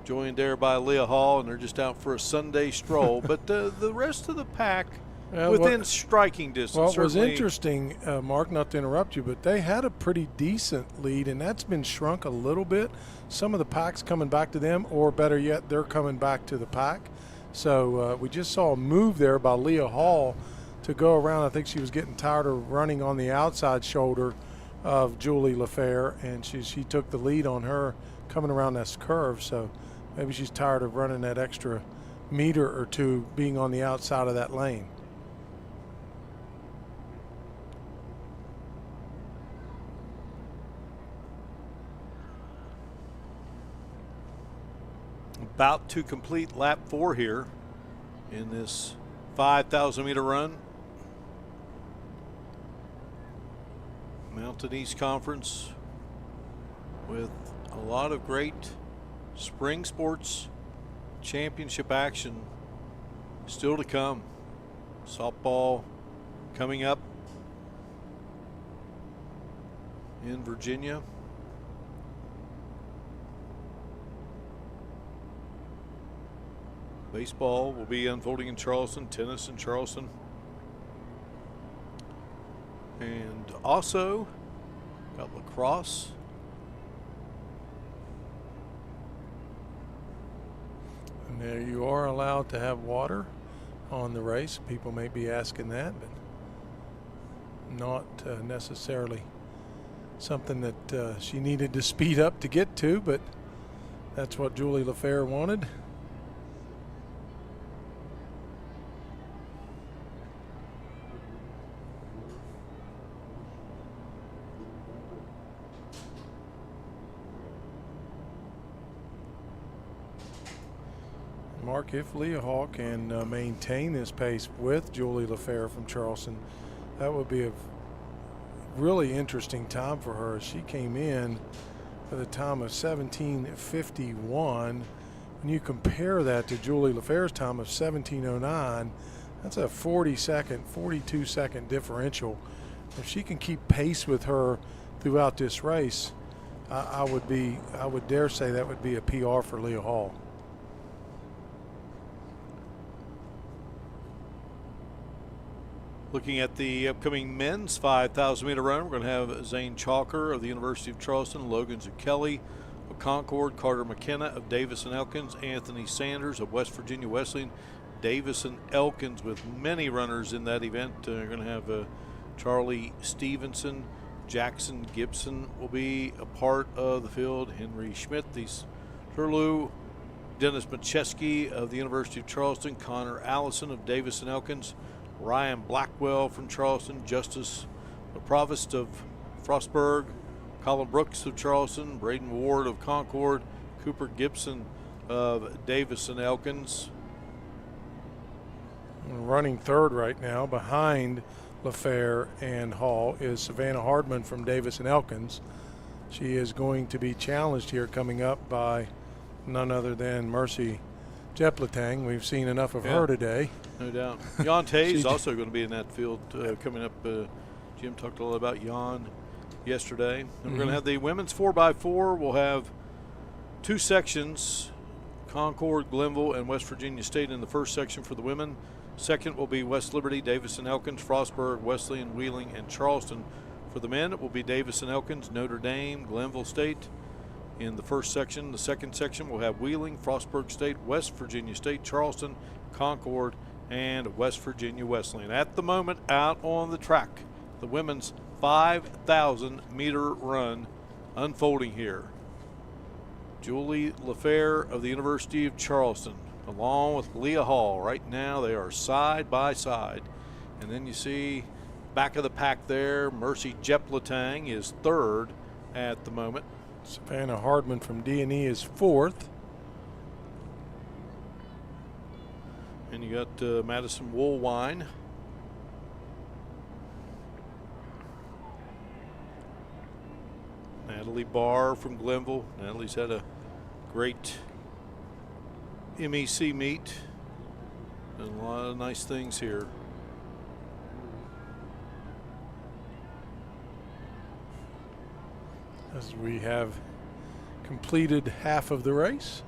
joined there by Leah Hall, and they're just out for a Sunday stroll. But the rest of the pack within striking distance. What was interesting, Mark, not to interrupt you, but they had a pretty decent lead, and that's been shrunk a little bit. Some of the pack's coming back to them, or better yet, they're coming back to the pack. So we just saw a move there by Leah Hall to go around. I think she was getting tired of running on the outside shoulder of Julie LaFair, and she took the lead on her coming around this curve. So maybe she's tired of running that extra meter or two being on the outside of that lane. About to complete lap 4 here in this 5,000 meter run. Mountain East Conference with a lot of great spring sports championship action still to come. Softball coming up in Virginia. Baseball will be unfolding in Charleston, tennis in Charleston. And also Got lacrosse. And there you are allowed to have water on the race. People may be asking that, but not necessarily something that she needed to speed up to get to, but that's what Julie LaFair wanted. Mark, if Leah Hall can maintain this pace with Julie LaFair from Charleston, that would be a really interesting time for her. She came in with a time of 17:51. When you compare that to Julie LaFair's time of 17:09, that's a 42-second differential. If she can keep pace with her throughout this race, I would dare say that would be a PR for Leah Hall. Looking at the upcoming men's 5,000 meter run, we're going to have Zane Chalker of the University of Charleston, Logan Zucchelli of Concord, Carter McKenna of Davis and Elkins, Anthony Sanders of West Virginia Wesleyan, Davis and Elkins, with many runners in that event. You're going to have Charlie Stevenson, Jackson Gibson will be a part of the field, Henry Schmidt, the Turlu, Dennis Macheski of the University of Charleston, Connor Allison of Davis and Elkins, Ryan Blackwell from Charleston, Justice Provost of Frostburg, Colin Brooks of Charleston, Braden Ward of Concord, Cooper Gibson of Davis and Elkins. Running third right now behind LaFair and Hall is Savannah Hardman from Davis and Elkins. She is going to be challenged here coming up by none other than Mercy Jepletang. We've seen enough of her today. No doubt. Jan Tay is also going to be in that field coming up. Jim talked a little about Jan yesterday. And we're going to have the women's 4x4. We'll have two sections, Concord, Glenville, and West Virginia State in the first section for the women. Second will be West Liberty, Davis and Elkins, Frostburg, Wesleyan, Wheeling, and Charleston. For the men, it will be Davis and Elkins, Notre Dame, Glenville State in the first section. The second section will have Wheeling, Frostburg State, West Virginia State, Charleston, Concord, and West Virginia Wesleyan. At the moment, out on the track, the women's 5,000 meter run unfolding here. Julie LaFair of the University of Charleston, along with Leah Hall. Right now, they are side by side. And then you see back of the pack there, Mercy Jepletang is third at the moment. Savannah Hardman from D&E is fourth. And you got Madison Woolwine. Natalie Barr from Glenville. Natalie's had a great MEC meet. And a lot of nice things here. As we have completed half of the race,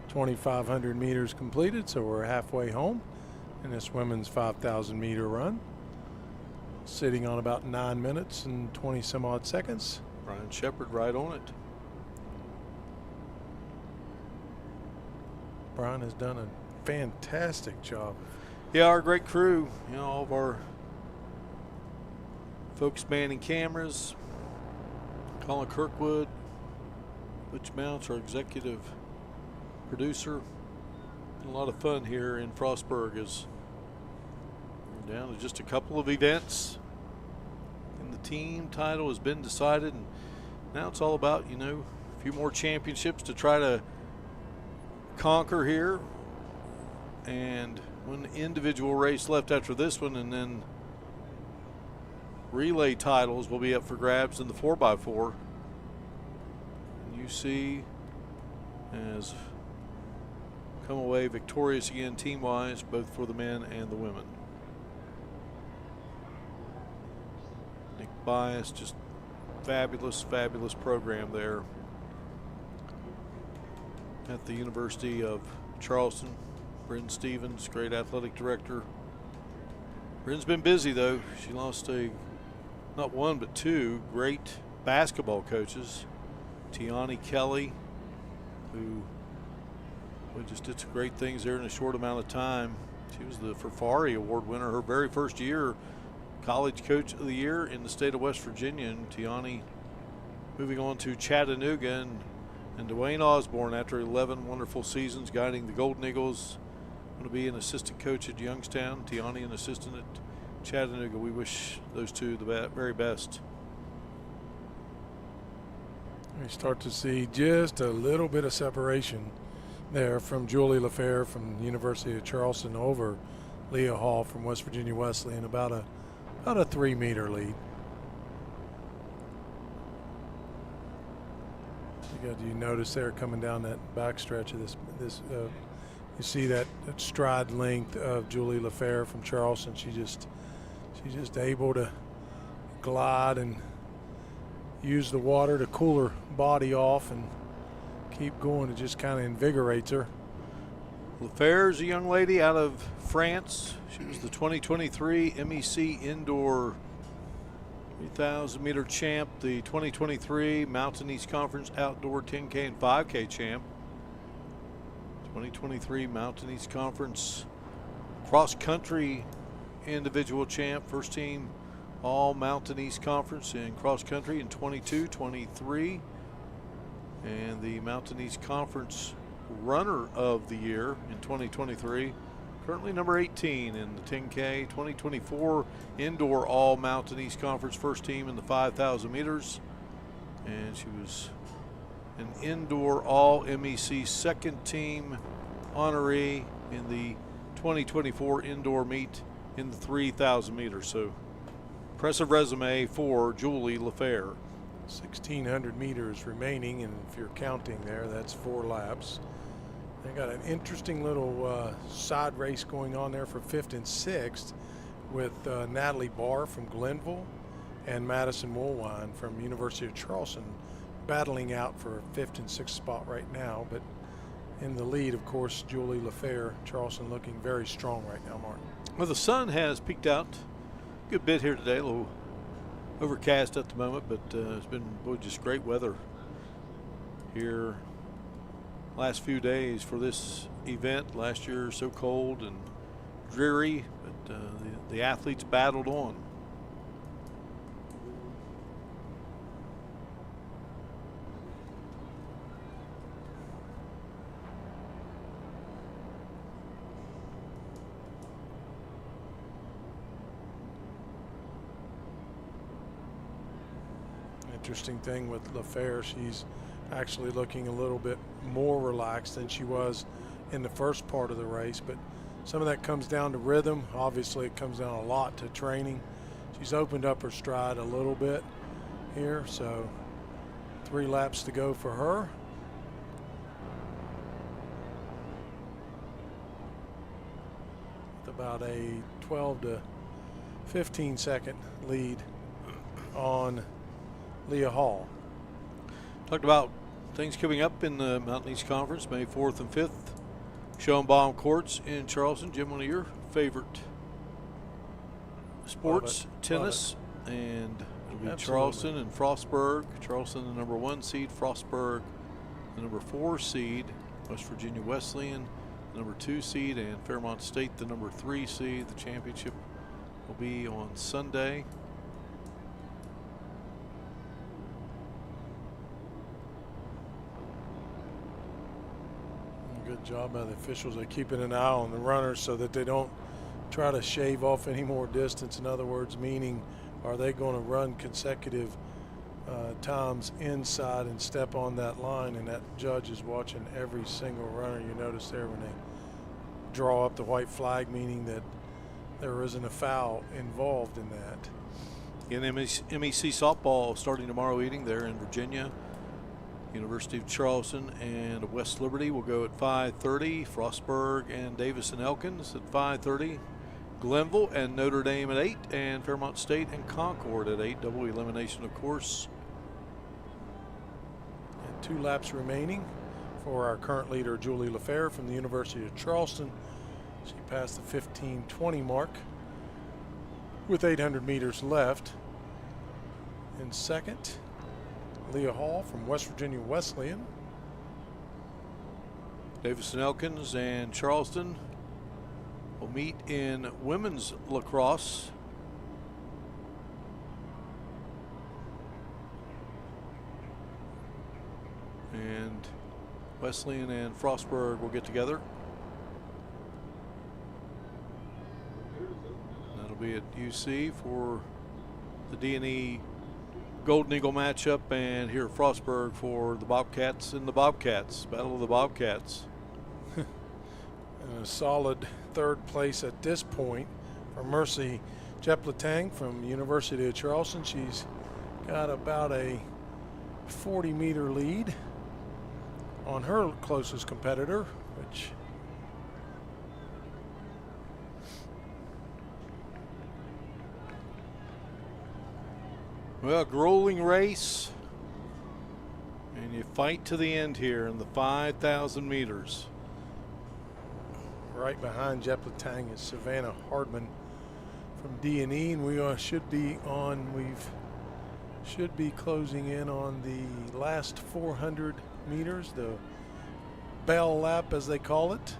2,500 meters completed, so we're halfway home in this women's 5,000 meter run, sitting on about 9 minutes and 20 some odd seconds. Brian Shepard right on it. Brian has done a fantastic job. Yeah, our great crew, you know, all of our folks manning cameras, Colin Kirkwood, Butch Mounts, our executive producer. A lot of fun here in Frostburg as we're down to just a couple of events. And the team title has been decided, and now it's all about, you know, a few more championships to try to conquer here. And one individual race left after this one, and then relay titles will be up for grabs in the 4x4. And UC has come away victorious again team-wise, both for the men and the women. Nick Bias, just fabulous, fabulous program there at the University of Charleston. Bryn Stevens, great athletic director. Bryn's been busy though. She lost not one but two great basketball coaches, Tiani Kelly, who just did some great things there in a short amount of time. She was the Ferrari Award winner her very first year, College Coach of the Year in the state of West Virginia. And Tiani moving on to Chattanooga, and Dwayne Osborne, after 11 wonderful seasons guiding the Golden Eagles, going to be an assistant coach at Youngstown. Tiani an assistant at Chattanooga. We wish those two the very best. We start to see just a little bit of separation there from Julie LaFair from the University of Charleston over Leah Hall from West Virginia Wesleyan, about a 3-meter lead. You notice there coming down that backstretch of this you see that stride length of Julie LaFair from Charleston. She's just able to glide and use the water to cool her body off and keep going. It just kind of invigorates her. LaFair is a young lady out of France. She was the 2023 MEC Indoor 3,000-meter champ, the 2023 Mountain East Conference Outdoor 10K and 5K champ, 2023 Mountain East Conference cross-country individual champ, first team all Mountain East Conference in cross-country in 22-23, and the Mountain East Conference runner of the year in 2023. Currently number 18 in the 10K, 2024 indoor all Mountain East Conference first team in the 5,000 meters. And she was an indoor all MEC second team honoree in the 2024 indoor meet in the 3,000 meters. So impressive resume for Julie LaFair. 1,600 meters remaining, and if you're counting there, that's 4 laps. They got an interesting little side race going on there for 5th and 6th with Natalie Barr from Glenville and Madison Woolwine from University of Charleston battling out for 5th and 6th spot right now. But in the lead, of course, Julie LaFair, Charleston, looking very strong right now, Martin. Well, the sun has peeked out a good bit here today, a little overcast at the moment, but it's been just great weather here last few days for this event. Last year so cold and dreary, but the athletes battled on. Interesting thing with LaFair, she's actually looking a little bit more relaxed than she was in the first part of the race, but some of that comes down to rhythm. Obviously it comes down a lot to training. She's opened up her stride a little bit here, so 3 laps to go for her. With about a 12 to 15 second lead on Leah Hall. Talked about things coming up in the Mountain East Conference, May 4th and 5th. Schoenbaum Courts in Charleston. Jim, one of your favorite sports, tennis. And it'll be Charleston and Frostburg. Charleston, the number 1 seed. Frostburg, the number 4 seed. West Virginia Wesleyan, the number 2 seed. And Fairmont State, the number 3 seed. The championship will be on Sunday. Good job by the officials at keeping an eye on the runners so that they don't try to shave off any more distance. In other words, meaning, are they going to run consecutive times inside and step on that line? And that judge is watching every single runner. You notice there when they draw up the white flag, meaning that there isn't a foul involved in that. In MEC softball starting tomorrow evening there in Virginia. University of Charleston and West Liberty will go at 5:30. Frostburg and Davis and Elkins at 5:30. Glenville and Notre Dame at 8, and Fairmont State and Concord at 8. Double elimination, of course. And 2 laps remaining for our current leader, Julie LaFair from the University of Charleston. She passed the 15:20 mark with 800 meters left. In second Leah Hall from West Virginia Wesleyan. Davison Elkins and Charleston will meet in women's lacrosse. And Wesleyan and Frostburg will get together. That'll be at UC for the D&E Golden Eagle matchup, and here at Frostburg for the Bobcats and the Bobcats. Battle of the Bobcats. And a solid third place at this point for Mercy Jepletang from University of Charleston. She's got about a 40-meter lead on her closest competitor, which well, grueling race, and you fight to the end here in the 5,000 meters. right behind Jepletang is Savannah Hardman from D&E, and we should be closing in on the last 400 meters, the bell lap as they call it.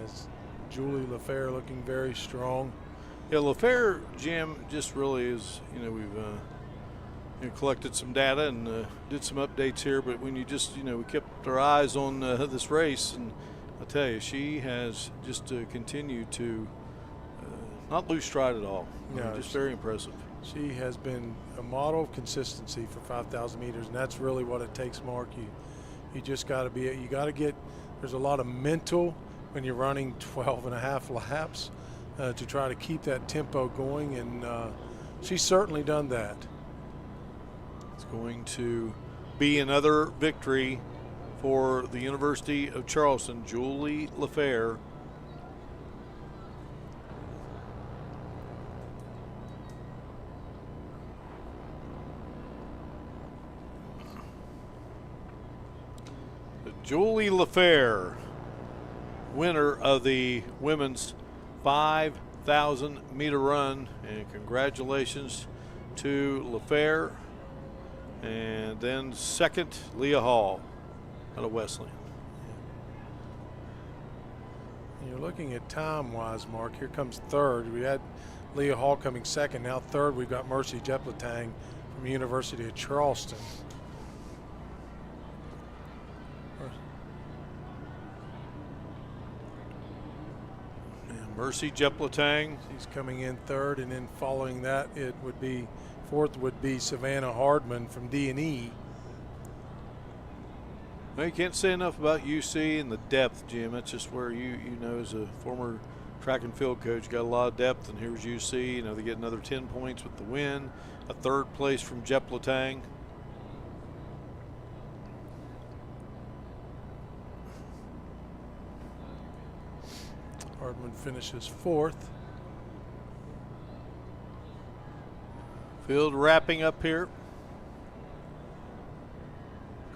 As Julie LaFair looking very strong. Yeah, LaFair, Jim, just really is, we've collected some data and did some updates here, but when you just, we kept our eyes on this race, and I tell you, she has just continued to not lose stride at all. No, Just very impressive. She has been a model of consistency for 5,000 meters, and that's really what it takes, Mark. You just got to there's a lot of mental when you're running 12 and a half laps to try to keep that tempo going, and she's certainly done that. It's going to be another victory for the University of Charleston. Julie LaFair. Julie LaFair, winner of the women's 5,000 meter run, and congratulations to LaFair. And then second, Leah Hall out of Wesleyan. You're looking at time-wise, Mark. Here comes third. We had Leah Hall coming second. Now third, we've got Mercy Jepletang from University of Charleston. Mercy Jepletang. She's coming in third, and then following that, fourth would be Savannah Hardman from D&E. Well, you can't say enough about UC and the depth, Jim. That's just where you as a former track and field coach, got a lot of depth, and here's UC. They get another 10 points with the win. A third place from Jepletang. Hardman finishes fourth. Field wrapping up here.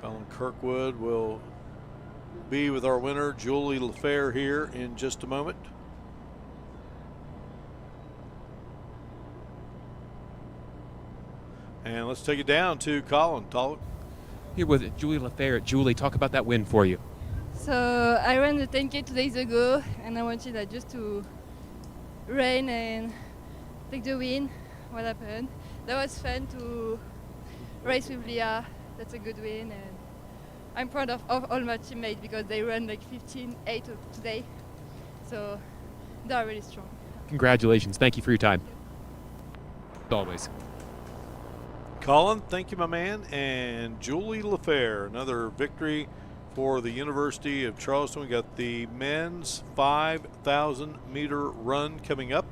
Colin Kirkwood will be with our winner, Julie LaFair, here in just a moment. And let's take it down to Colin. Here with Julie LaFair. Julie, talk about that win for you. So I ran the 10K 2 days ago, and I wanted just to run and take the win. What happened? That was fun to race with Leah. That's a good win, and I'm proud of all my teammates because they ran like 15.8 today. So they are really strong. Congratulations. Thank you for your time. As always. Colin, thank you, my man. And Julie LaFair, another victory for the University of Charleston. We got the men's 5,000 meter run coming up.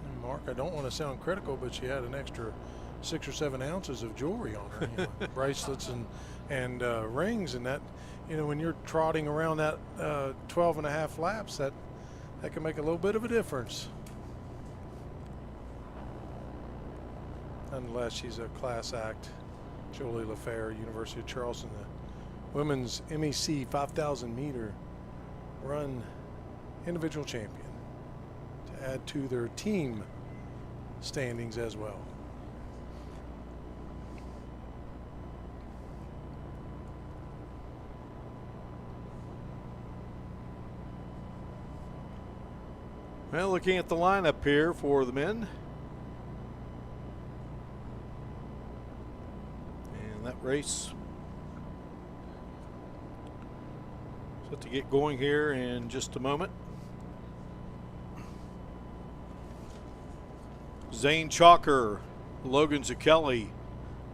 And Mark, I don't want to sound critical, but she had an extra 6 or 7 ounces of jewelry on her, bracelets and rings, and that, when you're trotting around that 12 and a half laps, that can make a little bit of a difference. Nonetheless, she's a class act. Julie LaFair, University of Charleston, the women's MEC 5,000 meter run individual champion to add to their team standings as well. Well, looking at the lineup here for the men. And that race set to get going here in just a moment. Zane Chalker, Logan Zucchelli.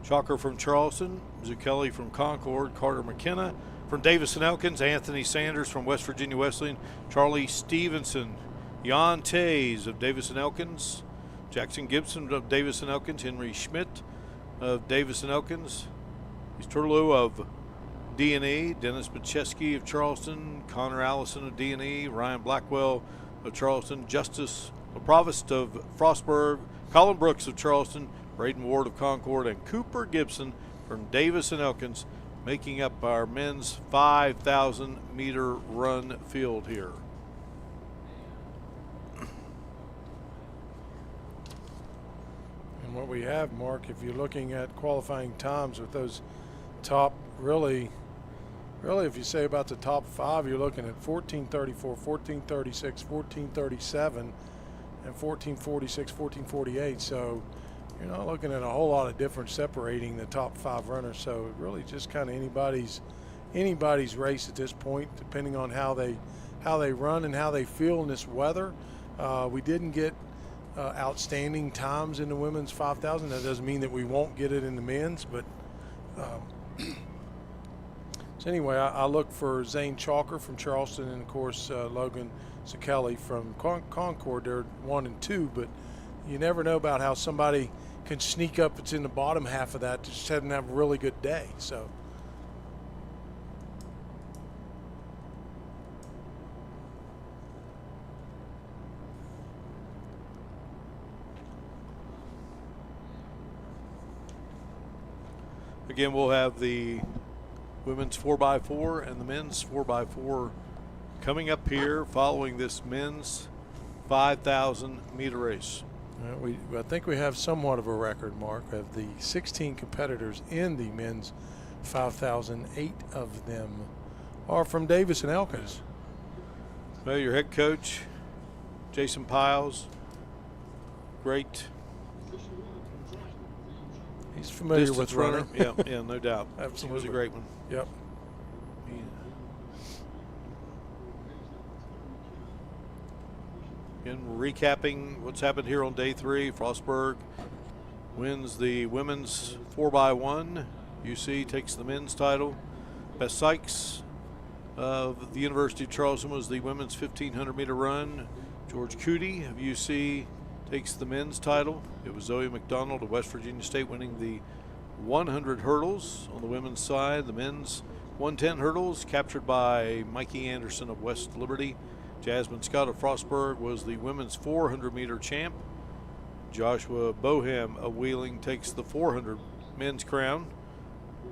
Chalker from Charleston, Zucchelli from Concord, Carter McKenna from Davison Elkins, Anthony Sanders from West Virginia Wesleyan, Charlie Stevenson, Jan Tays of Davison Elkins, Jackson Gibson of Davison Elkins, Henry Schmidt of Davison Elkins, East Turlow of D&E, Dennis Macheski of Charleston, Connor Allison of D&E, Ryan Blackwell of Charleston, Justice LaProvost of Frostburg, Colin Brooks of Charleston, Braden Ward of Concord, and Cooper Gibson from Davison Elkins, making up our men's 5,000 meter run field here. And what we have, Mark, if you're looking at qualifying times with those top, really if you say about the top 5, you're looking at 14:34, 14:36, 14:37, and 14:46, 14:48. So you're not looking at a whole lot of difference separating the top 5 runners. So really just kind of anybody's race at this point, depending on how they run and how they feel in this weather. We didn't get outstanding times in the women's 5,000. That doesn't mean that we won't get it in the men's, but so anyway, I look for Zane Chalker from Charleston, and of course Logan Zucchelli from Concord. They're 1 and 2, but you never know about how somebody can sneak up. It's in the bottom half of that, just hadn't have a really good day. So again, we'll have the women's 4x4 and the men's 4x4 coming up here following this men's 5,000 meter race. I think we have somewhat of a record, Mark, of the 16 competitors in the men's 5,000. 8 of them are from Davison Elkins. Well, your head coach, Jason Piles, great. He's familiar with runner. Yeah, no doubt. Absolutely. He was a great one. Yep. Again, recapping what's happened here on day 3. Frostburg wins the women's 4x1. UC takes the men's title. Beth Sykes of the University of Charleston was the women's 1,500 meter run. George Cootie of UC takes the men's title. It was Zoe McDonald of West Virginia State winning the 100 hurdles on the women's side. The men's 110 hurdles captured by Mikey Anderson of West Liberty. Jasmine Scott of Frostburg was the women's 400 meter champ. Joshua Bohem of Wheeling takes the 400 men's crown.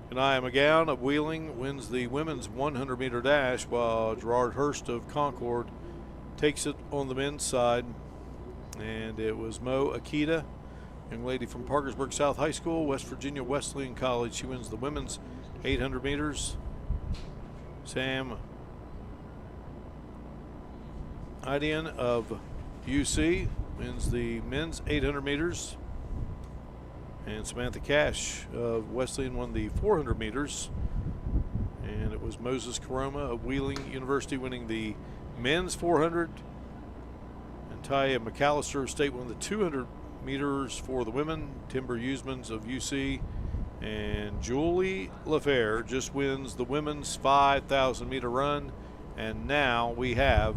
Kanaya McGowan of Wheeling wins the women's 100 meter dash, while Gerard Hurst of Concord takes it on the men's side. And it was Mo Akita, young lady from Parkersburg South High School, West Virginia Wesleyan College. She wins the women's 800 meters. Sam Idian of UC wins the men's 800 meters. And Samantha Cash of Wesleyan won the 400 meters. And it was Moses Karoma of Wheeling University winning the men's 400. And Taya McAllister of State won the 200 meters for the women. Timber Usmans of UC. And Julie LaFair just wins the women's 5,000 meter run. And now we have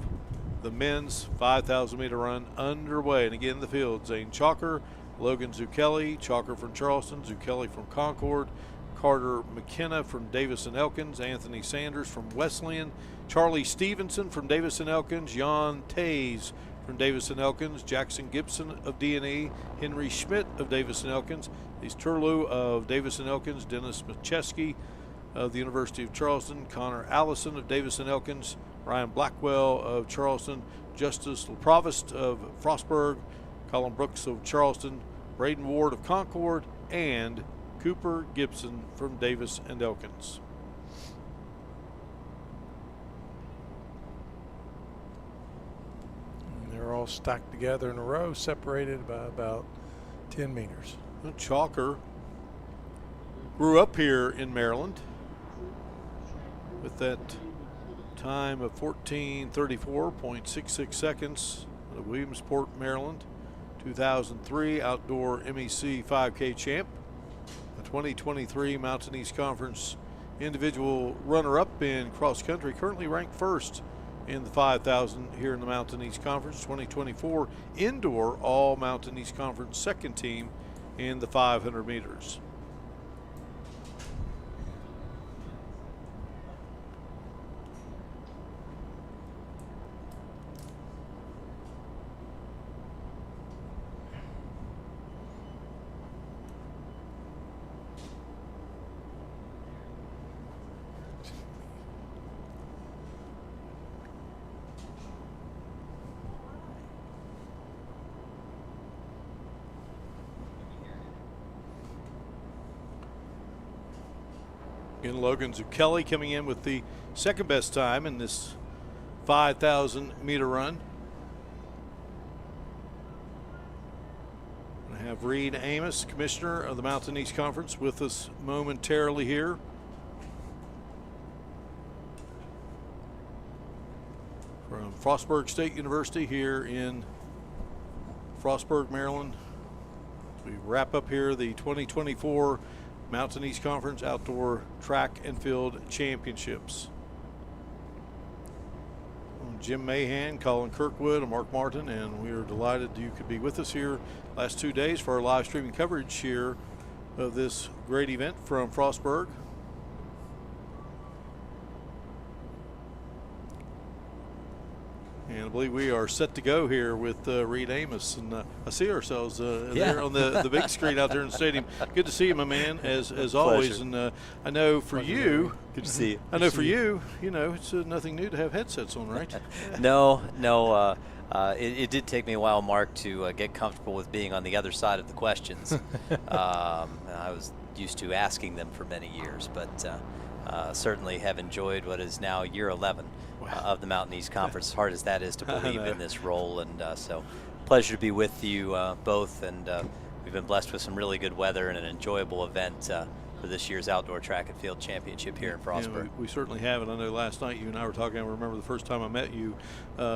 the men's 5,000 meter run underway. And again, the field, Zane Chalker, Logan Zucchelli, Chalker from Charleston, Zucchelli from Concord, Carter McKenna from Davison Elkins, Anthony Sanders from Wesleyan, Charlie Stevenson from Davison Elkins, Jan Tays from Davison Elkins, Jackson Gibson of D&E, Henry Schmidt of Davison Elkins, East Turlow of Davison Elkins, Dennis Macheski of the University of Charleston, Connor Allison of Davis and Elkins, Ryan Blackwell of Charleston, Justice LaProvost of Frostburg, Colin Brooks of Charleston, Braden Ward of Concord, and Cooper Gibson from Davis and Elkins. And they're all stacked together in a row, separated by about 10 meters. Chalker grew up here in Maryland with that time of 14:34.66 seconds out of Williamsport, Maryland. 2003 outdoor MEC 5K champ, a 2023 Mountain East Conference individual runner-up in cross country, currently ranked first in the 5,000 here in the Mountain East Conference. 2024 indoor all Mountain East Conference second team in the 500 meters. Again, Logan Zucchelli coming in with the second best time in this 5,000 meter run. I have Reed Amos, commissioner of the Mountain East Conference, with us momentarily here. From Frostburg State University here in Frostburg, Maryland. We wrap up here the 2024 Mountain East Conference Outdoor Track and Field Championships. Jim Mahan, Colin Kirkwood, and Mark Martin, and we are delighted you could be with us here last 2 days for our live streaming coverage here of this great event from Frostburg. And I believe we are set to go here with Reed Amos, and I see ourselves there on the big screen out there in the stadium. Good to see you, my man, as always. And I know for you, good to see you. I know for you, you know, it's nothing new to have headsets on, right? No. It did take me a while, Mark, to get comfortable with being on the other side of the questions. I was used to asking them for many years, but certainly have enjoyed what is now year 11 of the Mountain East Conference, as hard as that is to believe in this role. And so pleasure to be with you both, and we've been blessed with some really good weather and an enjoyable event for this year's Outdoor Track and Field Championship here in Frostburg. Yeah, we certainly have it. I know last night you and I were talking. I remember the first time I met you,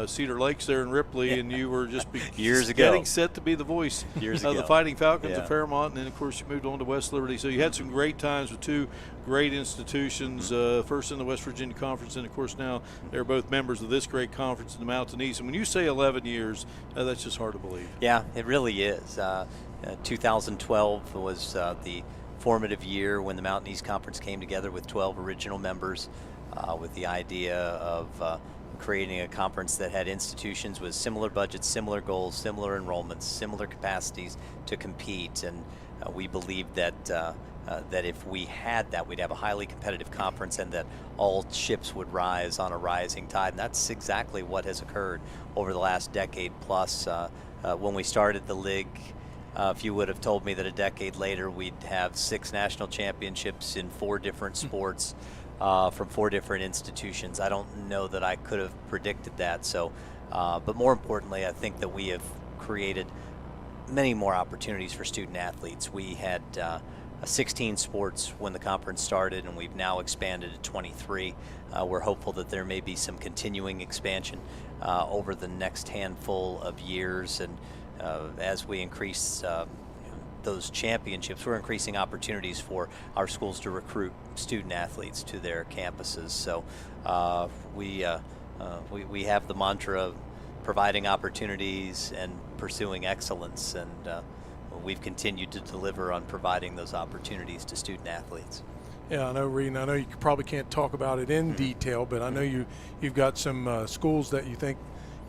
Cedar Lakes there in Ripley, and you were just years ago getting set to be the voice of the Fighting Falcons of Fairmont, and then of course you moved on to West Liberty. So you had some great times with two great institutions, first in the West Virginia Conference, and of course now they're both members of this great conference in the Mountain East. And when you say 11 years, that's just hard to believe. Yeah, it really is. 2012 was the formative year when the Mountain East Conference came together with 12 original members with the idea of creating a conference that had institutions with similar budgets, similar goals, similar enrollments, similar capacities to compete. And we believed that that if we had that, we'd have a highly competitive conference and that all ships would rise on a rising tide. And that's exactly what has occurred over the last decade plus. When we started the league, if you would have told me that a decade later we'd have 6 national championships in 4 different sports from 4 different institutions, I don't know that I could have predicted that. So, but more importantly, I think that we have created many more opportunities for student athletes. We had 16 sports when the conference started, and we've now expanded to 23. We're hopeful that there may be some continuing expansion over the next handful of years, and as we increase those championships, we're increasing opportunities for our schools to recruit student athletes to their campuses. So we have the mantra of providing opportunities and pursuing excellence, and we've continued to deliver on providing those opportunities to student athletes. Yeah, I know, Reed, and I know you probably can't talk about it in detail, but I know you've got some schools that you think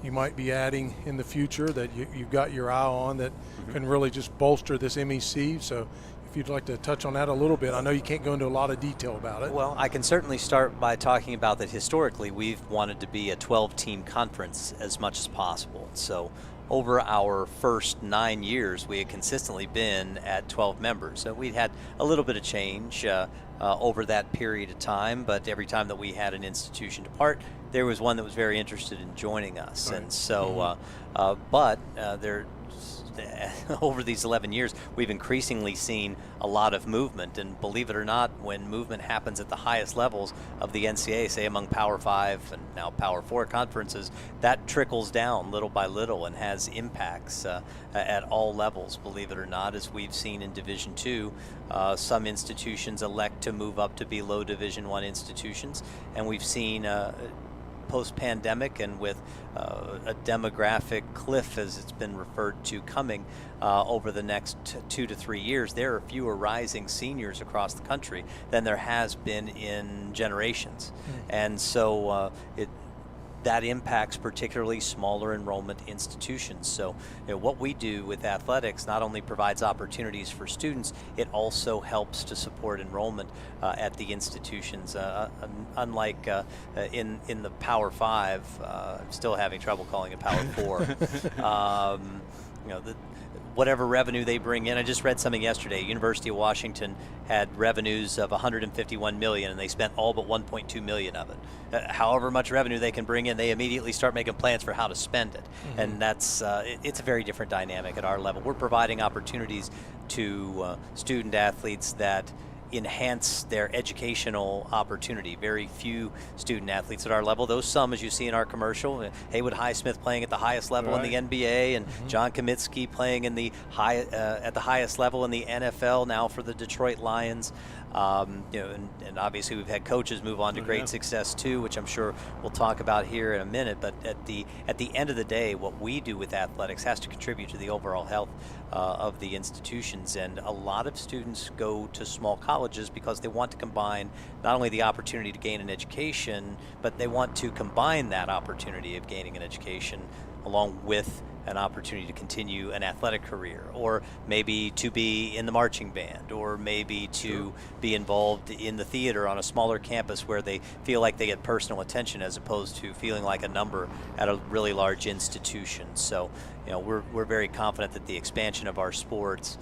you might be adding in the future that you've got your eye on that can really just bolster this MEC. So if you'd like to touch on that a little bit. I know you can't go into a lot of detail about it. Well, I can certainly start by talking about that historically we've wanted to be a 12-team conference as much as possible. So over our first 9 years, we had consistently been at 12 members. So we'd had a little bit of change over that period of time, but every time that we had an institution depart, there was one that was very interested in joining us. Right. And so, over these 11 years, we've increasingly seen a lot of movement, and believe it or not, when movement happens at the highest levels of the NCAA, say among Power 5 and now Power 4 conferences, that trickles down little by little and has impacts at all levels, believe it or not. As we've seen in Division II, some institutions elect to move up to be low Division I institutions, and we've seen post-pandemic and with a demographic cliff, as it's been referred to, coming over the next 2 to 3 years, there are fewer rising seniors across the country than there has been in generations. And so that impacts particularly smaller enrollment institutions. So what we do with athletics not only provides opportunities for students, it also helps to support enrollment at the institutions. Unlike in the Power 5, I'm still having trouble calling it Power 4. Whatever revenue they bring in. I just read something yesterday. University of Washington had revenues of $151 million, and they spent all but $1.2 million of it. However much revenue they can bring in, they immediately start making plans for how to spend it. And that's it's a very different dynamic at our level. We're providing opportunities to student athletes that enhance their educational opportunity. Very few student athletes at our level. Those some, as you see in our commercial, Haywood Highsmith playing at the highest level in the NBA, and John Kamitsky playing in the at the highest level in the NFL now for the Detroit Lions. And obviously we've had coaches move on to great success too, which I'm sure we'll talk about here in a minute. But at the end of the day, what we do with athletics has to contribute to the overall health of the institutions. And a lot of students go to small colleges because they want to combine not only the opportunity to gain an education, but they want to combine that opportunity of gaining an education along with an opportunity to continue an athletic career, or maybe to be in the marching band, or maybe to be involved in the theater on a smaller campus where they feel like they get personal attention as opposed to feeling like a number at a really large institution. So, we're very confident that the expansion of our sports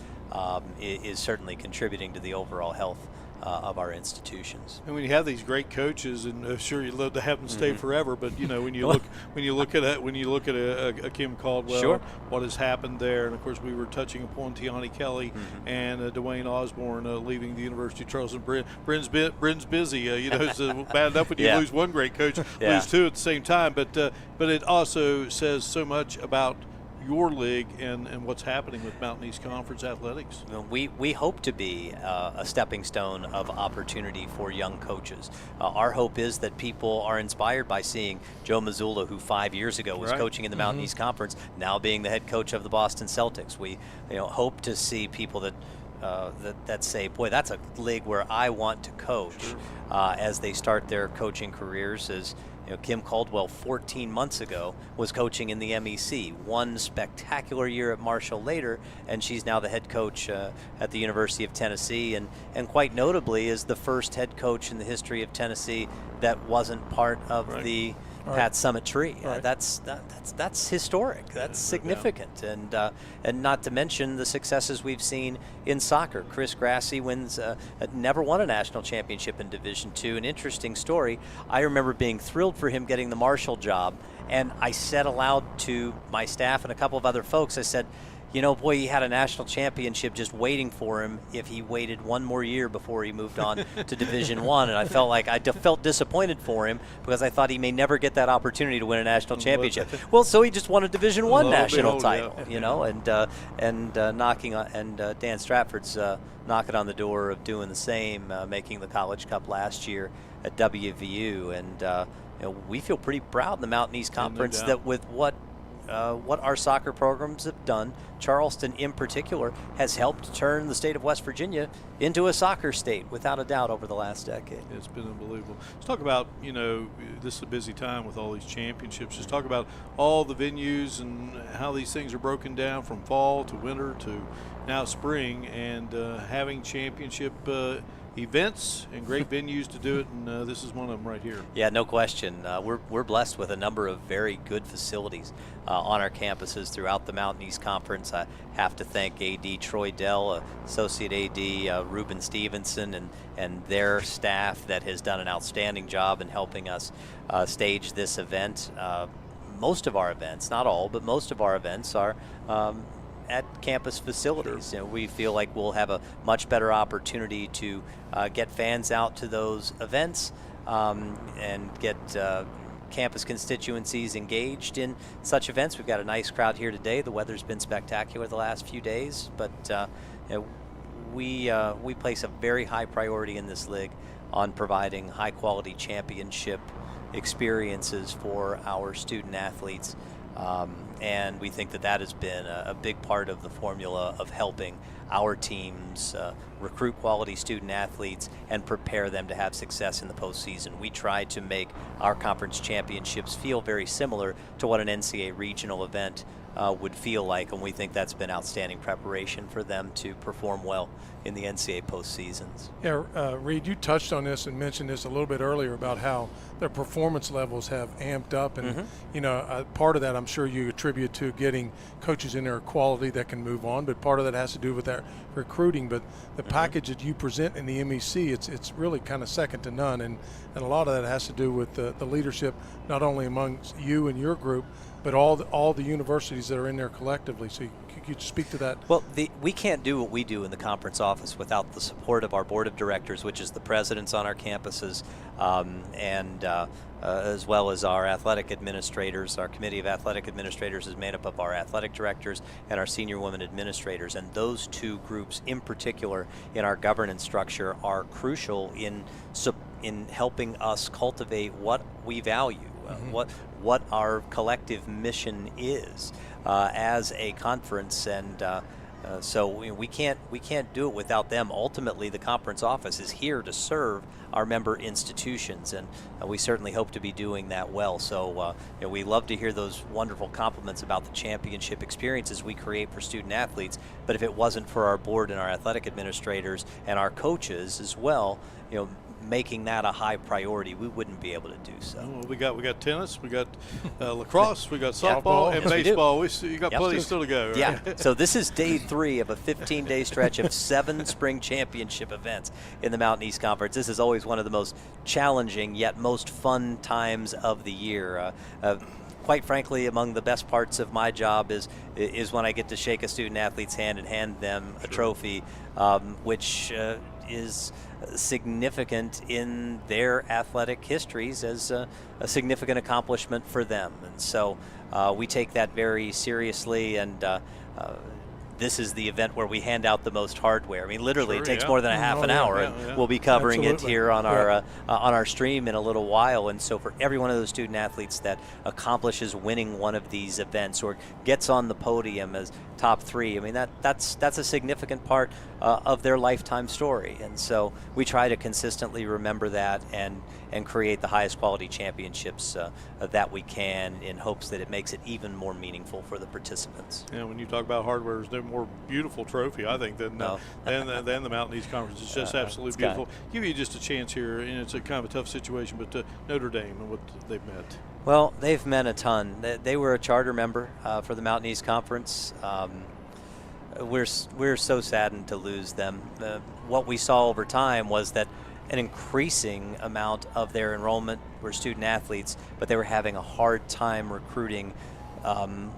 is certainly contributing to the overall health of our institutions. And when you have these great coaches, and sure you'd love to have them stay forever, but when you look at a Kim Caldwell, what has happened there, and of course we were touching upon Tiani Kelly and Dwayne Osborne leaving the University of Charleston. Bryn's busy. It's bad enough when you lose one great coach, lose two at the same time. But it also says so much about your league and what's happening with Mountain East Conference athletics. We hope to be a stepping stone of opportunity for young coaches. Our hope is that people are inspired by seeing Joe Mazzulla, who 5 years ago was coaching in the Mountain East Conference, now being the head coach of the Boston Celtics. We hope to see people that say, boy, that's a league where I want to coach as they start their coaching careers. As Kim Caldwell 14 months ago was coaching in the MEC, one spectacular year at Marshall later, and she's now the head coach at the University of Tennessee, and quite notably is the first head coach in the history of Tennessee that wasn't part of the Pat Summit tree. That's historic. That's significant, and not to mention the successes we've seen in soccer. Chris Grassi never won a national championship in Division II. An interesting story. I remember being thrilled for him getting the Marshall job, and I said aloud to my staff and a couple of other folks, I said, boy, he had a national championship just waiting for him if he waited one more year before he moved on to Division I. And I felt disappointed for him because I thought he may never get that opportunity to win a national championship. Well, so he just won a Division I national title, and Dan Stratford's knocking on the door of doing the same, making the College Cup last year at WVU. And we feel pretty proud in the Mountain East Conference that with what what our soccer programs have done. Charleston, in particular, has helped turn the state of West Virginia into a soccer state, without a doubt, over the last decade. It's been unbelievable. Let's talk about, this is a busy time with all these championships. Just talk about all the venues and how these things are broken down from fall to winter to now spring, and having championship events and great venues to do it, and this is one of them right here. Yeah, no question. We're blessed with a number of very good facilities on our campuses throughout the Mountain East Conference. I have to thank AD Troy Dell, Associate AD Ruben Stevenson, and their staff that has done an outstanding job in helping us stage this event. Most of our events, not all, but most of our events are at campus facilities. We feel like we'll have a much better opportunity to get fans out to those events and get campus constituencies engaged in such events. We've got a nice crowd here today. The weather's been spectacular the last few days, but we place a very high priority in this league on providing high quality championship experiences for our student athletes. And we think that has been a big part of the formula of helping our teams recruit quality student athletes and prepare them to have success in the postseason. We try to make our conference championships feel very similar to what an NCAA regional event would feel like, and we think that's been outstanding preparation for them to perform well in the NCAA postseasons. Yeah, Reed, you touched on this and mentioned this a little bit earlier about how their performance levels have amped up, and part of that I'm sure you attribute to getting coaches in there of quality that can move on, but part of that has to do with that recruiting. But the package that you present in the MEC, it's really kind of second to none, and a lot of that has to do with the leadership, not only among you and your group, but all the universities that are in there collectively. So could you speak to that? Well, we can't do what we do in the conference office without the support of our board of directors, which is the presidents on our campuses, and as well as our athletic administrators. Our committee of athletic administrators is made up of our athletic directors and our senior women administrators, and those two groups in particular in our governance structure are crucial in helping us cultivate what we value. What our collective mission is as a conference, and so we can't do it without them. Ultimately, the conference office is here to serve our member institutions, and we certainly hope to be doing that well. So we love to hear those wonderful compliments about the championship experiences we create for student athletes. But if it wasn't for our board and our athletic administrators and our coaches as well, making that a high priority, we wouldn't be able to do so. Well, we got tennis, we got lacrosse, we got softball, and baseball. You got plenty still to go. Right? Yeah. So this is day 3 of a 15-day stretch of 7 spring championship events in the Mountain East Conference. This is always one of the most challenging yet most fun times of the year. Quite frankly, among the best parts of my job is when I get to shake a student athlete's hand and hand them a trophy, which is significant in their athletic histories as a significant accomplishment for them. And so we take that very seriously, and this is the event where we hand out the most hardware. I mean, literally, it takes more than a half an hour, and we'll be covering it here on our stream in a little while. And so for every one of those student athletes that accomplishes winning one of these events or gets on the podium as top 3, I mean, that's a significant part of their lifetime story. And so we try to consistently remember that and create the highest quality championships that we can, in hopes that it makes it even more meaningful for the participants. Yeah, when you talk about hardware, there's no more beautiful trophy, I think, than the Mountain East Conference. It's just absolutely beautiful. Give you just a chance here, and it's a kind of a tough situation, but Notre Dame and what they've meant. Well, they've meant a ton. They were a charter member for the Mountain East Conference. We're so saddened to lose them. What we saw over time was that an increasing amount of their enrollment were student athletes, but they were having a hard time recruiting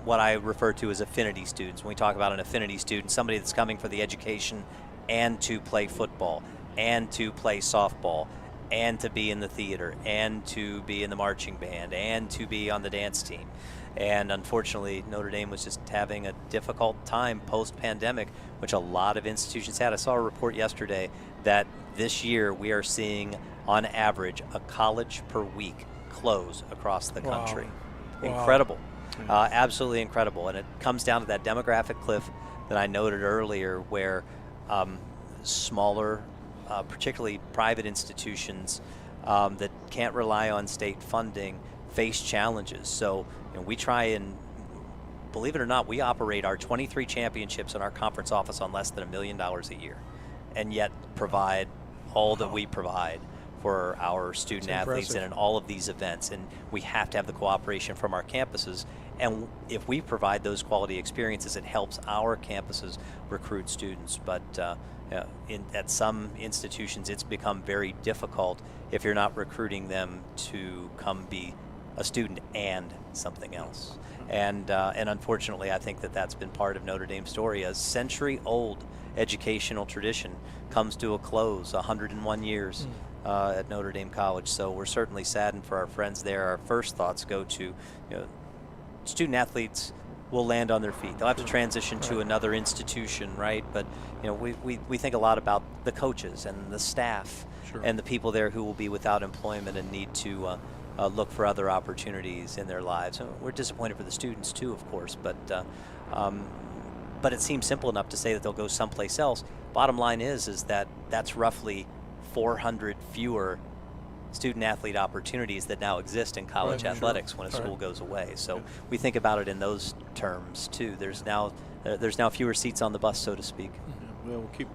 what I refer to as affinity students. When we talk about an affinity student, somebody that's coming for the education and to play football and to play softball and to be in the theater and to be in the marching band and to be on the dance team. And unfortunately, Notre Dame was just having a difficult time post-pandemic, which a lot of institutions had. I saw a report yesterday that this year we are seeing, on average, a college per week close across the country. Wow. Incredible. Absolutely incredible. And it comes down to that demographic cliff that I noted earlier, where smaller, particularly private institutions that can't rely on state funding face challenges. So we try and, believe it or not, we operate our 23 championships in our conference office on less than $1 million a year, and yet provide all that we provide for our student athletes and in all of these events. And we have to have the cooperation from our campuses. And if we provide those quality experiences, it helps our campuses recruit students. But at some institutions, it's become very difficult if you're not recruiting them to come be a student and something else. And unfortunately, I think that's been part of Notre Dame's story. A century-old educational tradition comes to a close, 101 years at Notre Dame College. So we're certainly saddened for our friends there. Our first thoughts go to, student athletes will land on their feet. They'll have to transition to another institution, right? But we think a lot about the coaches and the staff and the people there who will be without employment and need to look for other opportunities in their lives. And we're disappointed for the students too, of course, but it seems simple enough to say that they'll go someplace else. Bottom line is that that's roughly 400 fewer student athlete opportunities that now exist in college athletics when a school goes away. So we think about it in those terms too. There's now fewer seats on the bus, so to speak. Well, we'll keep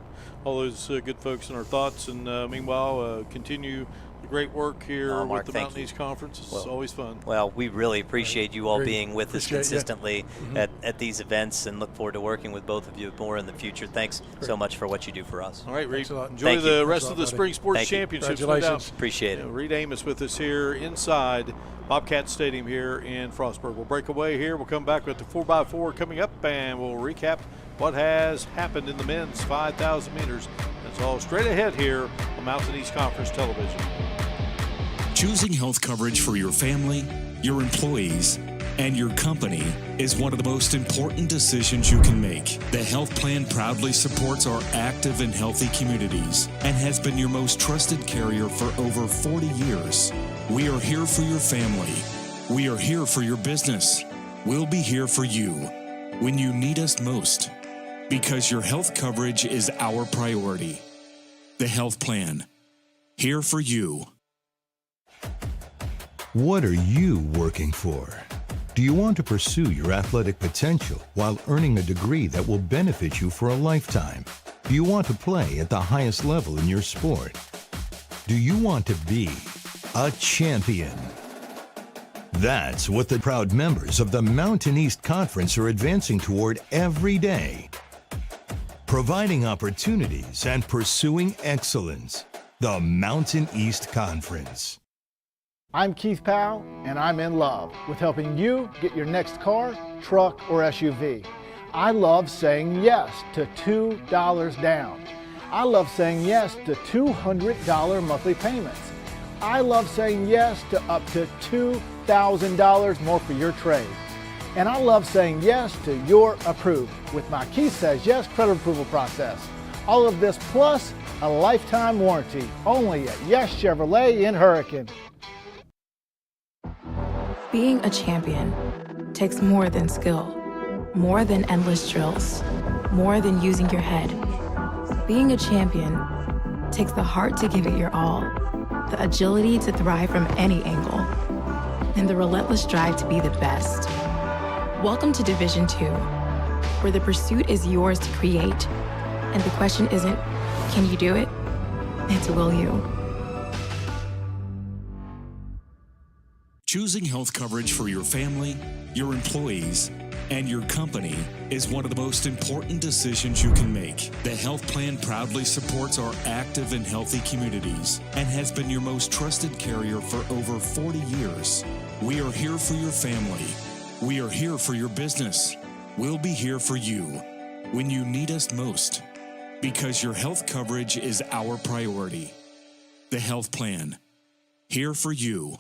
all those good folks in our thoughts, and meanwhile continue the great work here Mark, with the Mountain East Conference. It's always fun. Well, we really appreciate you all being with us consistently at these events, and look forward to working with both of you more in the future. Thanks so much for what you do for us. All right, Reed. Enjoy the rest of the Spring Sports Championships. Congratulations. Appreciate it. Reed Amos with us here inside Bobcat Stadium here in Frostburg. We'll break away here. We'll come back with the 4x4 coming up, and we'll recap what has happened in the men's 5,000 meters. That's all straight ahead here on Mountain East Conference Television. Choosing health coverage for your family, your employees, and your company is one of the most important decisions you can make. The health plan proudly supports our active and healthy communities and has been your most trusted carrier for over 40 years. We are here for your family. We are here for your business. We'll be here for you when you need us most, because your health coverage is our priority. The health plan, here for you. What are you working for? Do you want to pursue your athletic potential while earning a degree that will benefit you for a lifetime? Do you want to play at the highest level in your sport? Do you want to be a champion? That's what the proud members of the Mountain East Conference are advancing toward every day. Providing opportunities and pursuing excellence. The Mountain East Conference. I'm Keith Powell, and I'm in love with helping you get your next car, truck, or SUV. I love saying yes to $2 down. I love saying yes to $200 monthly payments. I love saying yes to up to $2,000 more for your trade. And I love saying yes to You're Approved with my Keith Says Yes credit approval process. All of this plus a lifetime warranty only at Yes Chevrolet in Hurricane. Being a champion takes more than skill, more than endless drills, more than using your head. Being a champion takes the heart to give it your all, the agility to thrive from any angle, and the relentless drive to be the best. Welcome to Division II, where the pursuit is yours to create, and the question isn't, can you do it? It's will you? Choosing health coverage for your family, your employees, and your company is one of the most important decisions you can make. The health plan proudly supports our active and healthy communities and has been your most trusted carrier for over 40 years. We are here for your family. We are here for your business. We'll be here for you when you need us most, because your health coverage is our priority. The health plan, here for you.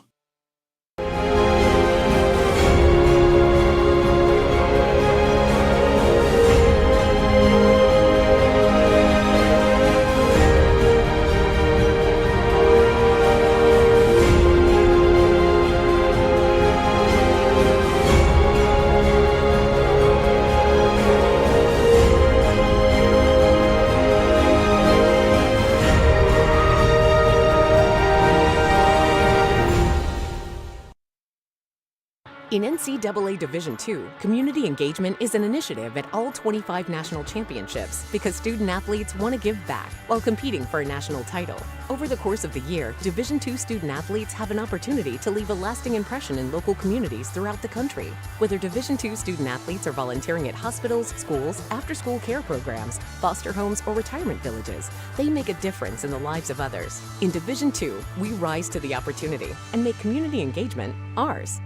In NCAA Division II, community engagement is an initiative at all 25 national championships because student athletes want to give back while competing for a national title. Over the course of the year, Division II student athletes have an opportunity to leave a lasting impression in local communities throughout the country. Whether Division II student athletes are volunteering at hospitals, schools, after-school care programs, foster homes, or retirement villages, they make a difference in the lives of others. In Division II, we rise to the opportunity and make community engagement ours.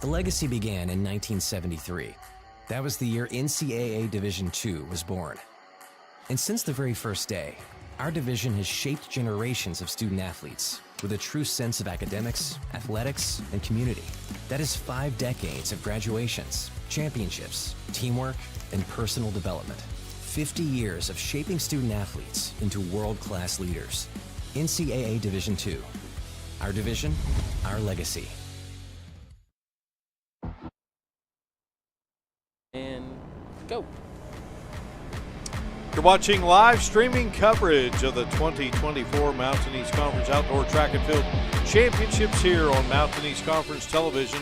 The legacy began in 1973. That was the year NCAA Division II was born. And since the very first day, our division has shaped generations of student athletes with a true sense of academics, athletics, and community. That is 5 decades of graduations, championships, teamwork, and personal development. 50 years of shaping student athletes into world-class leaders. NCAA Division II. Our division, our legacy. And go. You're watching live streaming coverage of the 2024 Mountain East Conference Outdoor Track and Field Championships here on Mountain East Conference Television.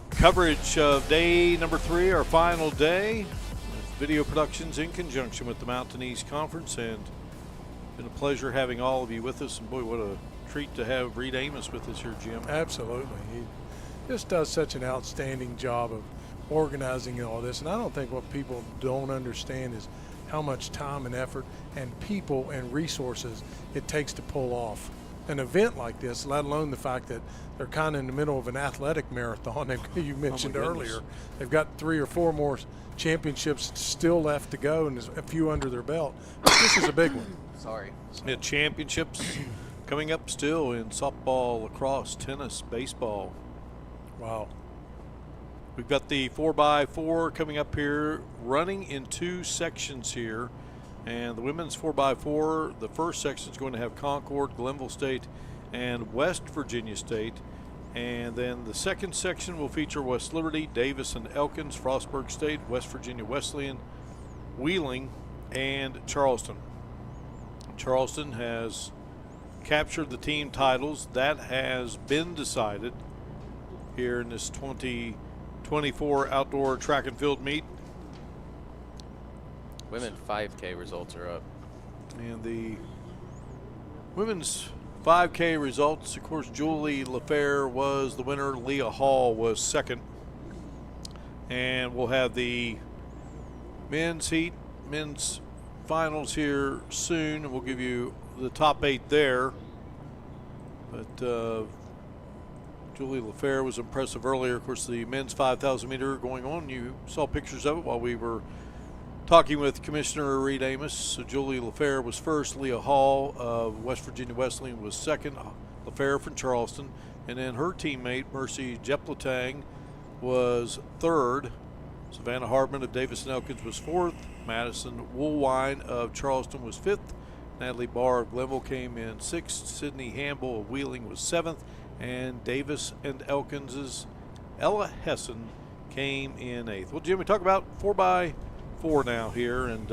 Coverage of day number 3, our final day. Video productions in conjunction with the Mountain East Conference, and it's been a pleasure having all of you with us. And boy, what a treat to have Reed Amos with us here, Jim. Absolutely. He just does such an outstanding job of organizing all this, and I don't think what people don't understand is how much time and effort and people and resources it takes to pull off an event like this, let alone the fact that they're kind of in the middle of an athletic marathon. You mentioned earlier they've got 3 or 4 more championships still left to go, and there's a few under their belt. But this is a big one. Sorry. Championships coming up still in softball, lacrosse, tennis, baseball. Wow. We've got the 4x4 coming up here, running in 2 sections here. And the women's 4x4, the first section is going to have Concord, Glenville State, and West Virginia State. And then the second section will feature West Liberty, Davis and Elkins, Frostburg State, West Virginia Wesleyan, Wheeling, and Charleston. Charleston has captured the team titles. That has been decided here in this 2024 outdoor track and field meet. Women 5K results are up. And the women's 5K results, of course, Julie LaFair was the winner. Leah Hall was second. And we'll have the men's heat, men's finals here soon. And we'll give you the top 8 there. But Julie LaFair was impressive earlier. Of course, the men's 5,000 meter going on. You saw pictures of it while we were talking with Commissioner Reed Amos. So Julie LaFair was first. Leah Hall of West Virginia Wesleyan was second. LaFair from Charleston. And then her teammate, Mercy Jepletang, was third. Savannah Hardman of Davis and Elkins was fourth. Madison Woolwine of Charleston was fifth. Natalie Barr of Glenville came in sixth. Sydney Hamble of Wheeling was seventh. And Davis and Elkins's Ella Hessen came in eighth. Well, Jim, we talk about 4x4 now here, and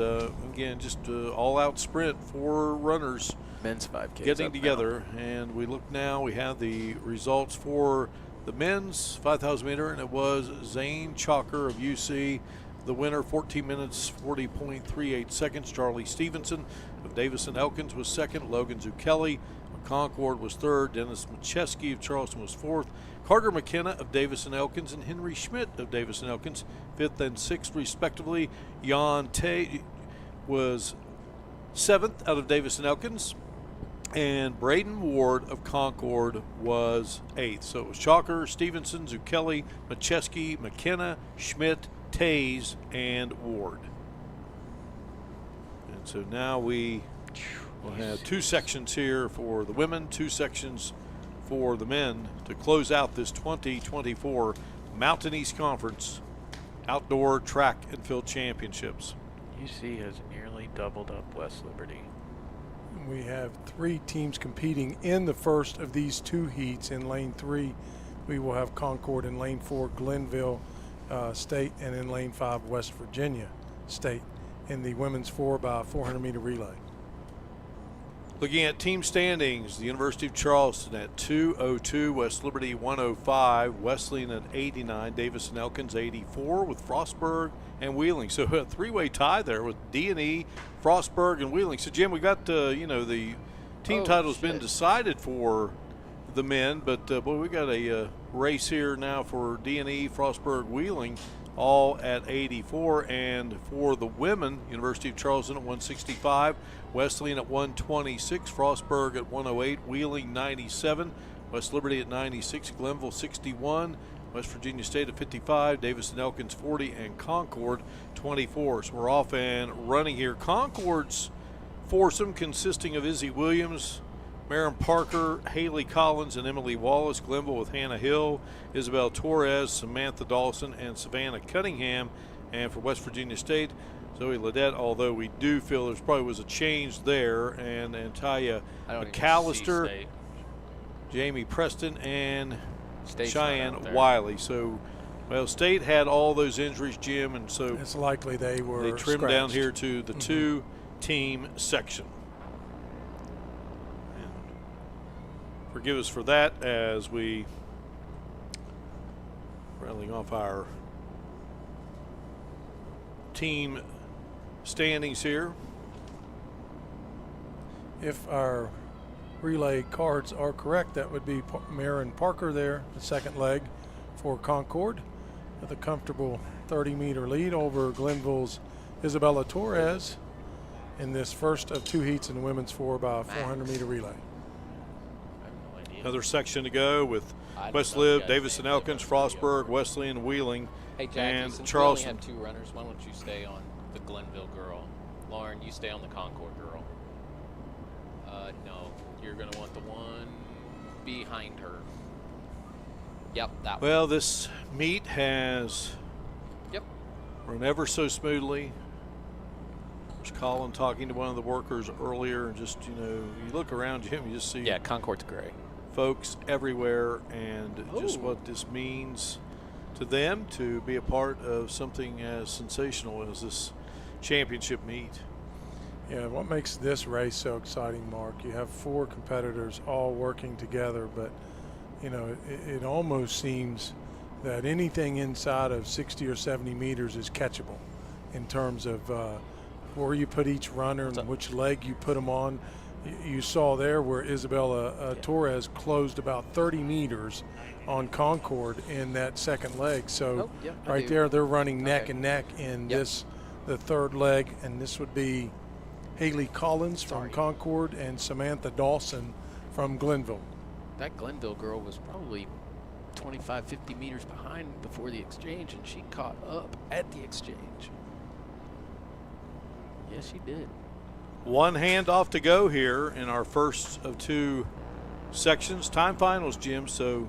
again, just all-out sprint, 4 runners. Men's 5K getting together, and we look now. We have the results for the men's 5,000 meter, and it was Zane Chalker of UC, the winner, 14 minutes 40.38 seconds. Charlie Stevenson of Davis and Elkins was second. Logan Zucchelli of Concord was third. Dennis Macheski of Charleston was fourth. Carter McKenna of Davis and Elkins and Henry Schmidt of Davis and Elkins, fifth and sixth respectively. Jan Tay was seventh out of Davis and Elkins, and Braden Ward of Concord was eighth. So it was Chalker, Stevenson, Zucchelli, Macheski, McKenna, Schmidt, Tays, and Ward. And so now we will have 2 sections here for the women, 2 sections for the men to close out this 2024 Mountain East Conference Outdoor Track and Field Championships. UC has nearly doubled up West Liberty. We have 3 teams competing in the first of these 2 heats. In lane 3, we will have Concord. In lane 4, Glenville State, and in lane 5, West Virginia State in the women's 4x400 meter relay. Looking at team standings, the University of Charleston at 202, West Liberty 105, Wesleyan at 89, Davis and Elkins 84 with Frostburg and Wheeling. So a three-way tie there with D&E, Frostburg, and Wheeling. So Jim, we got the team title's been decided for the men, but boy, we got a race here now for D&E, Frostburg, Wheeling, all at 84, and for the women, University of Charleston at 165, Wesleyan at 126, Frostburg at 108, Wheeling 97, West Liberty at 96, Glenville 61, West Virginia State at 55, Davis and Elkins 40, and Concord 24. So we're off and running here. Concord's foursome consisting of Izzy Williams, Maren Parker, Haley Collins, and Emily Wallace. Glenville with Hannah Hill, Isabel Torres, Samantha Dawson, and Savannah Cunningham. And for West Virginia State, Zoe Ledette, although we do feel there probably was a change there, and Talia McAllister, Jamie Preston, and State's Cheyenne Wiley. So, well, State had all those injuries, Jim, and so it's likely they trimmed scratched down here to the two-team section. And forgive us for that as we rattling off our team standings here. If our relay cards are correct, that would be Maren Parker there, the second leg for Concord, with a comfortable 30-meter lead over Glenville's Isabella Torres in this first of two heats in the women's 4x400-meter relay. Another section to go with West Lib, Davis and Elkins, Frostburg, Wesleyan, Wheeling, Hey, Jackie, and since Charleston. we only have two runners, why don't you stay on the Glenville girl? Lauren, you stay on the Concord girl. No, you're going to want the one behind her. Yep, that one. Well, this meet has run ever so smoothly. There's Colin talking to one of the workers earlier, and just, you look around Jim, you just see Concord's great. Folks everywhere, and just what this means to them to be a part of something as sensational as this championship meet. Yeah, what makes this race so exciting, Mark, you have four competitors all working together, but it almost seems that anything inside of 60 or 70 meters is catchable in terms of where you put each runner and which leg you put them on. You saw there where Isabella Torres closed about 30 meters on Concord in that second leg. So right there, they're running neck and neck in the third leg, and this would be Haley Collins from Concord and Samantha Dawson from Glenville. That Glenville girl was probably 25, 50 meters behind before the exchange, and she caught up at the exchange. Yes, she did. One handoff to go here in our first of two sections. Time finals, Jim, so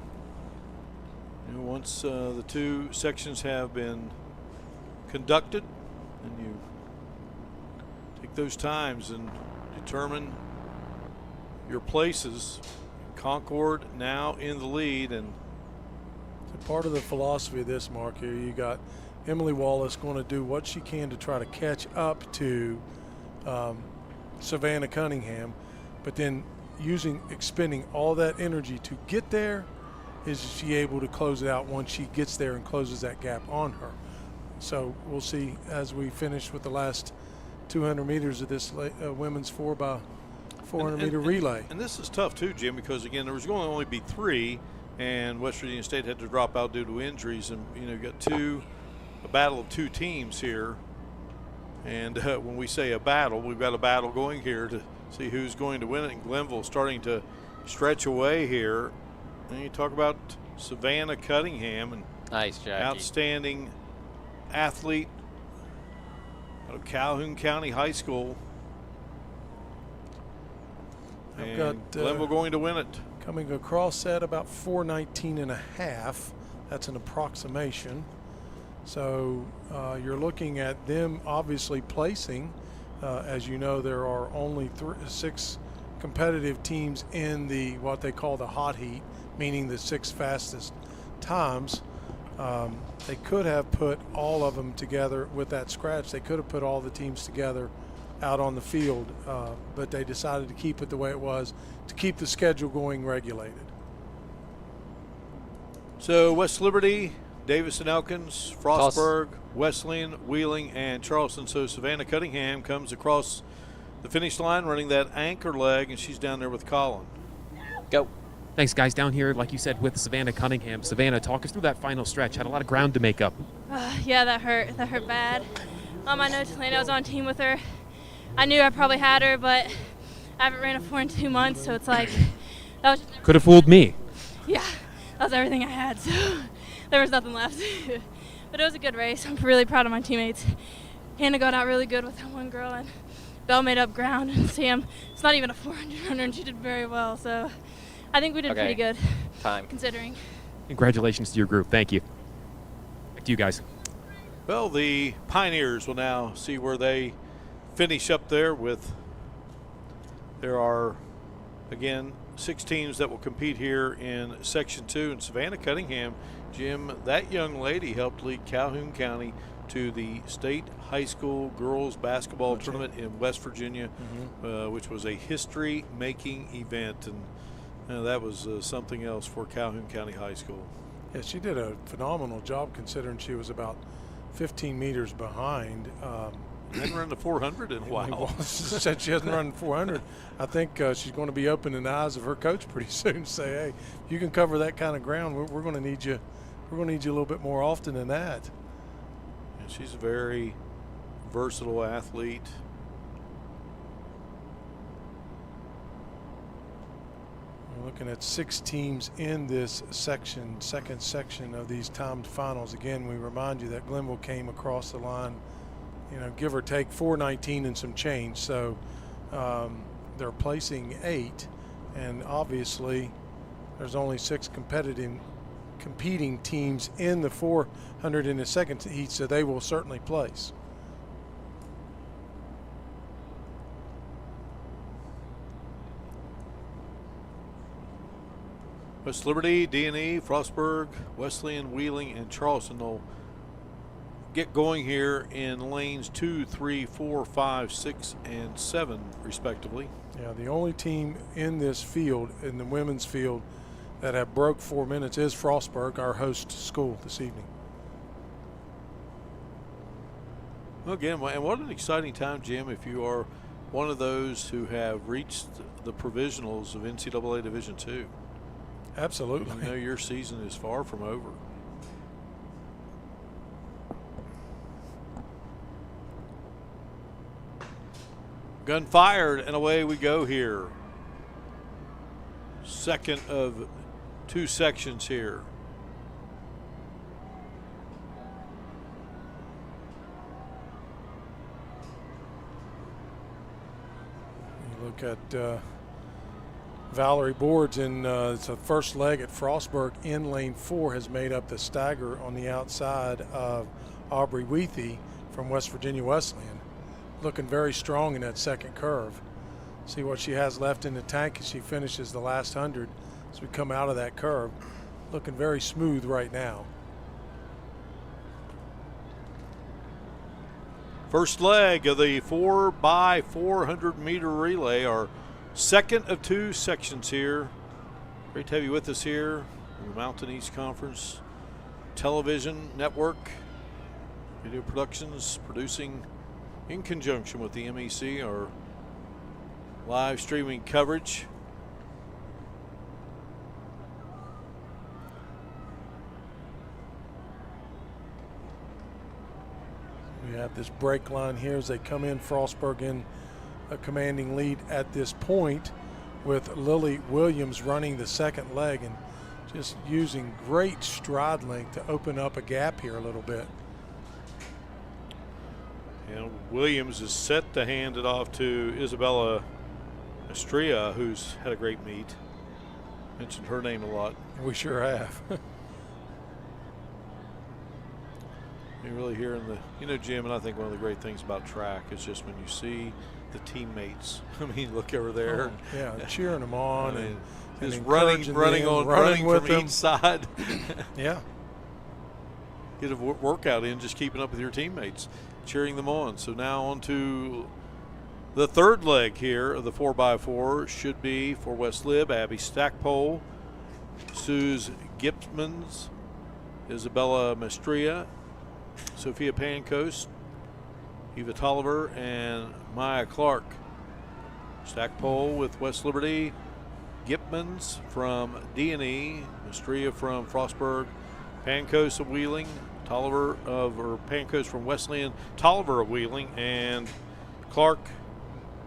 once the two sections have been conducted, and you take those times and determine your places. Concord now in the lead, and so part of the philosophy of this, Mark, here you got Emily Wallace going to do what she can to try to catch up to Savannah Cunningham, but then expending all that energy to get there. Is she able to close it out once she gets there and closes that gap on her? So we'll see as we finish with the last 200 meters of this women's 4x400-meter relay. And this is tough too, Jim, because again there was going to only be three, and West Virginia State had to drop out due to injuries, and you got a battle of two teams here. And when we say a battle, we've got a battle going here to see who's going to win it. And Glenville starting to stretch away here. And you talk about Savannah Cunningham, and nice, Jackie. Outstanding athlete out of Calhoun County High School. I've and got Glenville going to win it. Coming across at about 4:19.5. That's an approximation. So you're looking at them obviously placing. As you know, there are only 6 competitive teams in what they call the hot heat, meaning the 6 fastest times. They could have put all of them together with that scratch. They could have put all the teams together out on the field, but they decided to keep it the way it was to keep the schedule going regulated. So West Liberty, Davis and Elkins, Frostburg, Wesleyan, Wheeling, and Charleston. So Savannah Cunningham comes across the finish line running that anchor leg, and she's down there with Colin. Go. Thanks, guys. Down here, like you said, with Savannah Cunningham. Savannah, talk us through that final stretch. Had a lot of ground to make up. Yeah, that hurt. That hurt bad. I know Talena was on team with her. I knew I probably had her, but I haven't ran a 4 in 2 months, so it's like that was. Could have fooled me. Yeah, that was everything I had, so there was nothing left. But it was a good race. I'm really proud of my teammates. Hannah got out really good with that one girl, and Belle made up ground. And Sam, it's not even a 400 runner, and she did very well. So I think we did pretty good. Time. Considering. Congratulations to your group. Thank you. Back to you guys. Well, the Pioneers will now see where they finish up there with. There are, again, 6 teams that will compete here in Section 2. And Savannah Cunningham, Jim, that young lady helped lead Calhoun County to the state high school girls basketball tournament in West Virginia, which was a history-making event. And that was something else for Calhoun County High School. Yeah, she did a phenomenal job considering she was about 15 meters behind. Hadn't run the 400 in a while. Said she hasn't run 400. I think she's going to be opening the eyes of her coach pretty soon. Say, hey, you can cover that kind of ground. We're going to need you. We're going to need you a little bit more often than that. And she's a very versatile athlete. We're looking at 6 teams in this section, second section of these timed finals. Again, we remind you that Glenville came across the line, give or take 4:19 and some change. So they're placing 8, and obviously there's only 6 competing teams in the 400 in the second heat, so they will certainly place. West Liberty, D&E, Frostburg, Wesleyan, Wheeling, and Charleston will get going here in lanes 2, 3, 4, 5, 6, and 7, respectively. Yeah, the only team in this field, in the women's field, that have broke 4 minutes is Frostburg, our host school this evening. Well, again, and what an exciting time, Jim, if you are one of those who have reached the provisionals of NCAA Division II. Absolutely. You know your season is far from over. Gun fired, and away we go here. Second of 2 sections here. You look at Valerie Boards in it's the first leg at Frostburg in lane 4 has made up the stagger on the outside of Aubrey Wethy from West Virginia Wesleyan. Looking very strong in that second curve. See what she has left in the tank as she finishes the last 100 as we come out of that curve. Looking very smooth right now. First leg of the 4x400 meter relay, our second of 2 sections here. Great to have you with us here in the Mountain East Conference Television Network. Video Productions producing in conjunction with the MEC our live streaming coverage. We have this break line here as they come in. Frostburg in a commanding lead at this point with Lily Williams running the second leg and just using great stride length to open up a gap here a little bit. And Williams is set to hand it off to Isabella Estrella, who's had a great meet. Mentioned her name a lot. We sure have. You're really hearing the, Jim, and I think one of the great things about track is just when you see the teammates. I mean, look over there. Oh, yeah, cheering them on. I mean, and just running with from each side. Yeah. Get a workout in just keeping up with your teammates, cheering them on. So now on to The third leg here of the 4x4 should be for West Lib, Abby Stackpole, Suze Gipsmans, Isabella Mestria, Sophia Pancos, Eva Tolliver, and Maya Clark. Stackpole with West Liberty, Gipmans from D&E, Mestria from Frostburg, Pancos of Wheeling, Pancos from Wesleyan, Tolliver of Wheeling, and Clark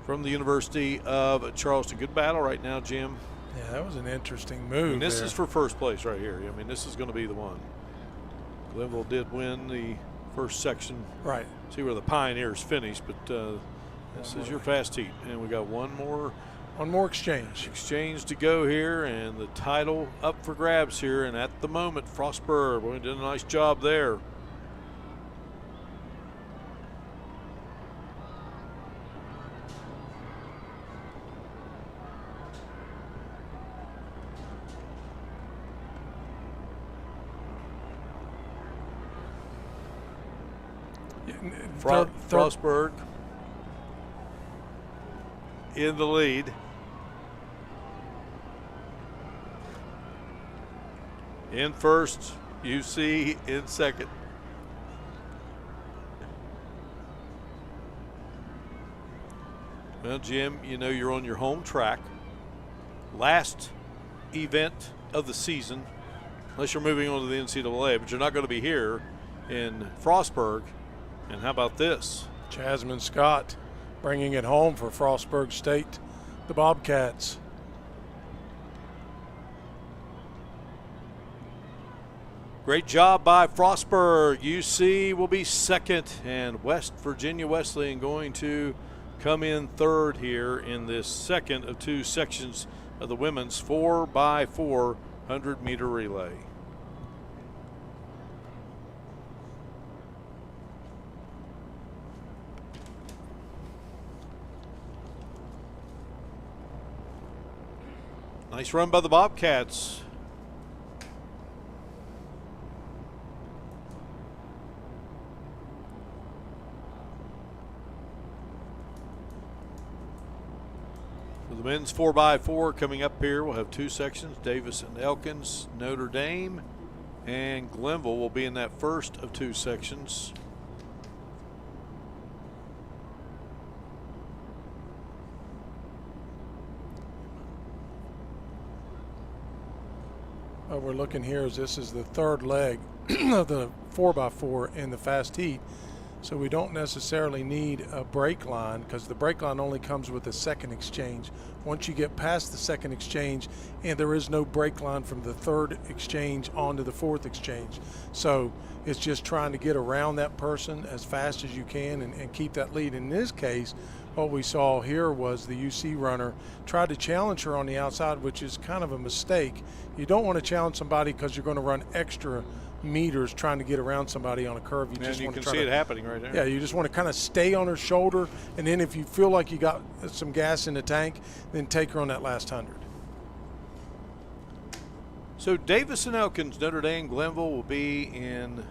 from the University of Charleston. Good battle right now, Jim. Yeah, that was an interesting move. And this there. is for first place right here. I mean, this is going to be the one. Glenville did win the first section. Right. See where the Pioneers finished, but this is your fast heat. And we got one more exchange to go here, and the title up for grabs here. And at the moment, Frostburg, boy, did a nice job there. Frostburg in the lead. In first, UC in second. Well, Jim, you know you're on your home track. Last event of the season, unless you're moving on to the NCAA, but you're not going to be here in Frostburg. And how about this? Jasmine Scott bringing it home for Frostburg State, the Bobcats. Great job by Frostburg. UC will be second, and West Virginia Wesleyan going to come in third here in this second of two sections of the women's 4x4 100-meter relay. Nice run by the Bobcats. For the men's 4x4 coming up here, we'll have two sections. Davis and Elkins, Notre Dame, and Glenville will be in that first of two sections. What we're looking here is this is the third leg of the 4x4 in the fast heat. So we don't necessarily need a brake line because the brake line only comes with the second exchange. Once you get past the second exchange, and there is no brake line from the third exchange onto the fourth exchange. So it's just trying to get around that person as fast as you can and keep that lead. In this case, what we saw here was the UC runner tried to challenge her on the outside, which is kind of a mistake. You don't want to challenge somebody because you're going to run extra meters trying to get around somebody on a curve. You just want to see it happening right there. Yeah, you just want to kind of stay on her shoulder, and then if you feel like you got some gas in the tank, then take her on that last 100. So Davis and Elkins, Notre Dame, Glenville will be in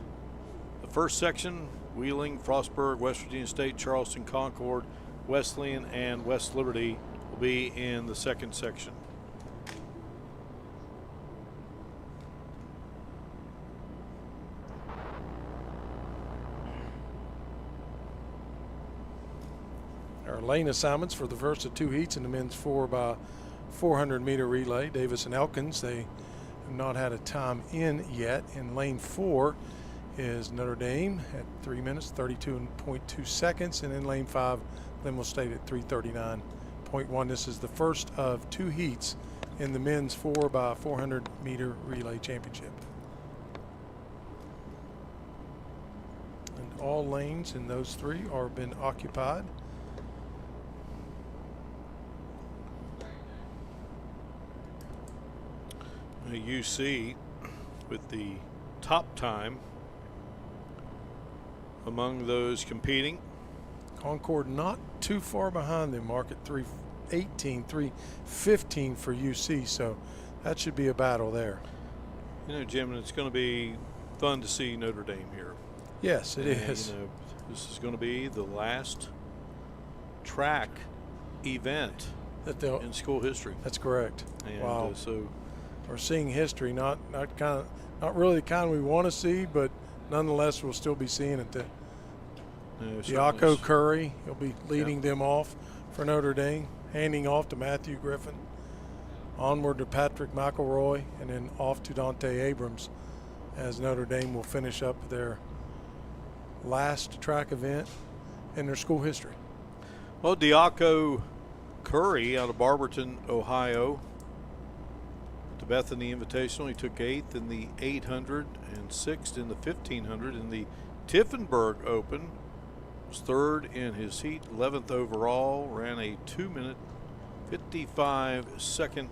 the first section. Wheeling, Frostburg, West Virginia State, Charleston, Concord, Wesleyan, and West Liberty will be in the second section. Our lane assignments for the first of two heats in the men's 4x400 meter relay. Davis and Elkins, they have not had a time in yet. In lane 4 is Notre Dame at 3 minutes 32.2 seconds, and in lane 5 Glenville State at 3:39.1. This is the first of two heats in the men's 4x400 meter relay championship. And all lanes in those three are been occupied. UC with the top time among those competing. Concord not too far behind them, mark at 3:18, 3:15 for UC, so that should be a battle there. You know, Jim, it's going to be fun to see Notre Dame here. Yes, it is. You know, this is going to be the last track event that in school history. That's correct. And wow. So we're seeing history, not really the kind we want to see, but nonetheless we'll still be seeing it. Diaco Curry, he'll be leading them off for Notre Dame, handing off to Matthew Griffin, onward to Patrick McElroy, and then off to Dante Abrams as Notre Dame will finish up their last track event in their school history. Well, Diaco Curry out of Barberton, Ohio, to Bethany Invitational. He took 8th in the 800 and 6th in the 1500 in the Tiffenberg Open. Was 3rd in his heat, 11th overall, ran a 2-minute 55-second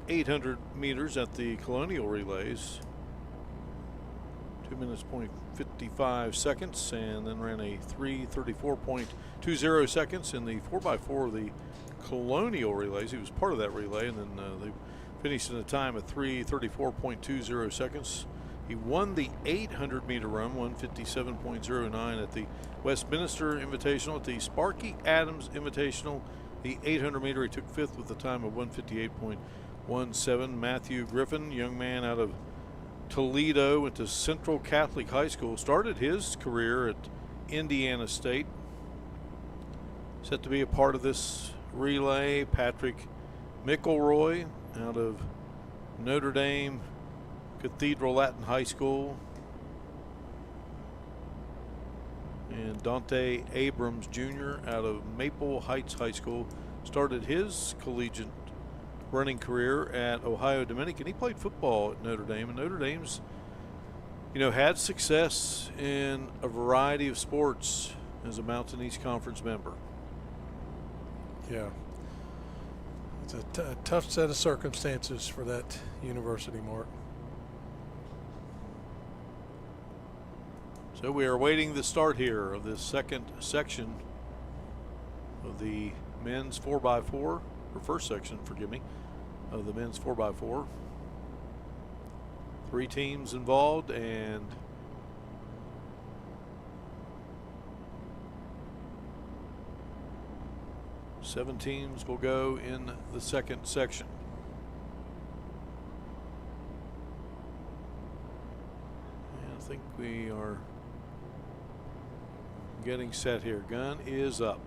800 meters at the Colonial Relays. 2 minutes, 55 seconds, and then ran a 3:34.20 seconds in the 4x4 of the Colonial Relays. He was part of that relay, and then they finished in a time of 3:34.20 seconds. He won the 800-meter run, 1:57.09 at the Westminster Invitational. At the Sparky Adams Invitational, the 800-meter, he took 5th with a time of 1:58.17. Matthew Griffin, young man out of Toledo, went to Central Catholic High School, started his career at Indiana State. Set to be a part of this relay. Patrick McElroy out of Notre Dame Cathedral Latin High School. And Dante Abrams Jr. out of Maple Heights High School started his collegiate running career at Ohio Dominican. He played football at Notre Dame, and Notre Dame's, had success in a variety of sports as a Mountain East Conference member. Yeah. It's a tough set of circumstances for that university, Mark. So we are awaiting the start here of this second section of the men's 4x4, or first section, forgive me, of the men's 4x4. 3 teams involved, and seven teams will go in the second section. And I think we are getting set here. Gun is up.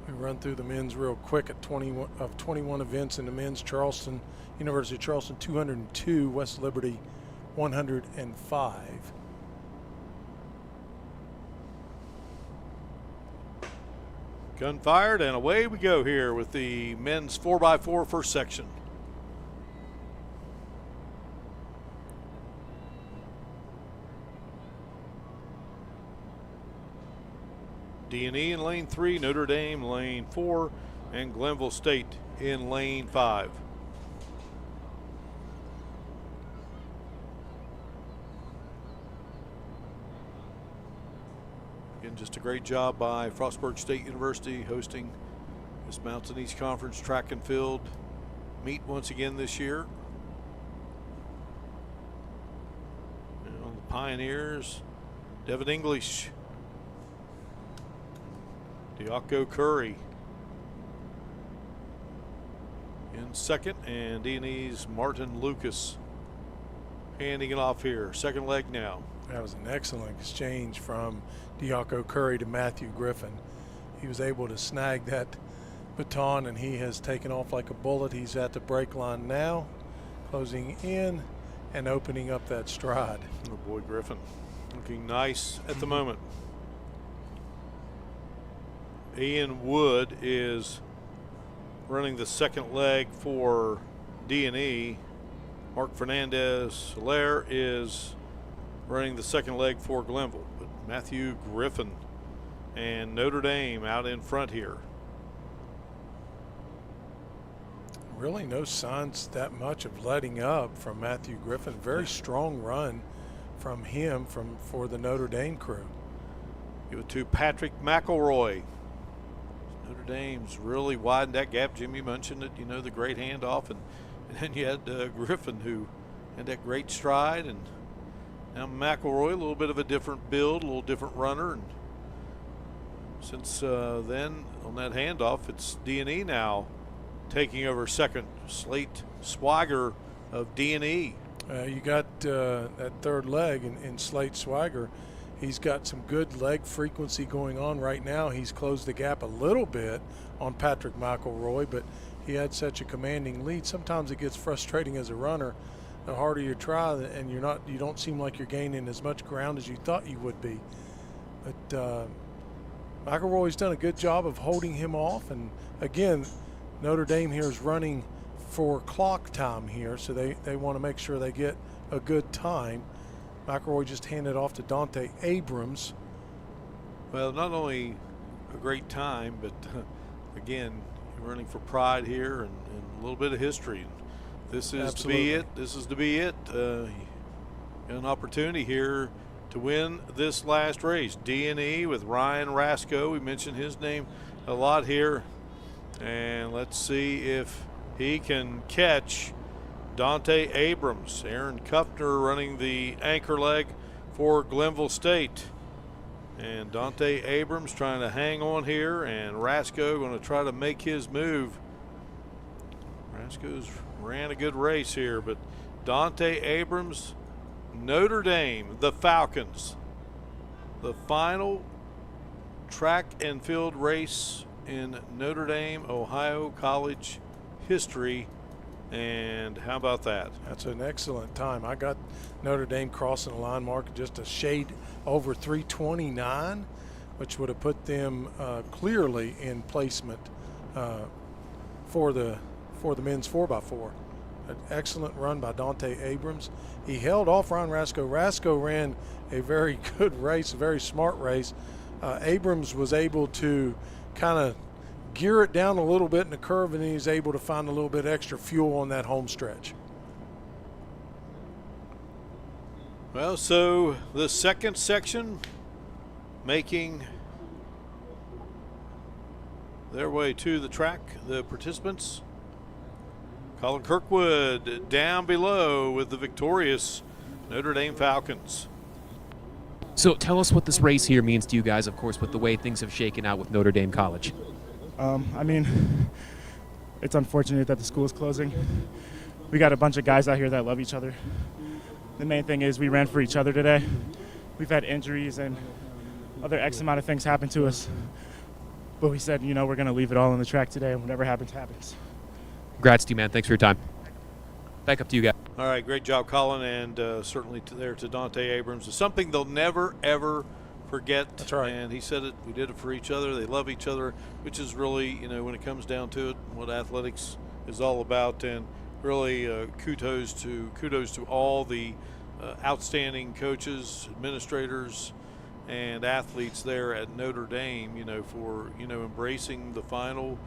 We run through the men's real quick at 21 events in the men's. Charleston, University of Charleston 202, West Liberty 105. Gun fired, and away we go here with the men's 4x4 first section. D&E in lane 3, Notre Dame lane 4, and Glenville State in lane 5. Again, just a great job by Frostburg State University hosting this Mountain East Conference track and field meet once again this year. And the Pioneers, Devin English, Diaco Curry in second, and D&E's Martin Lucas handing it off here. Second leg now. That was an excellent exchange from Diaco Curry to Matthew Griffin. He was able to snag that baton, and he has taken off like a bullet. He's at the brake line now, closing in and opening up that stride. Oh boy, Griffin looking nice at the moment. Ian Wood is running the second leg for D&E. Mark Fernandez-Hilaire is running the second leg for Glenville. But Matthew Griffin and Notre Dame out in front here. Really no signs that much of letting up from Matthew Griffin. Very strong run from him for the Notre Dame crew. Give it to Patrick McElroy. Notre Dame's really widened that gap. Jimmy mentioned it, the great handoff, and then you had Griffin, who had that great stride and Now McElroy, a little bit of a different build, a little different runner. And since then, on that handoff, it's D&E now taking over second. Slate Swigger of D&E. You got that third leg in Slate Swigger. He's got some good leg frequency going on right now. He's closed the gap a little bit on Patrick McElroy, but he had such a commanding lead. Sometimes it gets frustrating as a runner. The harder you try, and you don't seem like you're gaining as much ground as you thought you would be. But McElroy's done a good job of holding him off. And again, Notre Dame here is running for clock time here, so they want to make sure they get a good time. McElroy just handed off to Dante Abrams. Well, not only a great time, but again, you're running for pride here and a little bit of history. This is Absolutely. to be it. This is to be it. An opportunity here to win this last race. D&E with Ryan Rasco. We mentioned his name a lot here. And let's see if he can catch Dante Abrams. Aaron Kuffner running the anchor leg for Glenville State. And Dante Abrams trying to hang on here, and Rasco going to try to make his move. Rasco's ran a good race here, but Dante Abrams, Notre Dame, the Falcons, the final track and field race in Notre Dame, Ohio college history. And how about that? That's an excellent time. I got Notre Dame crossing the line mark just a shade over 329, which would have put them clearly in placement for the men's 4x4. An excellent run by Dante Abrams. He held off Ryan Rasco. Rasco ran a very good race, a very smart race. Abrams was able to kind of gear it down a little bit in the curve, and he's able to find a little bit extra fuel on that home stretch. Well, so the second section making their way to the track, the participants. Colin Kirkwood down below with the victorious Notre Dame Falcons. So tell us what this race here means to you guys, of course, with the way things have shaken out with Notre Dame College. I mean, it's unfortunate that the school is closing. We got a bunch of guys out here that love each other. The main thing is we ran for each other today. We've had injuries and other X amount of things happen to us. But we said, you know, we're going to leave it all on the track today, and whatever happens, happens. Congrats to you, man. Thanks for your time. Back up to you guys. All right, great job, Colin, and certainly there to Dante Abrams. It's something they'll never, ever forget. That's right. And he said it, we did it for each other. They love each other, which is really, you know, when it comes down to it, what athletics is all about. And really kudos to all the outstanding coaches, administrators, and athletes there at Notre Dame, you know, for, you know, embracing the final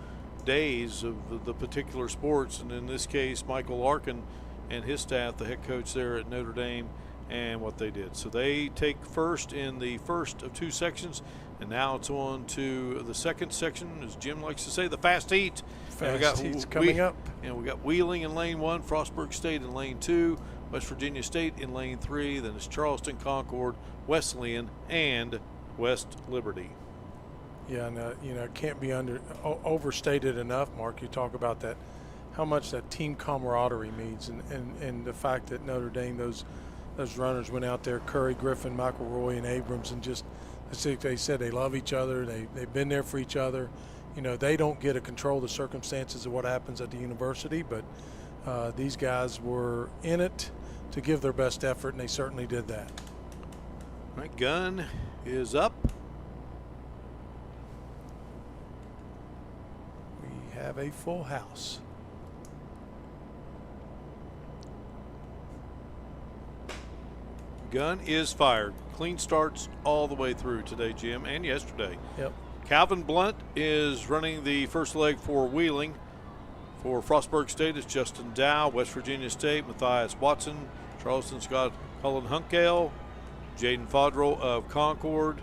days of the particular sports. And in this case, Michael Larkin and his staff, the head coach there at Notre Dame, and what they did. So they take first in the first of two sections, and now it's on to the second section, as Jim likes to say, the fast heat. Fast heat's coming up. You know, we got Wheeling in lane 1, Frostburg State in lane 2, West Virginia State in lane 3, then it's Charleston, Concord, Wesleyan, and West Liberty. Yeah, and you know, it can't be overstated enough, Mark. You talk about that, how much that team camaraderie means, and the fact that Notre Dame, those runners went out there, Curry, Griffin, McElroy, and Abrams, and just, they said they love each other. They've been there for each other. You know, they don't get to control the circumstances of what happens at the university, but these guys were in it to give their best effort, and they certainly did that. All right, gun is up. We have a full house. Gun is fired. Clean starts all the way through today, Jim, and yesterday. Yep. Calvin Blunt is running the first leg for Wheeling. For Frostburg State, it's Justin Dow. West Virginia State, Matthias Watson. Charleston Scott, Cullen Hunkale. Jaden Fodrell of Concord.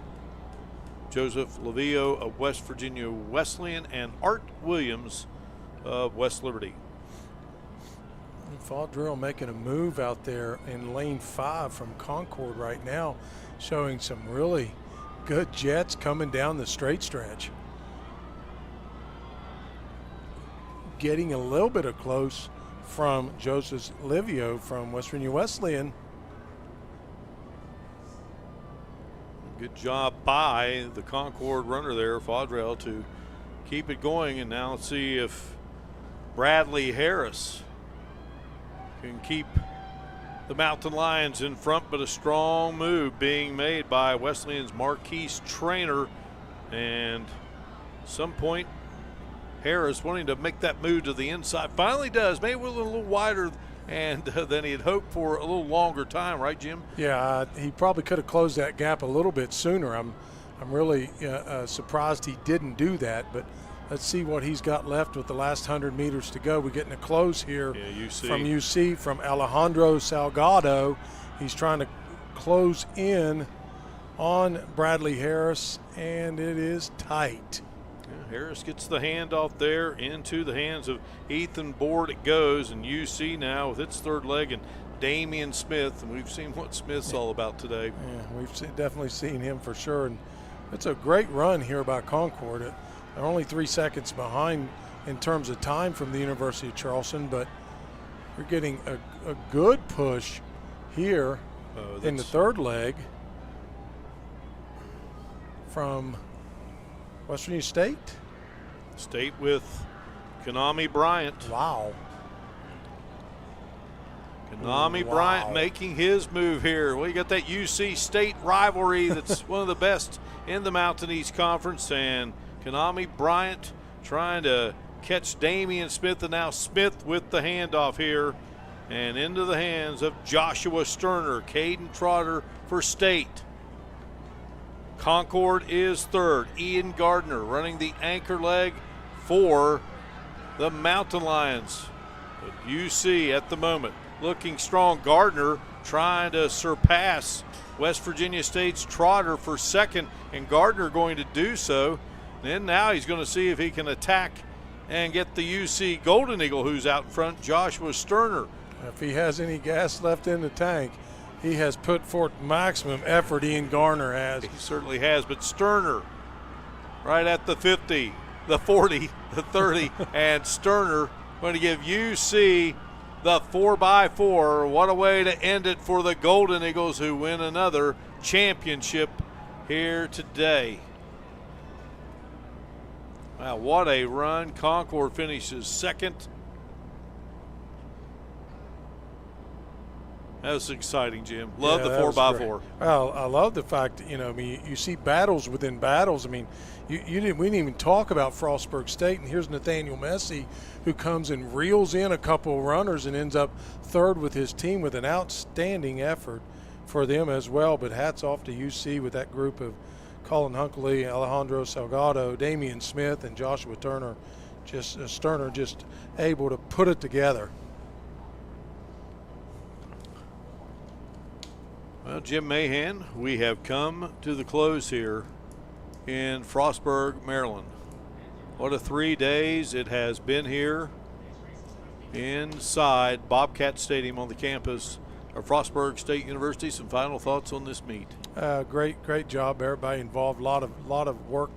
Joseph Lavillo of West Virginia Wesleyan. And Art Williams of West Liberty. Faudrell making a move out there in lane 5 from Concord right now, showing some really good jets coming down the straight stretch. Getting a little bit of close from Joseph Livio from West Virginia Wesleyan. Good job by the Concord runner there, Faudrell, to keep it going. And now let's see if Bradley Harris can keep the Mountain Lions in front, but a strong move being made by Wesleyan's Marquise Trainer. And at some point, Harris wanting to make that move to the inside, finally does, maybe a little wider and than he had hoped for a little longer time, right, Jim? Yeah, he probably could have closed that gap a little bit sooner. I'm really surprised he didn't do that, but let's see what he's got left with the last 100 meters to go. We're getting a close here from UC, from Alejandro Salgado. He's trying to close in on Bradley Harris, and it is tight. Harris gets the handoff there into the hands of Ethan Board. It goes, and UC now with its third leg and Damian Smith, and we've seen what Smith's all about today. Yeah, we've definitely seen him for sure, and it's a great run here by Concord. They're only 3 seconds behind in terms of time from the University of Charleston, but we're getting a good push here in the third leg from West Virginia State. State with Kanami Bryant. Wow. Kanami Bryant making his move here. Well, you got that UC State rivalry that's one of the best in the Mountain East Conference, and Kanami Bryant trying to catch Damian Smith, and now Smith with the handoff here and into the hands of Joshua Sterner. Caden Trotter for State. Concord is third. Ian Gardner running the anchor leg for the Mountain Lions. But UC at the moment looking strong. Gardner trying to surpass West Virginia State's Trotter for second, and Gardner going to do so. And now he's going to see if he can attack and get the UC Golden Eagle, who's out in front, Joshua Sterner. If he has any gas left in the tank, he has put forth maximum effort. Ian Gardner has. He certainly has, but Sterner right at the 50, the 40, the 30, and Sterner going to give UC the 4x4. What a way to end it for the Golden Eagles, who win another championship here today. Wow, what a run. Concord finishes second. That was exciting, Jim. Love the 4x4. Well, I love the fact that, I mean, you see battles within battles. I mean, we didn't even talk about Frostburg State, and here's Nathaniel Messi, who comes and reels in a couple of runners and ends up third with his team with an outstanding effort for them as well. But hats off to UC with that group of Colin Hunkley, Alejandro Salgado, Damian Smith, and Joshua Sterner just able to put it together. Well, Jim Mahan, we have come to the close here in Frostburg, Maryland. What a 3 days it has been here inside Bobcat Stadium on the campus of Frostburg State University. Some final thoughts on this meet? Great job, everybody involved. A lot of work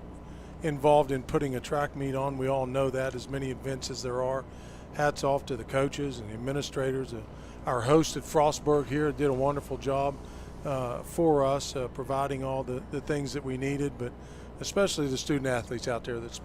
involved in putting a track meet on. We all know that, as many events as there are. Hats off to the coaches and the administrators. Our host at Frostburg here did a wonderful job for us, providing all the things that we needed, but especially the student athletes out there that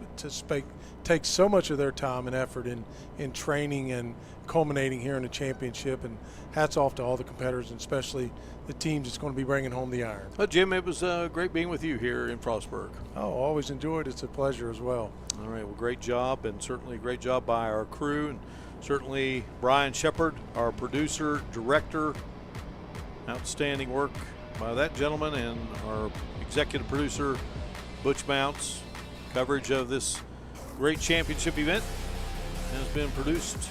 take so much of their time and effort in training and culminating here in the championship. And hats off to all the competitors, and especially the teams that's going to be bringing home the iron. Jim, it was great being with you here in Frostburg. Oh, always enjoyed it. It's a pleasure as well. All right, well, great job, and certainly a great job by our crew, and certainly Brian Shepard, our producer, director. Outstanding work by that gentleman, and our executive producer, Butch Mounts. Coverage of this great championship event has been produced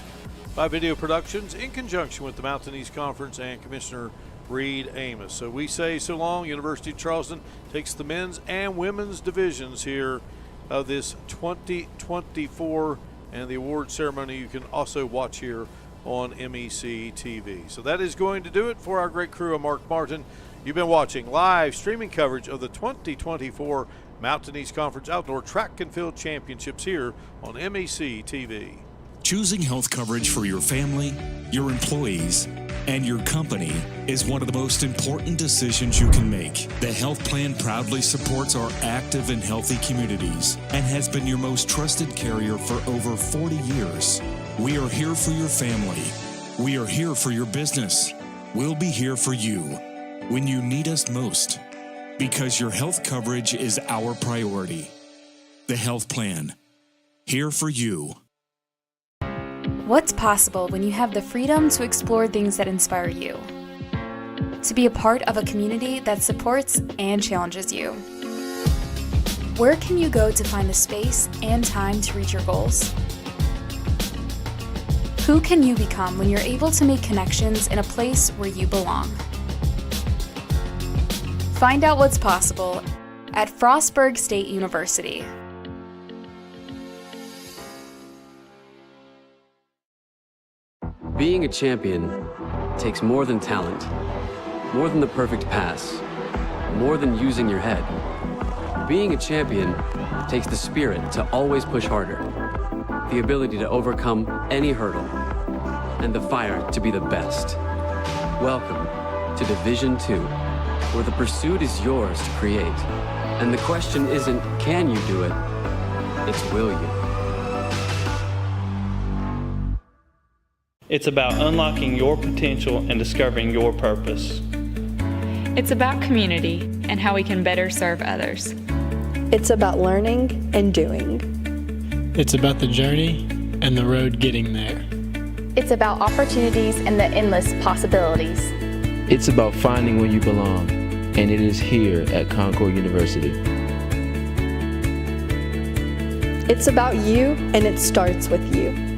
by Video Productions in conjunction with the Mountain East Conference and Commissioner Reed Amos. So we say so long. University of Charleston takes the men's and women's divisions here of this 2024, and the award ceremony you can also watch here on MEC TV. So that is going to do it for our great crew of Mark Martin. You've been watching live streaming coverage of the 2024 Mountain East Conference Outdoor Track and Field Championships here on MEC TV. Choosing health coverage for your family, your employees, and your company is one of the most important decisions you can make. The health plan proudly supports our active and healthy communities and has been your most trusted carrier for over 40 years. We are here for your family. We are here for your business. We'll be here for you when you need us most, because your health coverage is our priority. The health plan, here for you. What's possible when you have the freedom to explore things that inspire you? To be a part of a community that supports and challenges you? Where can you go to find the space and time to reach your goals? Who can you become when you're able to make connections in a place where you belong? Find out what's possible at Frostburg State University. Being a champion takes more than talent, more than the perfect pass, more than using your head. Being a champion takes the spirit to always push harder, the ability to overcome any hurdle, and the fire to be the best. Welcome to Division II, where the pursuit is yours to create. And the question isn't, can you do it? It's, will you? It's about unlocking your potential and discovering your purpose. It's about community and how we can better serve others. It's about learning and doing. It's about the journey and the road getting there. It's about opportunities and the endless possibilities. It's about finding where you belong, and it is here at Concord University. It's about you, and it starts with you.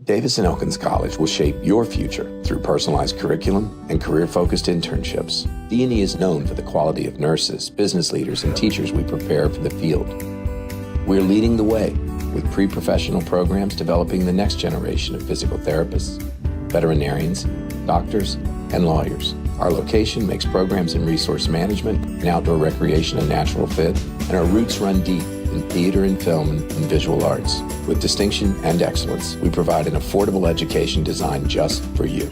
Davidson Elkins College will shape your future through personalized curriculum and career-focused internships. D&E is known for the quality of nurses, business leaders, and teachers we prepare for the field. We're leading the way with pre-professional programs developing the next generation of physical therapists, veterinarians, doctors, and lawyers. Our location makes programs in resource management and outdoor recreation a natural fit, and our roots run deep in theater and film and visual arts. With distinction and excellence, we provide an affordable education designed just for you.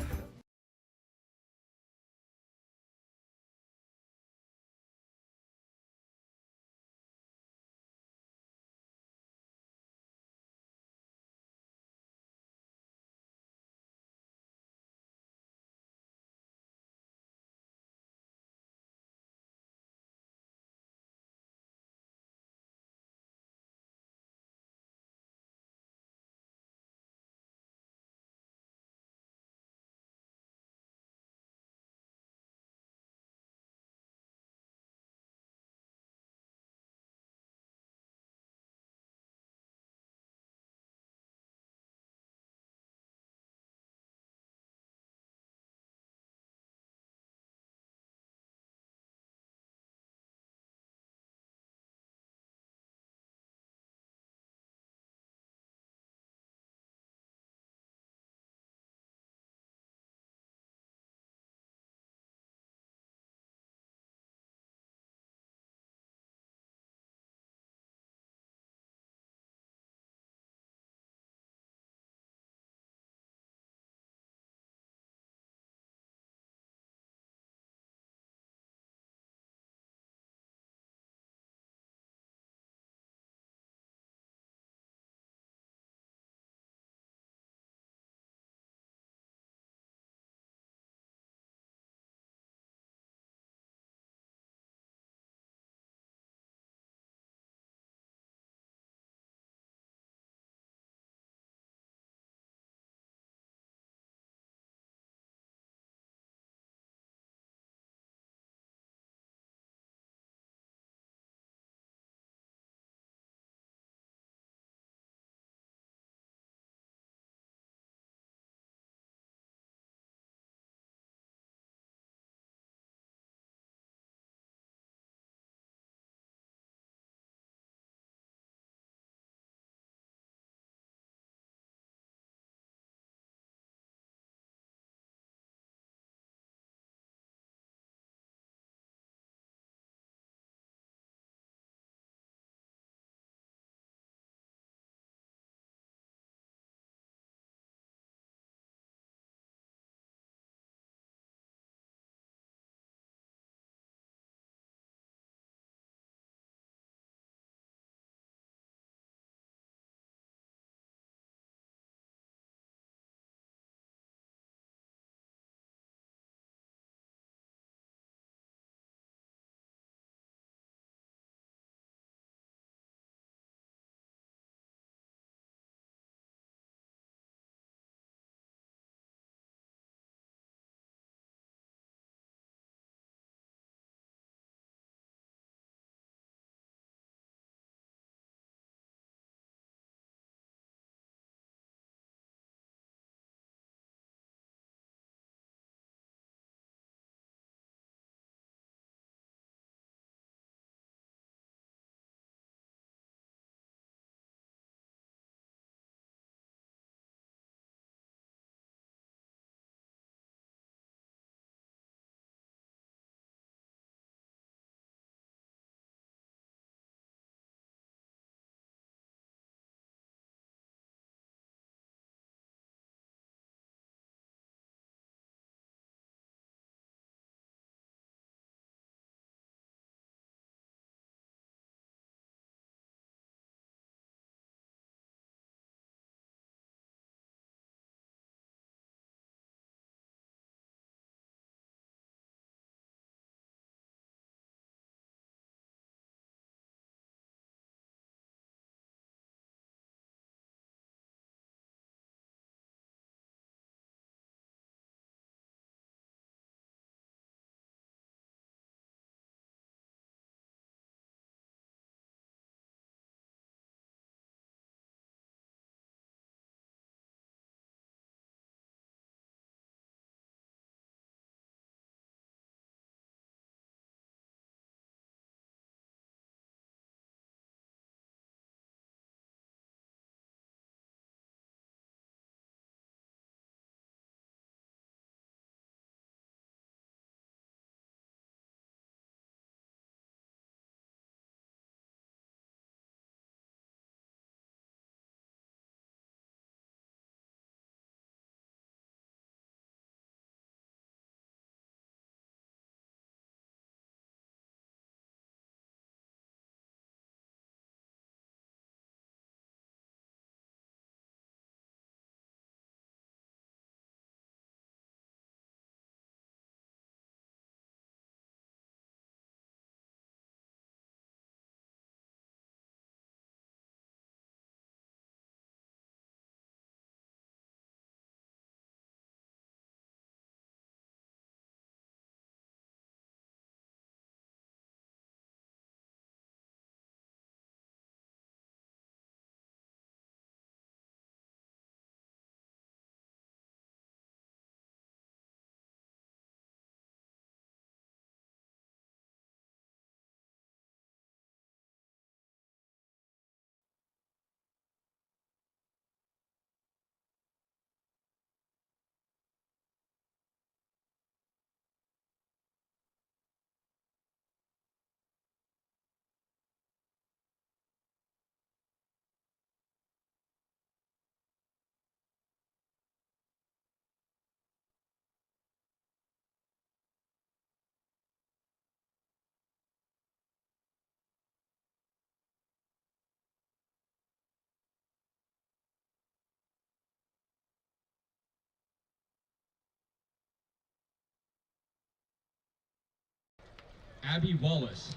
Abby Wallace,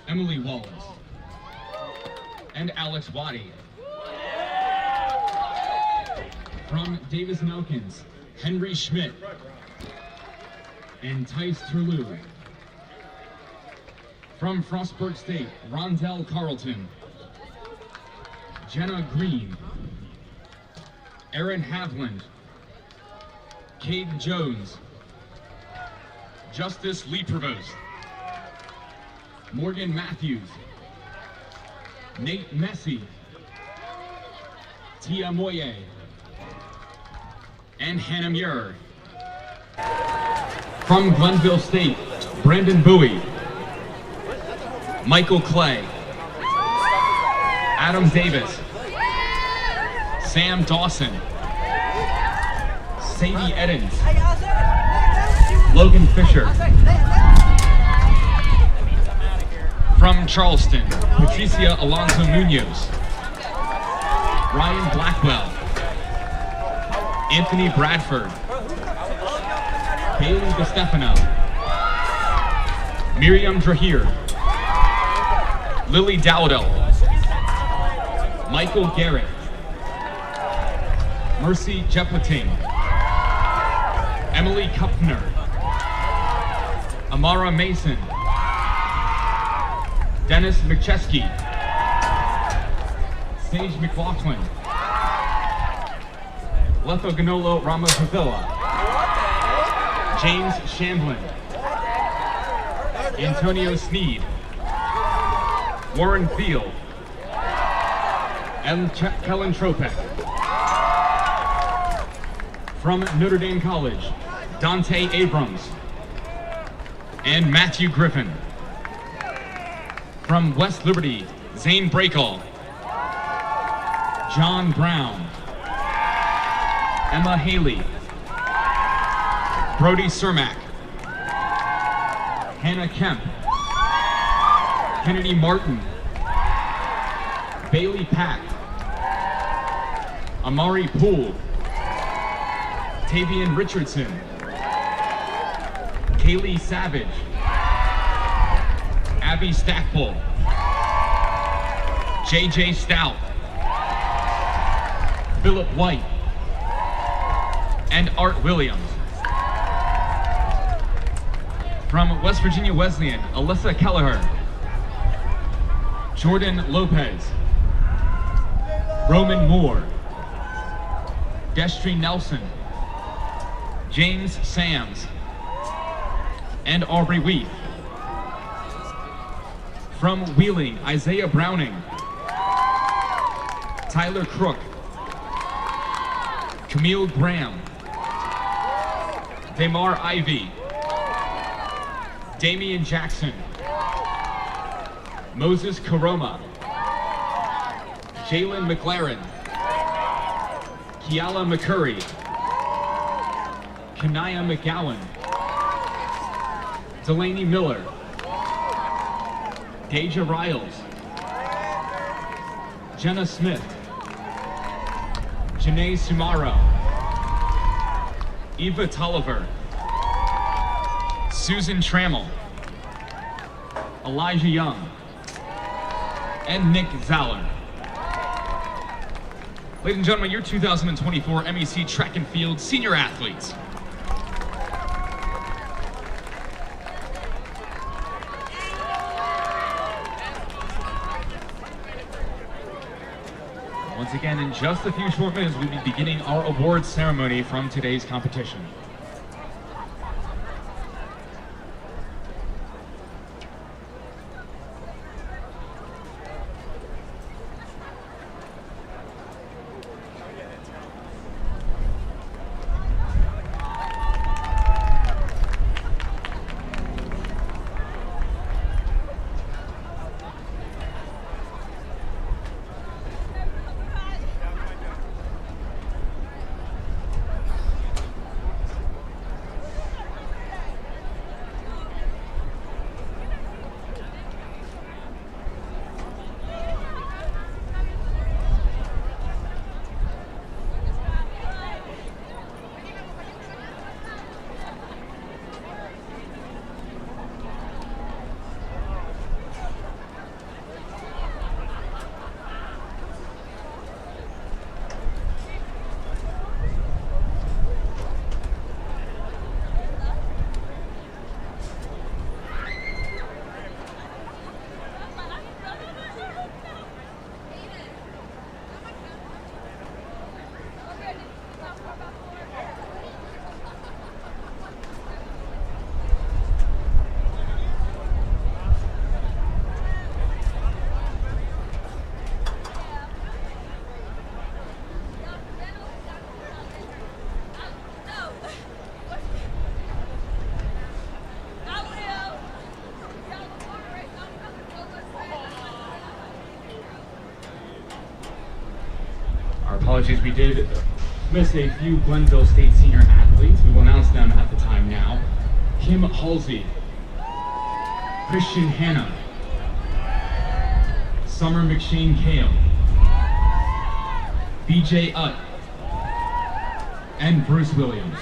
Emily Wallace, and Alex Waddy. From Davis and Elkins, Henry Schmidt and Tice Turlou. From Frostburg State, Rondell Carlton, Jenna Green, Aaron Havland, Cade Jones, Justice Lee Prevost, Morgan Matthews, Nate Messi, Tia Moye, and Hannah Muir. From Glenville State, Brandon Bowie, Michael Clay, Adam Davis, Sam Dawson, Sadie Eddins, Logan Fisher. From Charleston, Patricia Alonso Munoz, Ryan Blackwell, Anthony Bradford, Bailey DeStefano, Miriam Drahir, Lily Dowdell, Michael Garrett, Mercy Jepleting, Emily Kupner, Amara Mason, Dennis McChesky, Sage McLaughlin, Lethoganolo Ramos Avila, James Shamblin, Antonio Sneed, Warren Field, and Kellen Tropek. From Notre Dame College, Dante Abrams and Matthew Griffin. From West Liberty, Zane Breakall, John Brown, Emma Haley, Brody Cermak, Hannah Kemp, Kennedy Martin, Bailey Pack, Amari Poole, Tavian Richardson, Kaylee Savage, Abby Stackpole, JJ Stout, Philip White, and Art Williams. From West Virginia Wesleyan, Alyssa Kelleher, Jordan Lopez, Roman Moore, Destry Nelson, James Sams, and Aubrey Wheat. From Wheeling, Isaiah Browning, Tyler Crook, Camille Graham, Damar Ivy, Damian Jackson, Moses Karoma, Jalen McLaren, Kiala McCurry, Kanaya McGowan, Delaney Miller, Deja Riles, Jenna Smith, Janae Sumaro, Eva Tolliver, Susan Trammell, Elijah Young, and Nick Zauer. Ladies and gentlemen, your 2024 MEC Track and Field Senior Athletes. Once again, in just a few short minutes, we'll be beginning our awards ceremony from today's competition. apologies. We did miss a few Glenville State senior athletes. We will announce them at the time now. Kim Halsey, Christian Hanna, Summer McShane Kale, BJ Utt, and Bruce Williams.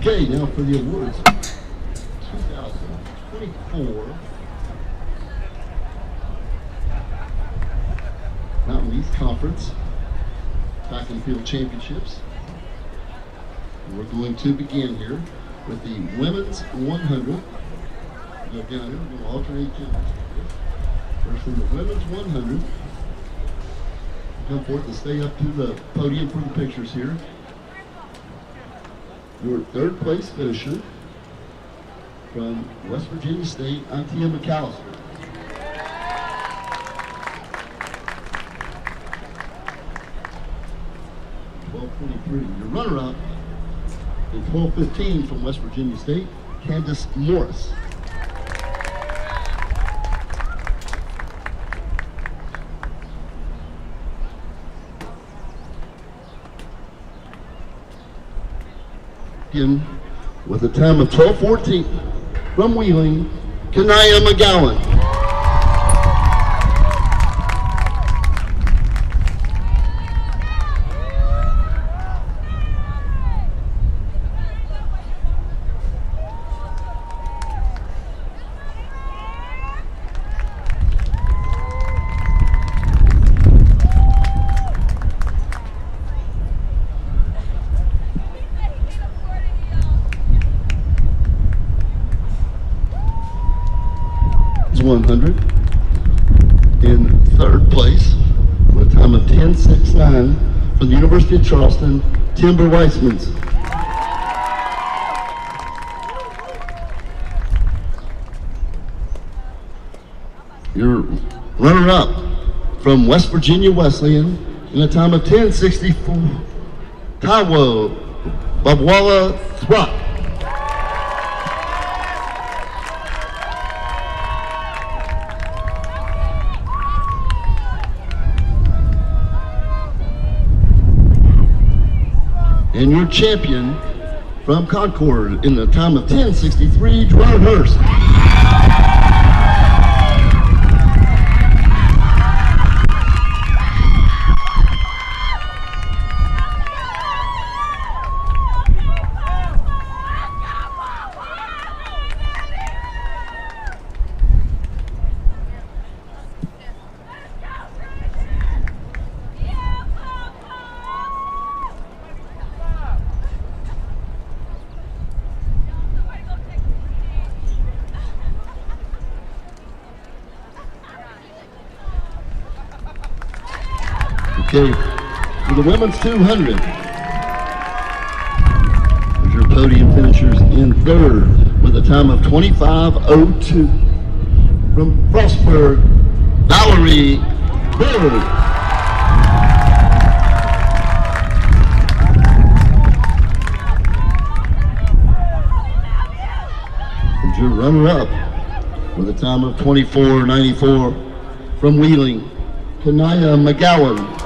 Okay, now for the awards. 2024 Mountain East Conference Track and Field Championships. And we're going to begin here with the Women's 100. Again, we're going to alternate genders. First in the Women's 100. Come forth and stay up to the podium for the pictures here. Your third place finisher from West Virginia State, Antia McAllister. .1223. Your runner-up in 12:15 from West Virginia State, Candace Morris. With a time of 12:14 from Wheeling, Kanaya McGowan. In third place with a time of 10:69 from the University of Charleston, Timber Weissmans. Your runner-up from West Virginia Wesleyan in a time of 10:64, Taiwo Babwala Throck. And your champion from Concord in the time of 10:63, Gerard Hurst. Okay, for the women's 200, there's your podium finishers in third with a time of 25:02 from Frostburg, Valerie Bird. And your runner-up with a time of 24:94 from Wheeling, Kanaya McGowan.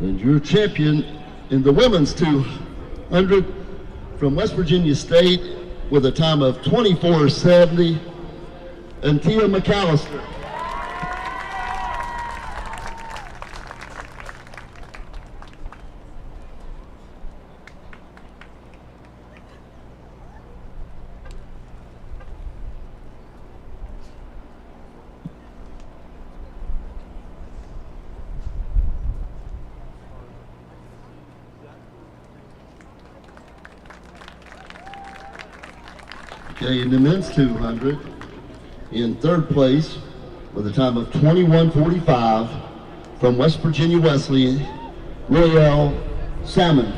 And your champion in the women's 200 from West Virginia State with a time of 24:70, Antia McAllister. Okay, in the men's 200, in third place with a time of 21:45 from West Virginia Wesleyan, Royale Salmon.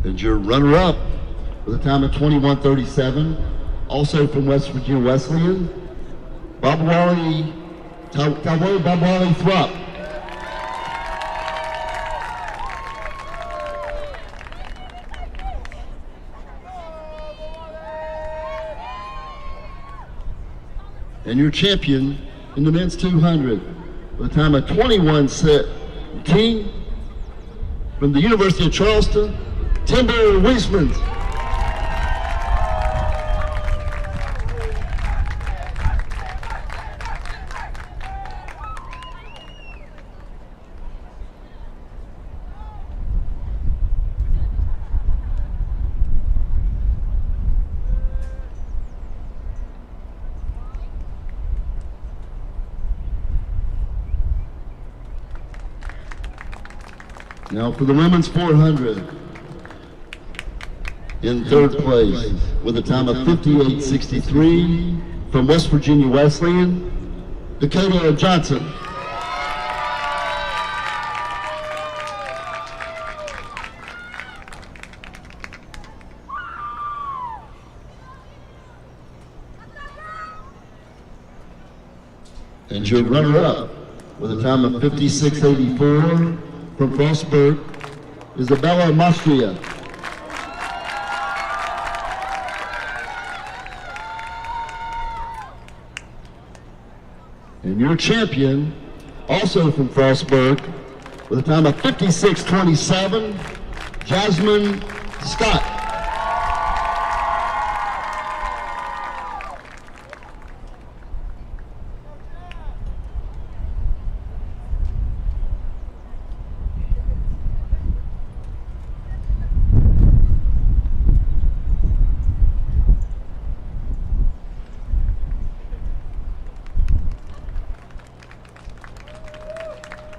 And your runner-up with a time of 21:37, also from West Virginia Wesleyan, Babwali Thrupp. And your champion in the men's 200 with a time of 21:17 from the University of Charleston, Timber Weisman. Now for the women's 400, in third place with a time of 58:63 from West Virginia Wesleyan, Dakota Johnson. And your runner-up with a time of 56:84 from Frostburg, Isabella Mastria. And your champion, also from Frostburg, with a time of 56:27, Jasmine Scott.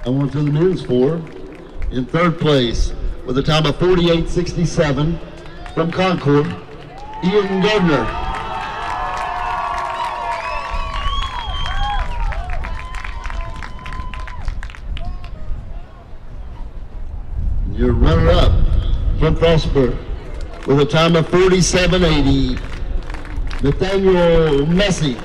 And on to the men's 4, in third place with a time of 48:67 from Concord, Ian Gardner. Your runner-up from Frostburg with a time of 47:80, Nathaniel Messi.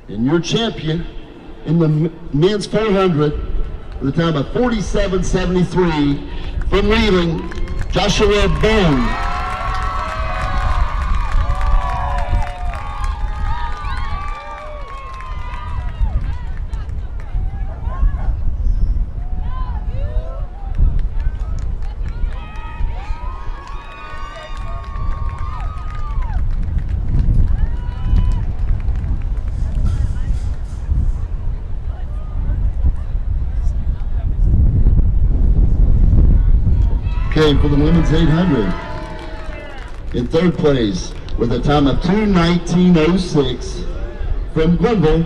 And your champion in the men's 400 with a time of 47.73 from Wheeling, Joshua Bone. Okay, for the women's 800, in third place with a time of 2:19.06 from Glenville,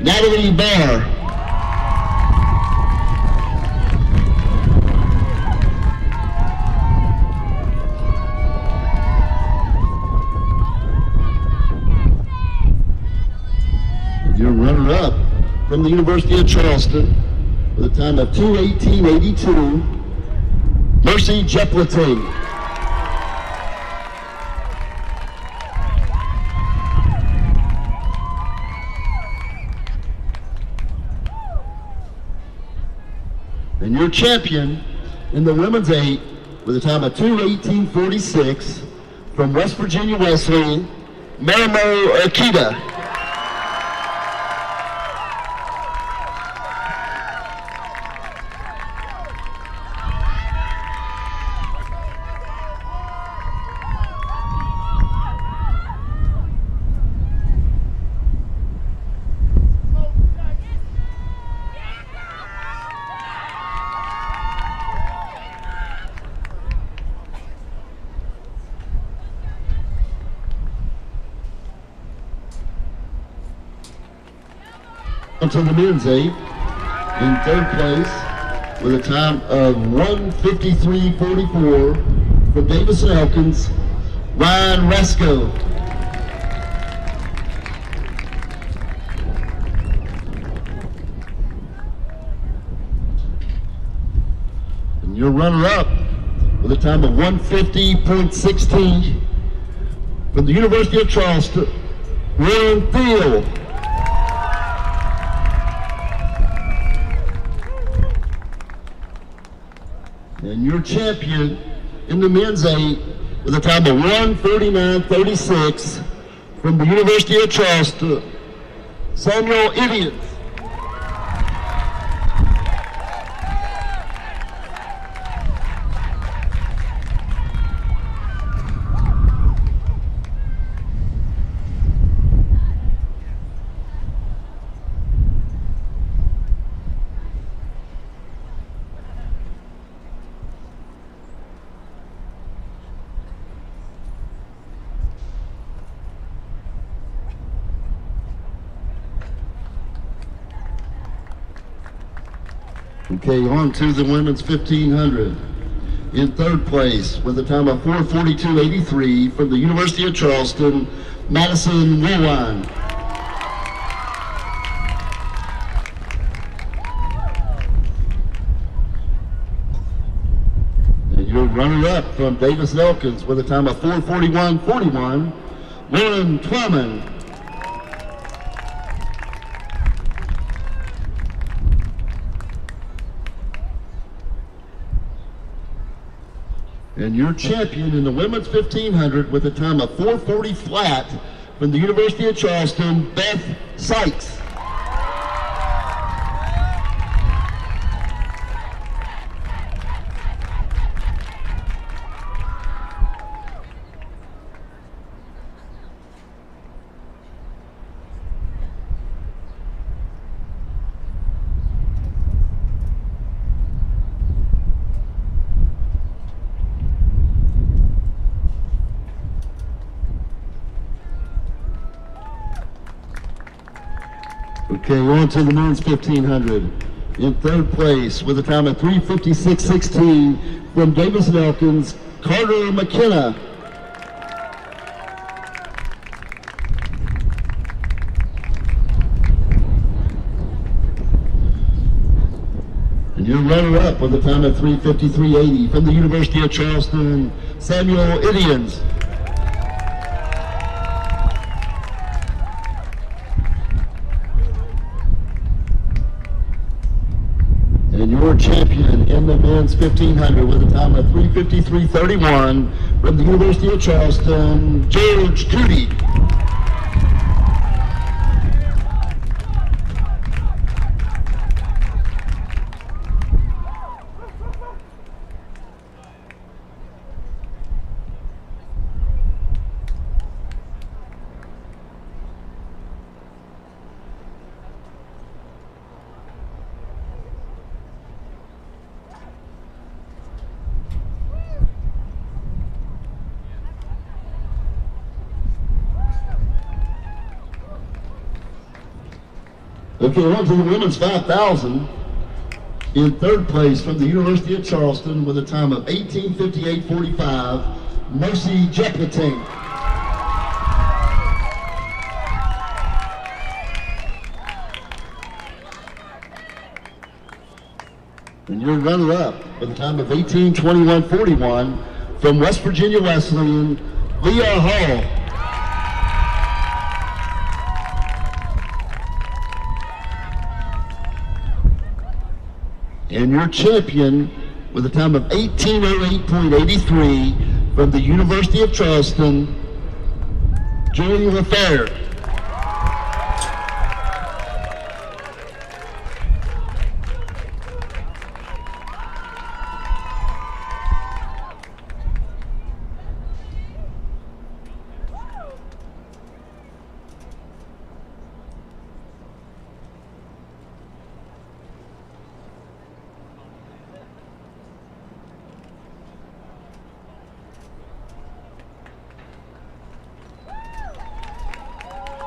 Natalie Barr. Your runner-up from the University of Charleston with a time of 2:18.82. Mercy Jeplete. And your champion in the women's 8 with a time of 2:18.46 from West Virginia Wesleyan, Marimo Akita. To the men's 8 in third place with a time of 1:53.44 from Davison Elkins, Ryan Rasco. And your runner-up with a time of 1:50.16 from the University of Charleston, Warren Thiel. And your champion in the men's 8 with a time of 1:49.36 from the University of Charleston, Samuel Idiot. Okay, on to the women's 1500. In third place with a time of 4:42.83 from the University of Charleston, Madison Woolwine. And your runner-up from Davis Elkins with a time of 4:41.41, Lauren Twyman. And your champion in the women's 1500 with a time of 4:40 flat from the University of Charleston, Beth Sykes. Okay, on to the men's 1500. In third place with a time of 3:56.16 from Davis Elkins, Carter McKenna. And your runner-up with a time of 3:53.80 from the University of Charleston, Samuel Idians. And your champion in the men's 1500 with a time of 3:53.31 from the University of Charleston, George Cootie. Okay, on to the women's 5,000. In third place from the University of Charleston with a time of 18:58.45, Mercy Jepleting. And your runner-up with a time of 18:21.41 from West Virginia Wesleyan, Leah Hall. And your champion with a time of 18:08.83 from the University of Charleston, Julie LaFair.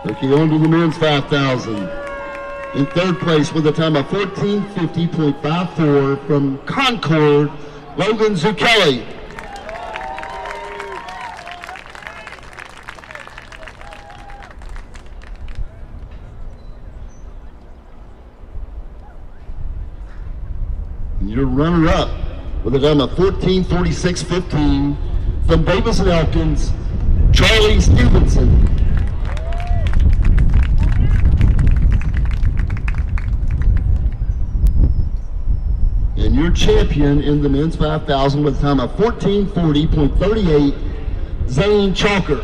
Okay, on to the men's 5,000. In third place with a time of 14:50.54 from Concord, Logan Zucchelli. And your runner-up with a time of 14:46.15 from Davis and Elkins, Charlie Stevenson. And your champion in the men's 5,000 with a time of 14:40.38, Zane Chalker.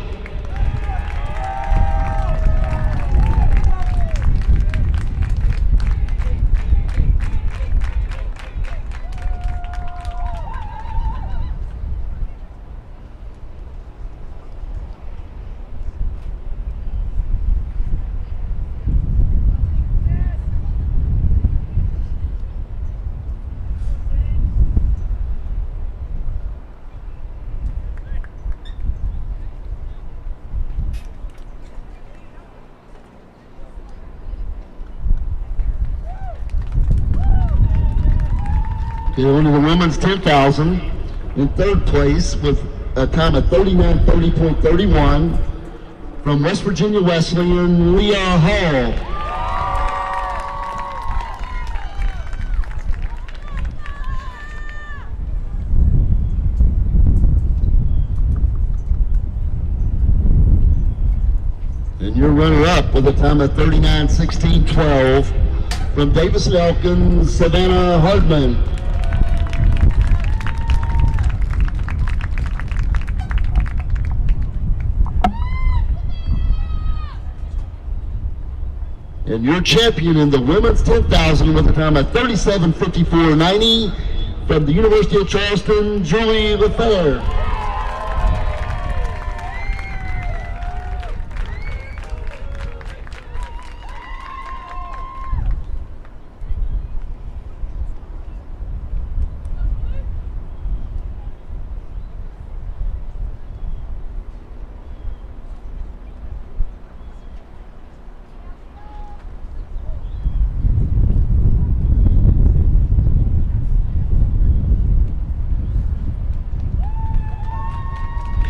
On to the women's 10,000. In third place with a time of 39:30.31 from West Virginia Wesleyan, Leah Hall. And your runner-up with a time of 39:16.12 from Davis and Elkins, Savannah Hardman. And your champion in the women's 10,000 with a time of 37:54.90 from the University of Charleston, Julie LaFair.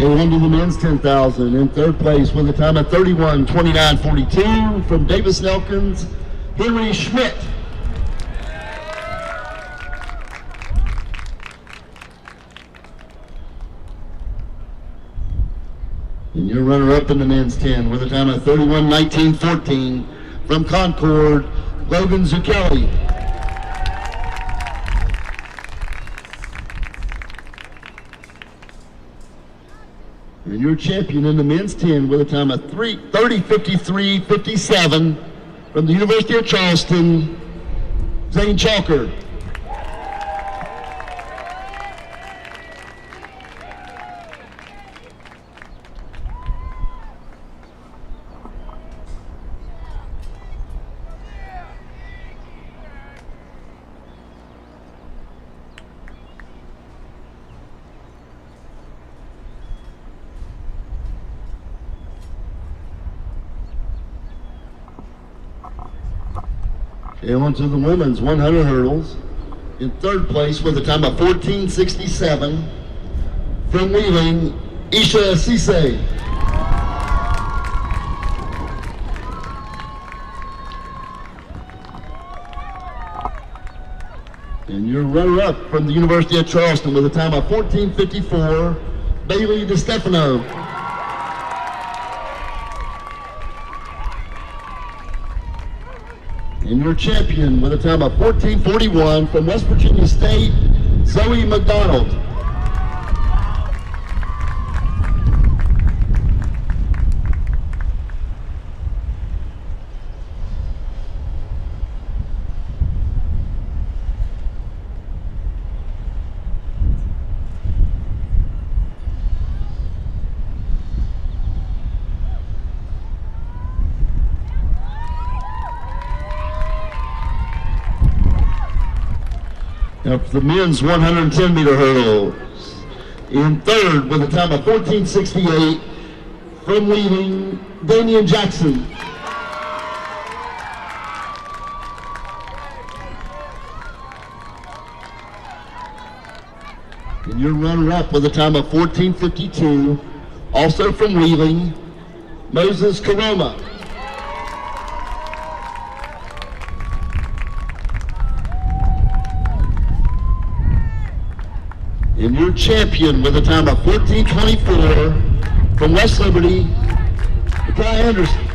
On to the men's 10,000. In third place with a time of 31:29.42 from Davis and Elkins, Henry Schmidt. And your runner-up in the men's 10 with a time of 31:19.14 from Concord, Logan Zucchelli. And your champion in the men's 10 with a time of 30:53.57 from the University of Charleston, Zane Chalker. And on to the women's 100 hurdles. In third place with a time of 14:67 from Wheeling, Isha Cisse. And your runner-up from the University of Charleston with a time of 14:54, Bailey DeStefano. And your champion with a time of 14:41 from West Virginia State, Zoe McDonald. Now for the men's 110-meter hurdles. In third with a time of 14:68 from Wheeling, Damian Jackson. And your runner-up with a time of 14:52, also from Wheeling, Moses Karoma. And your champion with a time of 14:24 from West Liberty, Ty Anderson.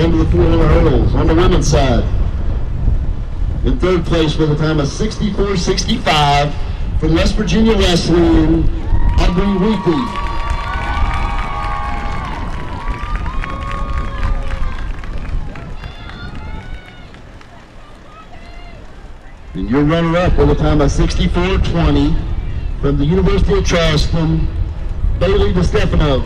The 400 hurdles on the women's side. In third place with a time of 64:65 from West Virginia Wesleyan, Aubrey Weekly. And your runner-up with a time of 64:20 from the University of Charleston, Bailey DeStefano.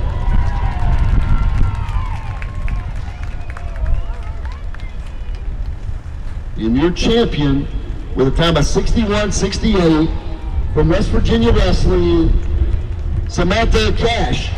And your champion with a time of 61:68 from West Virginia Wesleyan, Samantha Cash.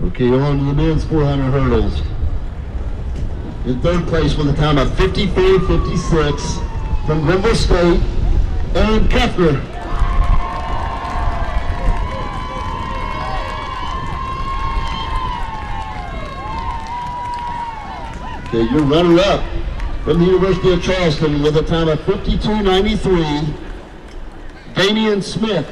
Okay, on to the men's 400 hurdles. In third place with a time of 54:56 from Glenville State, Aaron Kefner. Okay, your runner-up from the University of Charleston with a time of 52:93, Damian Smith.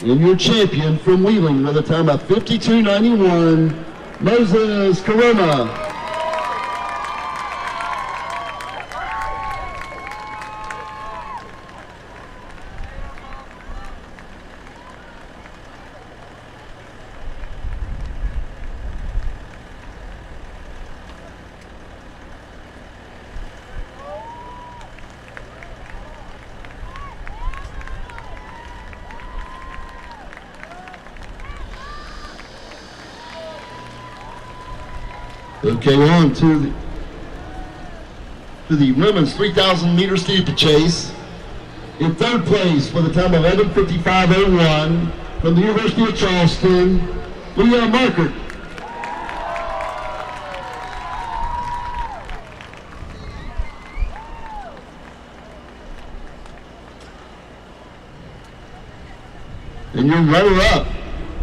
And your champion from Wheeling with a time of 52:91, Moses Karoma. Okay, on to the women's 3,000 meter steeplechase. In third place with a time of 11:55.01 from the University of Charleston, Leah Markert. And your runner-up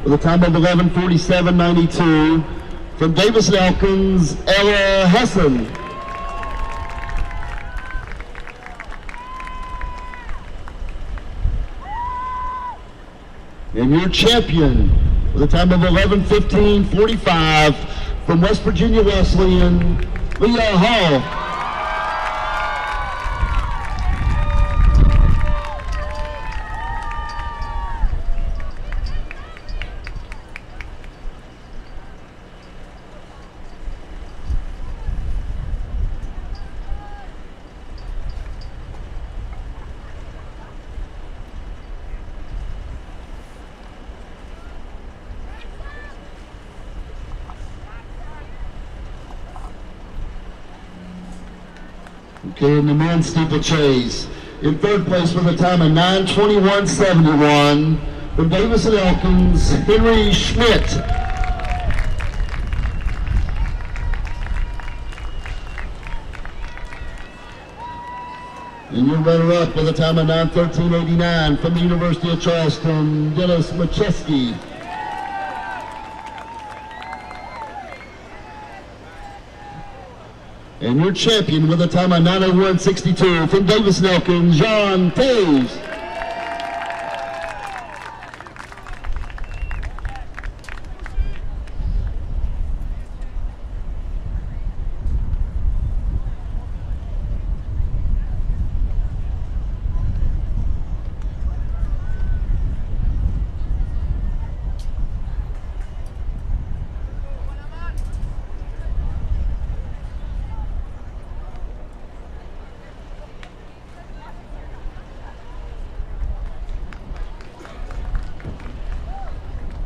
with a time of 11:47.92 from Davis Elkins, Ella Hessen. And your champion with a time of 11:15.45 from West Virginia Wesleyan, Leah Hall. Okay, in the men's steeplechase, in third place with a time of 9:21.71 from Davis and Elkins, Henry Schmidt. And your runner-up with a time of 9:13.89 from the University of Charleston, Dennis Macheski. And your champion with a time of 9:01.62 from Davis and Elkins, John Taves.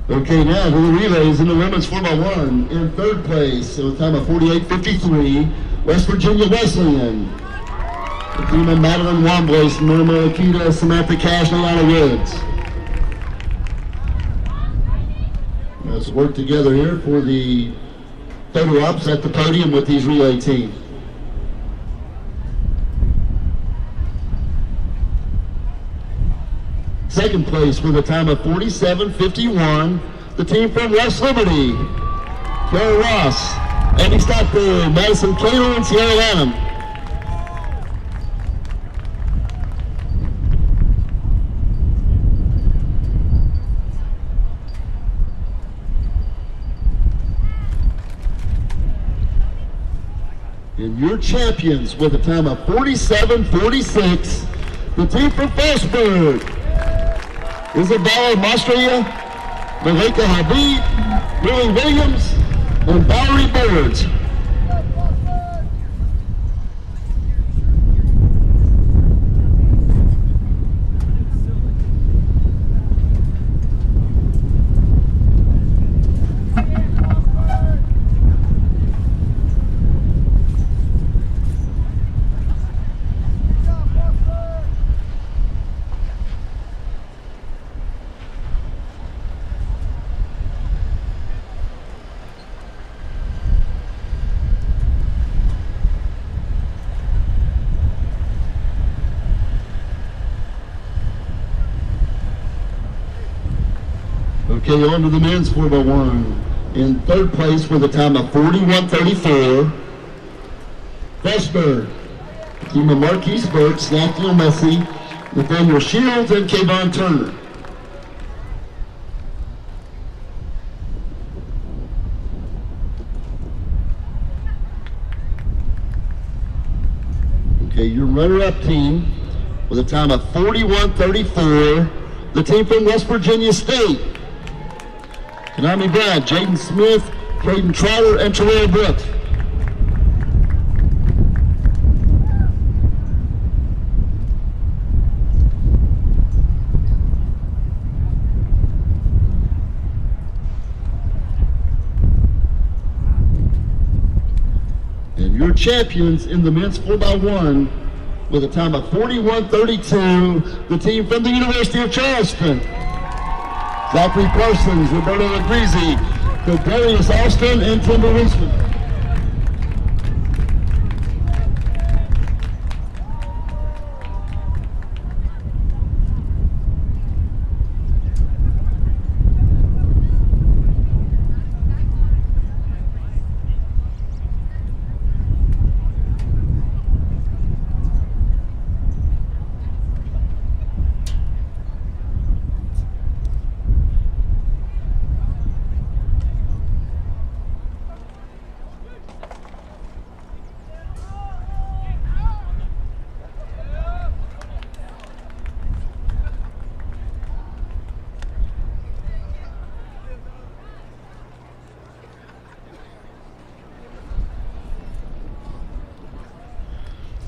Okay, now to the relays in the women's 4x1. In third place, with a time of 48.53, West Virginia Wesleyan. The team of Madeline Wamblace, Norma Akita, Samantha Cash, and Alana Woods. Let's work together here for the photo ops at the podium with these relay teams. Second place with a time of 47.51, the team from West Liberty, Carol Ross, Andy Stockburn, Madison Cato, and Sierra Lanham. And your champions with a time of 47.46, the team from Frostburg, Isabella Mastria, Malika Habib, Willie Williams, and Valerie Birds. Okay, on to the men's 4x1. In third place with a time of 41.34, Frostburg. Team of Marquise Burks, Nathaniel Messi, Nathaniel Shields, and Kayvon Turner. Okay, your runner-up team with a time of 41.34, the team from West Virginia State. Konami Brad, Jaden Smith, Caden Trotter, and Terrell Brooks. And your champions in the men's 4x1 with a time of 41:32, the team from the University of Charleston. Zachary Parsons, Roberto Legrizzi, Darius Austin, and Timber Winston.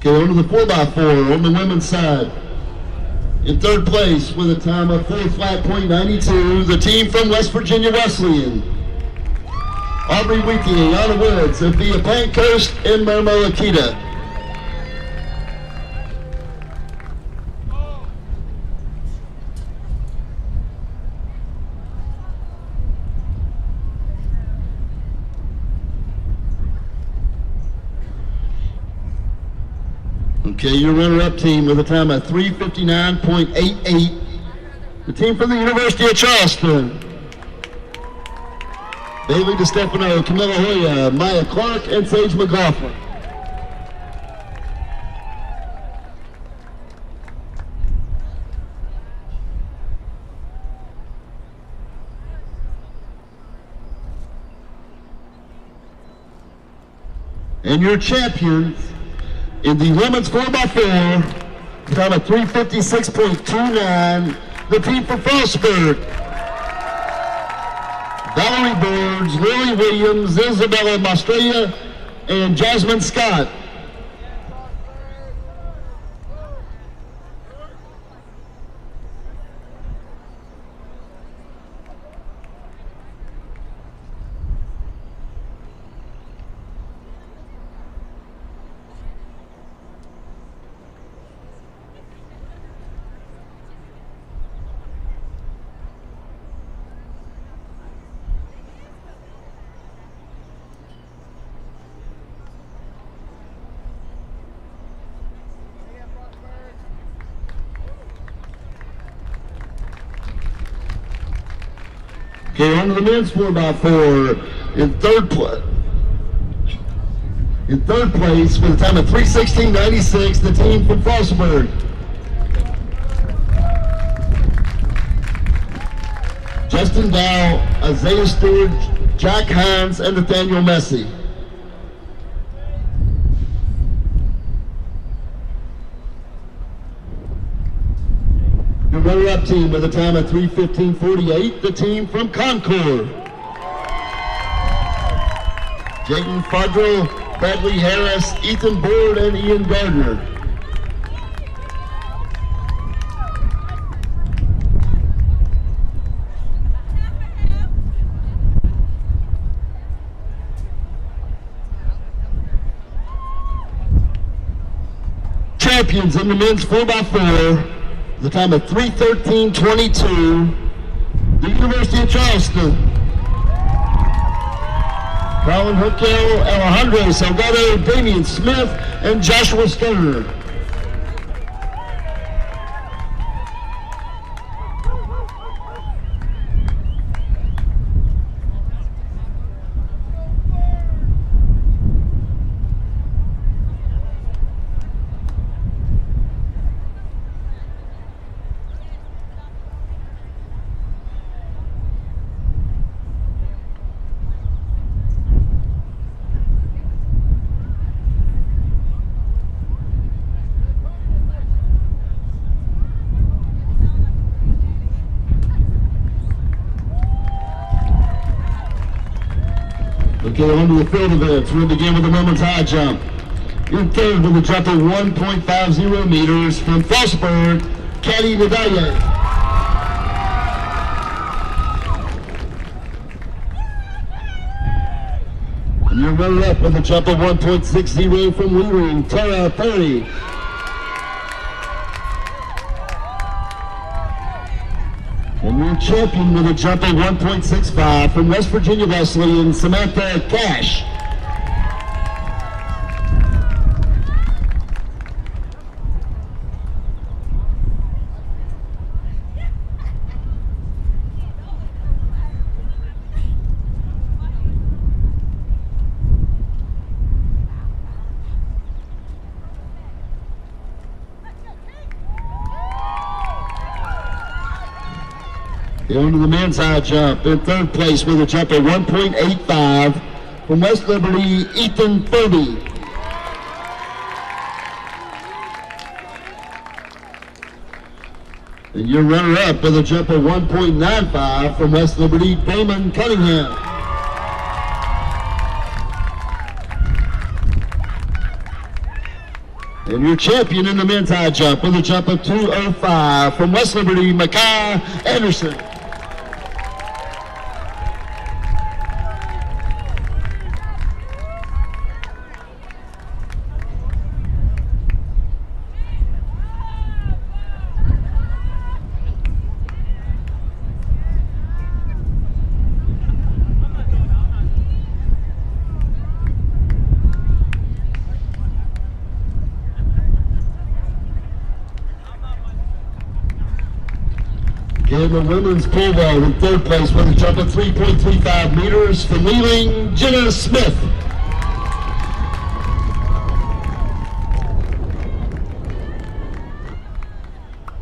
Okay, on to the 4x4 on the women's side. In third place with a time of 4:92, the team from West Virginia Wesleyan. Aubrey Wiki, Yana Woods, Sophia Pankhurst, and Marmo Akita. Okay, your runner-up team with a time of 3:59.88. The team from the University of Charleston. Bailey DeStefano, Camilla Hoya, Maya Clark, and Sage McLaughlin. And your champions in the women's 4x4, time of 3:56.29, the team from Frostburg. Valerie Boards, Lily Williams, Isabella Mastrella, and Jasmine Scott. Okay, on to the men's 4x4 in third place with a time of 3:16.96, the team from Frostburg. Justin Dow, Isaiah Stewart, Jack Hines, and Nathaniel Messi. Your runner-up team with a time of 3:15.48, the team from Concord. Jayden Fodrell, Bradley Harris, Ethan Board, and Ian Gardner. Champions in the men's 4x4, the time of 3:13.22, the University of Charleston. Colin Hookel, Alejandro Salgado, Damian Smith, and Joshua Stern. Okay, on to the field events. We'll begin with the women's high jump. In third with a jump of 1.50 meters from Frostburg, Caddy Nadaye. And your runner-up with a jump of 1.60 from Wheeling, Tara Perry. And your champion with a jump of 1.65 from West Virginia Wesleyan, Samantha Cash. On to the men's high jump. In third place with a jump of 1.85 from West Liberty, Ethan Furby. And your runner-up with a jump of 1.95 from West Liberty, Damon Cunningham. And your champion in the men's high jump with a jump of 2.05 from West Liberty, Makai Anderson. In the women's pole vault in third place with a jump of 3.35 meters from Wheeling, Jenna Smith.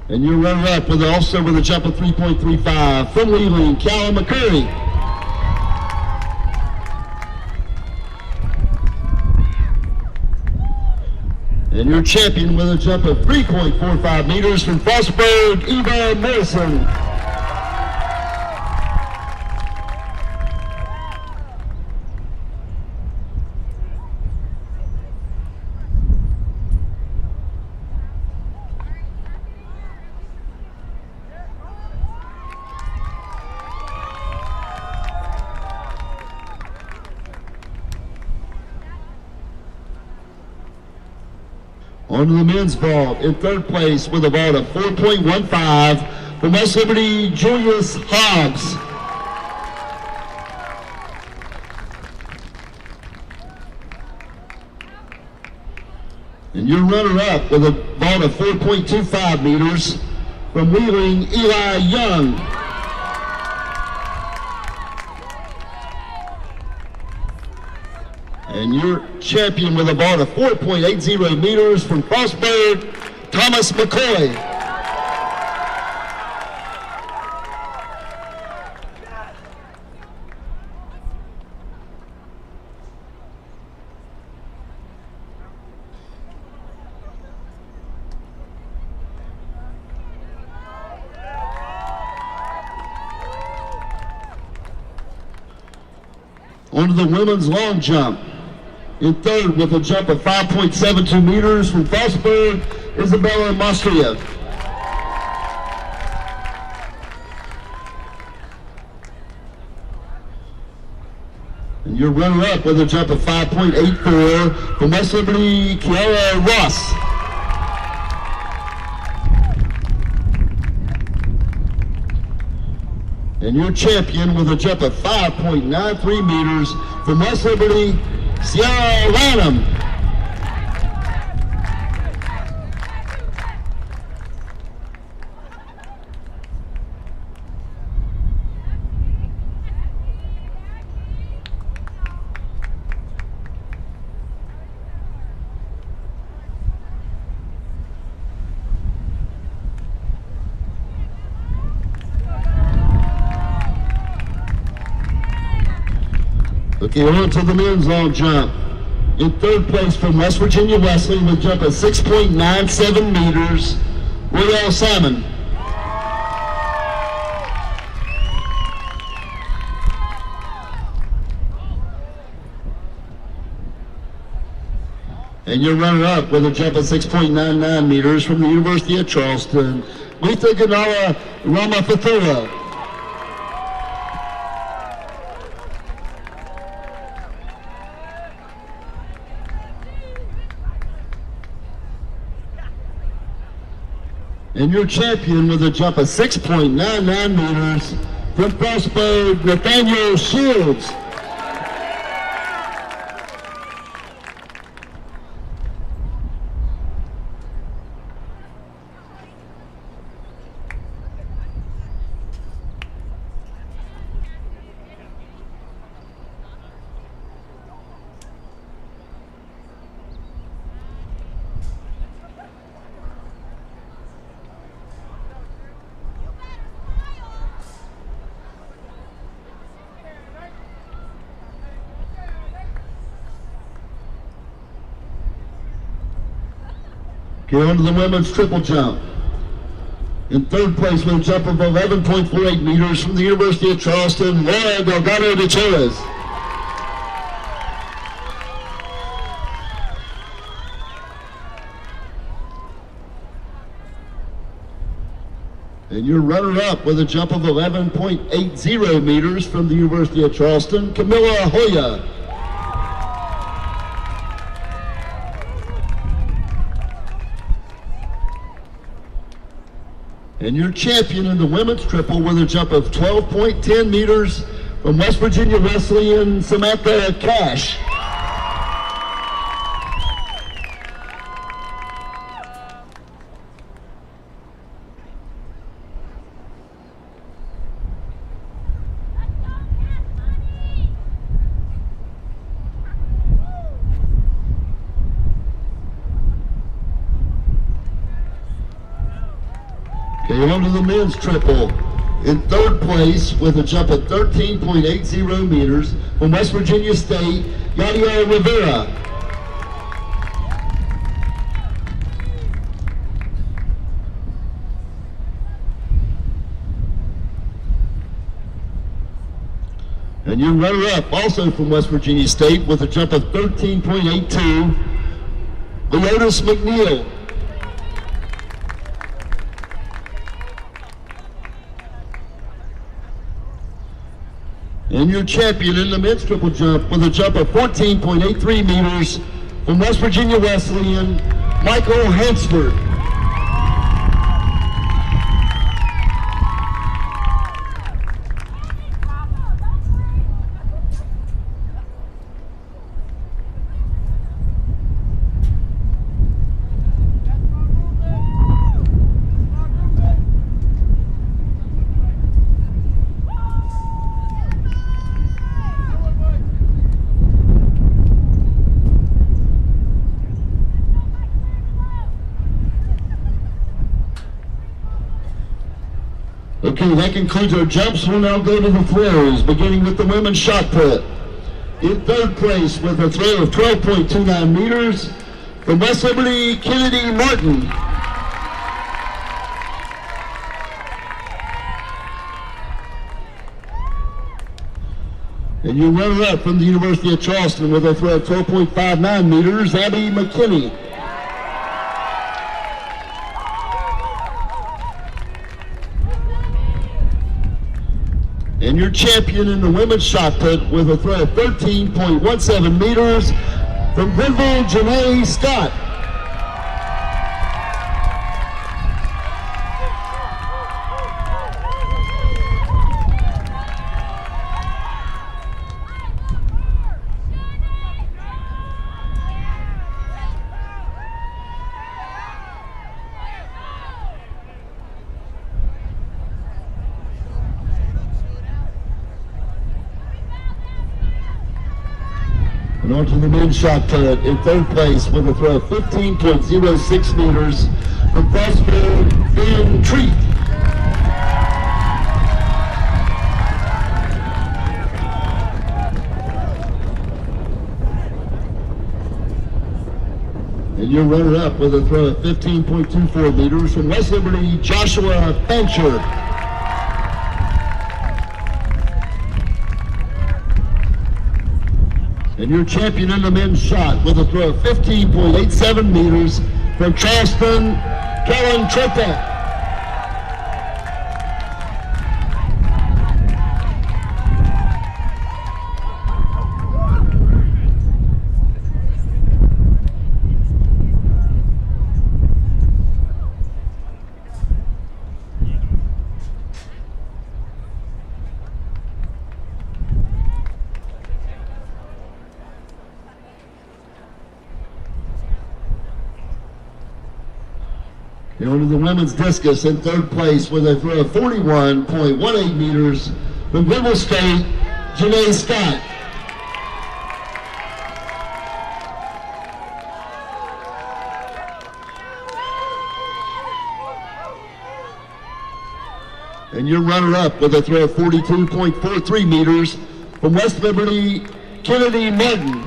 And your runner-up with also with a jump of 3.35 from Wheeling, Callum McCurry. And your champion with a jump of 3.45 meters from Frostburg, Eva Morrison. On to the men's vault in third place with a vault of 4.15 from West Liberty, Julius Hobbs. And your runner-up with a vault of 4.25 meters from Wheeling, Eli Young. And your champion with a vault of 4.80 meters from Frostburg, Thomas McCoy. On to the women's long jump. In third with a jump of 5.72 meters from Frostburg, Isabella Mastria. And your runner-up with a jump of 5.84 from West Liberty, Kiara Ross. And your champion with a jump of 5.93 meters from West Liberty, Sierra Lanham. Okay, on to the men's long jump. In third place from West Virginia Wesleyan with a jump of 6.97 meters, Royale Salmon. And your runner-up with a jump of 6.99 meters from the University of Charleston, Letha Ganara Ramafathura. And your champion with a jump of 6.99 meters from Frostburg, Nathaniel Shields. Okay, on to the women's triple jump. In third place with a jump of 11.48 meters from the University of Charleston, Laura Delgado de Torres. And your runner-up with a jump of 11.80 meters from the University of Charleston, Camila Hoya. And your champion in the women's triple with a jump of 12.10 meters from West Virginia Wesleyan, Samantha Cash. Okay, on to the men's triple. In third place with a jump of 13.80 meters from West Virginia State, Yadiel Rivera. And your runner-up, also from West Virginia State, with a jump of 13.82, Leotis McNeil. And your champion in the men's triple jump with a jump of 14.83 meters from West Virginia Wesleyan, Michael Hansford. Okay, that concludes our jumps. We'll now go to the throws, beginning with the women's shot put. In third place with a throw of 12.29 meters from West Liberty, Kennedy Martin. And your runner-up from the University of Charleston with a throw of 12.59 meters, Abby McKinney. And your champion in the women's shot put with a throw of 13.17 meters from Glenville, Janae Scott. And on to the men's shot put in third place with a throw of 15.06 meters from Frostburg, Ben Treat. And your runner-up with a throw of 15.24 meters from West Liberty, Joshua Fancher. And your champion in the men's shot with a throw of 15.87 meters from Charleston, Kellen Trepet. And on to the women's discus in third place with a throw of 41.18 meters from Glenville State, Janae Scott. And your runner-up with a throw of 42.43 meters from West Liberty, Kennedy Martin.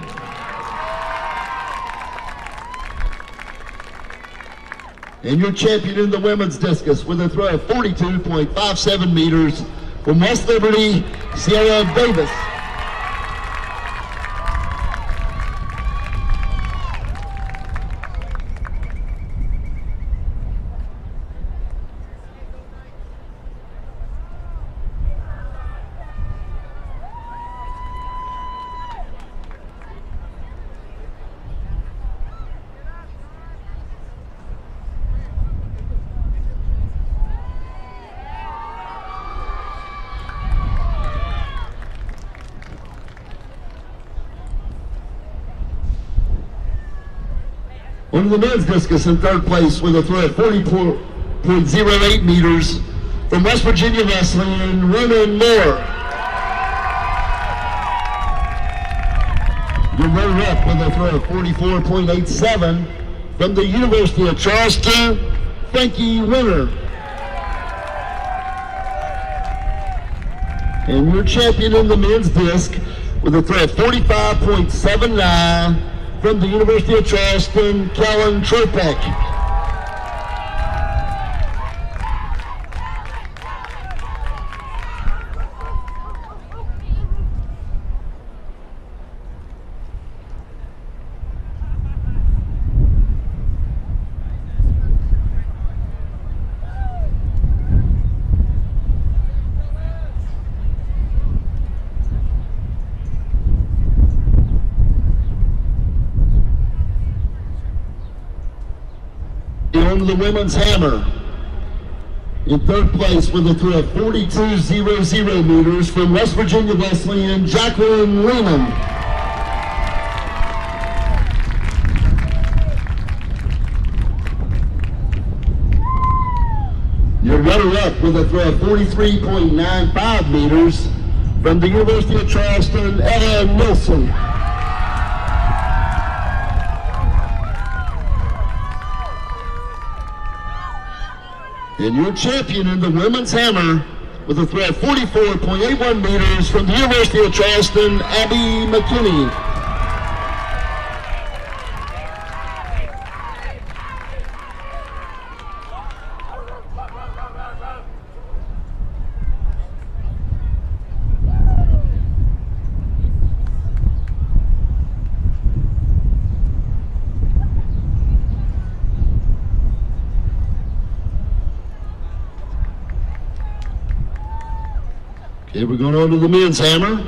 And your champion in the women's discus with a throw of 42.57 meters from West Liberty, Sierra Davis. On the men's discus in third place with a throw of 40.08 meters from West Virginia Wesleyan, Ronan Moore. Your runner-up with a throw of 44.87 from the University of Charleston, Frankie Winter. And your champion in the men's disc with a throw of 45.79 from the University of Charleston, Callan Tropek. On to the women's hammer. In third place with a throw of 42.00 meters from West Virginia Wesleyan, Jacqueline Lehman. Your runner-up with a throw of 43.95 meters from the University of Charleston, Ella Nilsson. And your champion in the women's hammer with a throw of 44.81 meters from the University of Charleston, Abby McKinney. Okay, we're going on to the men's hammer.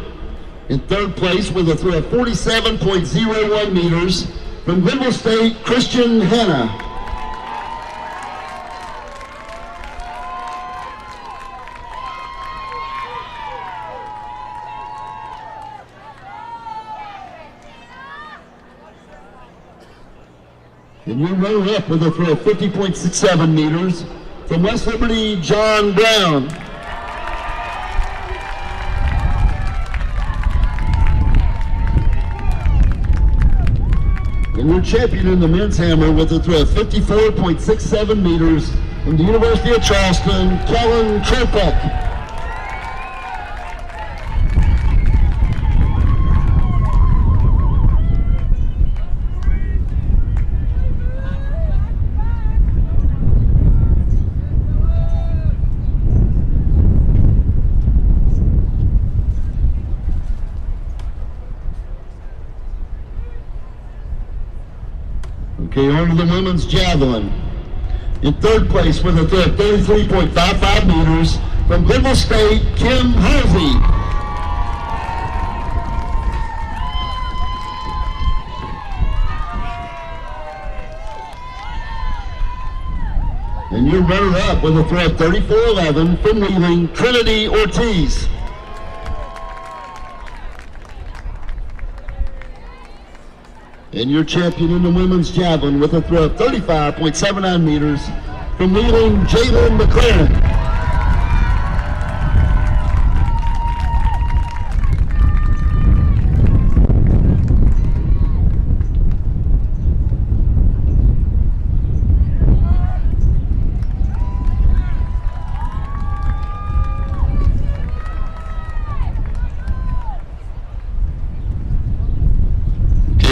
In third place with a throw of 47.01 meters from Glenville State, Christian Hanna. And your runner-up with a throw of 50.67 meters from West Liberty, John Brown. And your champion in the men's hammer with a throw of 54.67 meters from the University of Charleston, Callan Tropek. Okay, on to the women's javelin. In third place with a throw of 33.55 meters from Glenville State, Kim Halsey. And your runner-up with a throw of 34.11 from Wheeling, Trinity Ortiz. And your champion in the women's javelin with a throw of 35.79 meters From Wheeling, Jalen McLaren.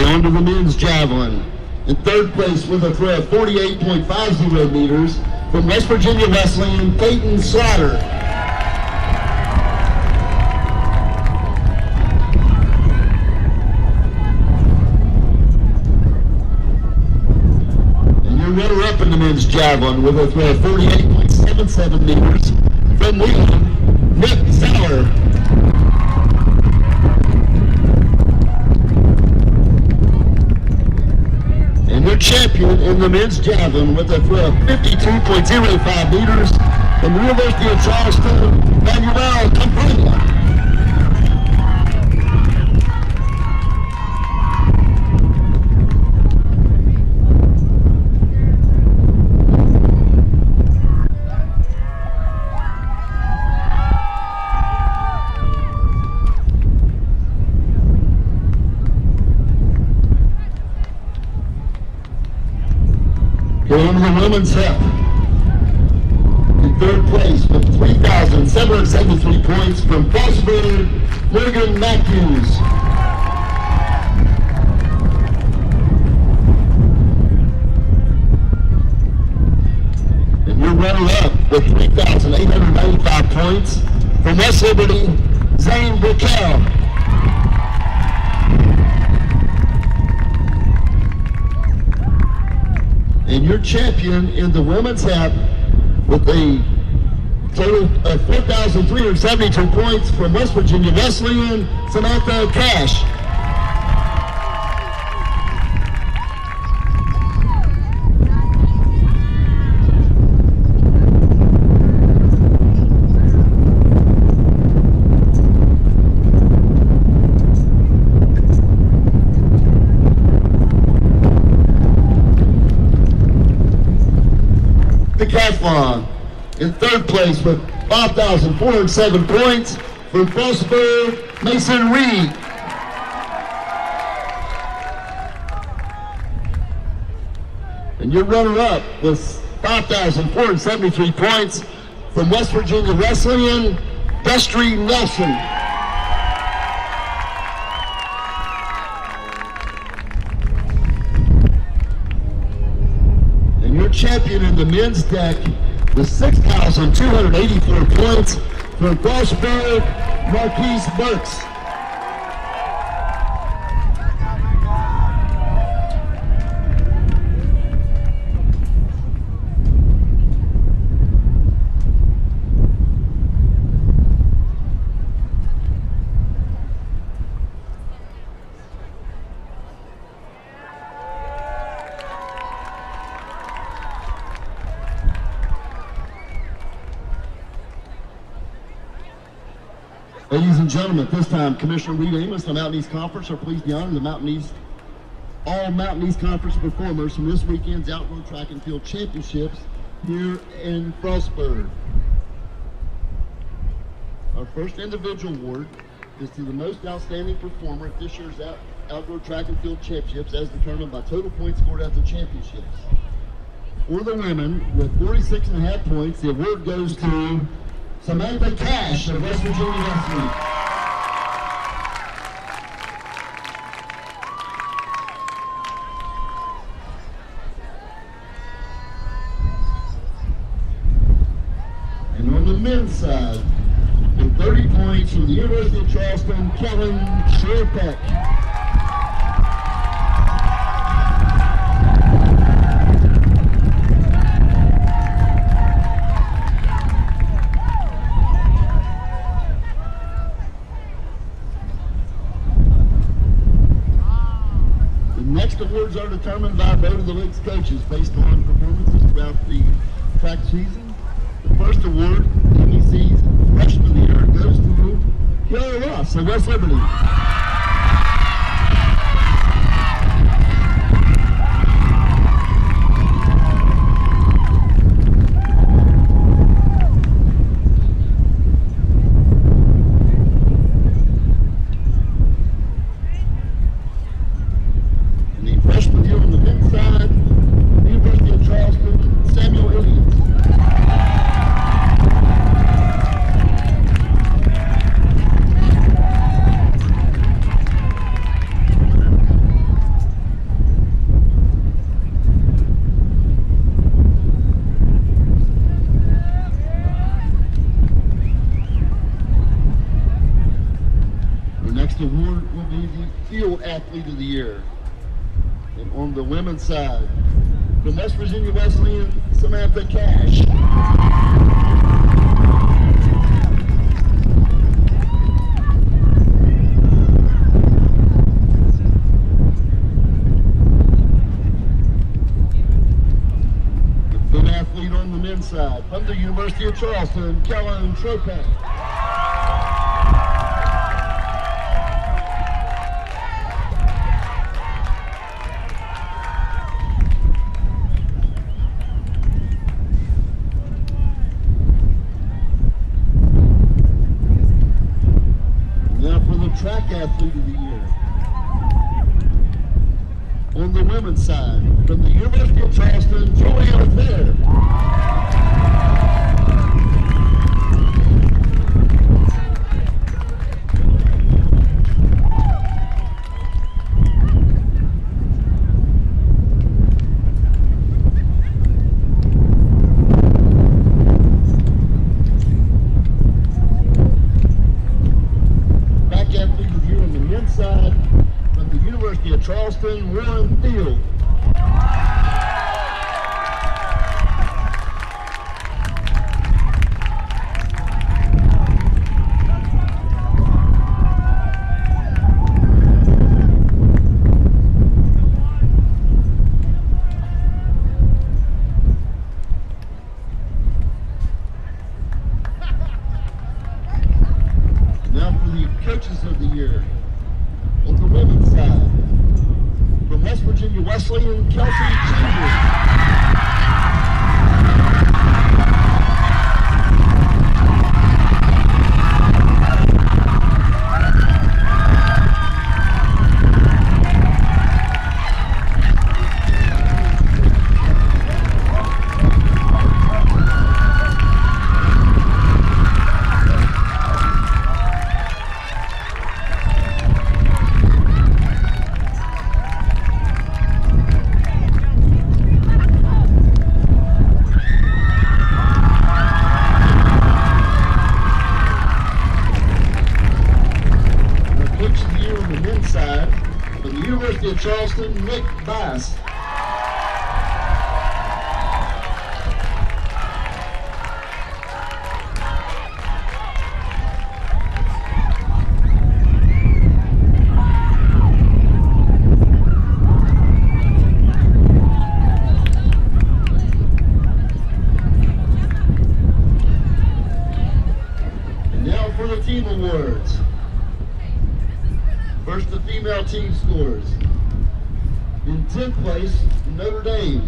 On to the men's javelin. In third place with a throw of 48.50 meters from West Virginia Wesleyan, Peyton Slaughter. And your runner-up in the men's javelin with a throw of 48.77 meters from Wheeling, Nick Sauer. And your champion in the men's javelin with a throw of 52.05 meters from the University of Charleston, Manuel Campagna. Going to the women's hip. In third place with 3,773 points from Frostburg, Morgan Matthews. And your runner-up with 3,895 points from West Liberty, Zane Burkell. And your champion in the women's half with a total of 4,372 points from West Virginia Wesleyan, Samantha Cash. Decathlon in third place with 5,407 points from Frostburg, Mason Reed. And your runner-up with 5,473 points from West Virginia Wesleyan, Destry Nelson. Champion in the men's deck with 6,284 points from Frostburg, Marquise Burks. Ladies and gentlemen, at this time, Commissioner Reed Amos, the Mountain East Conference, are pleased to honor the all Mountain East Conference performers from this weekend's Outdoor Track and Field Championships here in Frostburg. Our first individual award is to the most outstanding performer at this year's Outdoor Track and Field Championships as determined by total points scored at the championships. For the women, with 46.5 points, the award goes to Samantha Cash of West Virginia Wesleyan. And on the men's side, with 30 points from the University of Charleston, Kellen Sherpeck. Awards are determined by a vote of the league's coaches based on performances throughout the track season. The first award, MEC's Freshman of the Year, goes to Kiara Ross of West Liberty. be the Field Athlete of the Year. And on the women's side, from West Virginia Wesleyan, Samantha Cash. Athlete on the men's side, from the University of Charleston, Kellen Tropak. Now for the Track Athlete of the Year. On the women's side, from the University of Charleston, Joanna Fair. Back Athlete of the Year on the men's side, from the University of Charleston, Warren Field. Now for the Coaches of the Year. On the women's side, from West Virginia Wesleyan, Kelsey Chambers. From the University of Charleston, Nick Bass. And now for the team awards. First, the female team scores. In 10th place, Notre Dame.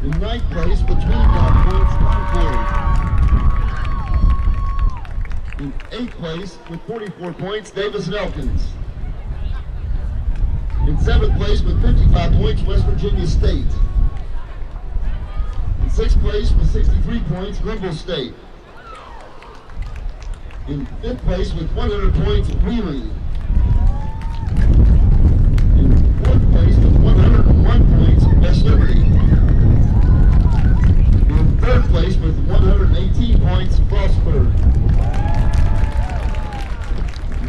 In 9th place, between points, Concord. In 8th place, with 44 points, Davis and Elkins. In 7th place, with 55 points, West Virginia State. In 6th place, with 63 points, Glenville State. In 5th place with 100 points, Wheeling. In 4th place with 101 points, West Liberty. In 3rd place with 118 points, Frostburg.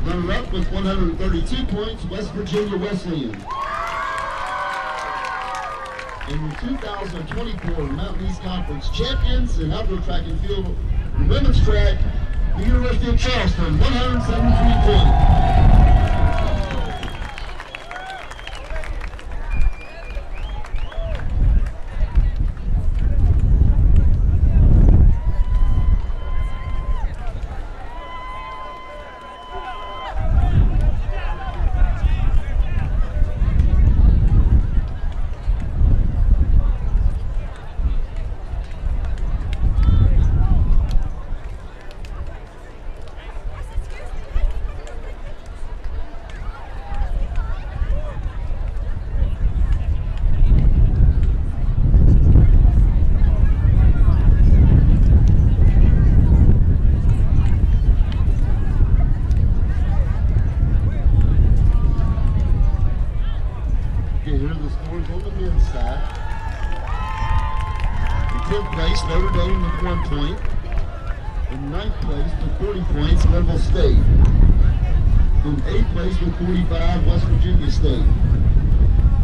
Runner-up with 132 points, West Virginia Wesleyan. And the 2024 Mountain East Conference champions in outdoor track and field women's track, the University of Charleston, 173 points. Notre Dame with 1 point. In 9th place with 40 points, Glenville State. In 8th place with 45, West Virginia State.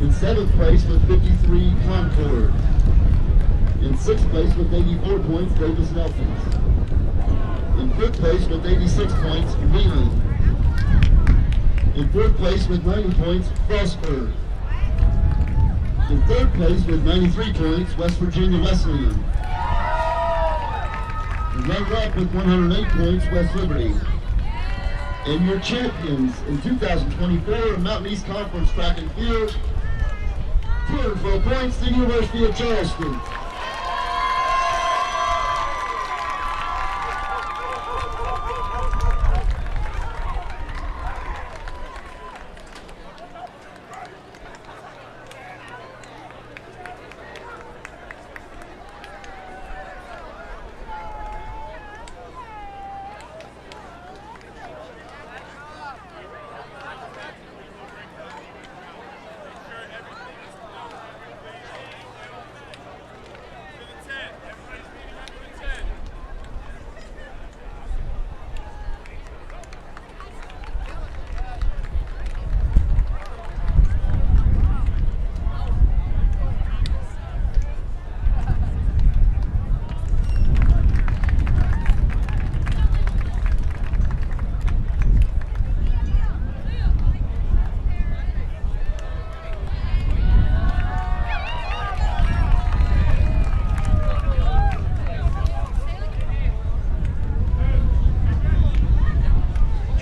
In 7th place with 53, Concord. In 6th place with 84 points, Davis Nelkins. In 5th place with 86 points, Wheeling. In 4th place with 90 points, Frostburg. In 3rd place with 93 points, West Virginia Wesleyan. And runner-up with 108 points, West Liberty. And your champions in 2024 Mountain East Conference Track and Field, 212 points, the University of Charleston.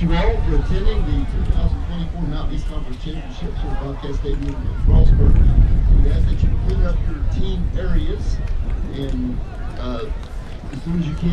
you all for attending the 2024 Mountain East Conference Championships here at Bobcat Stadium in Frostburg. We ask that you clean up your team areas and as soon as you can.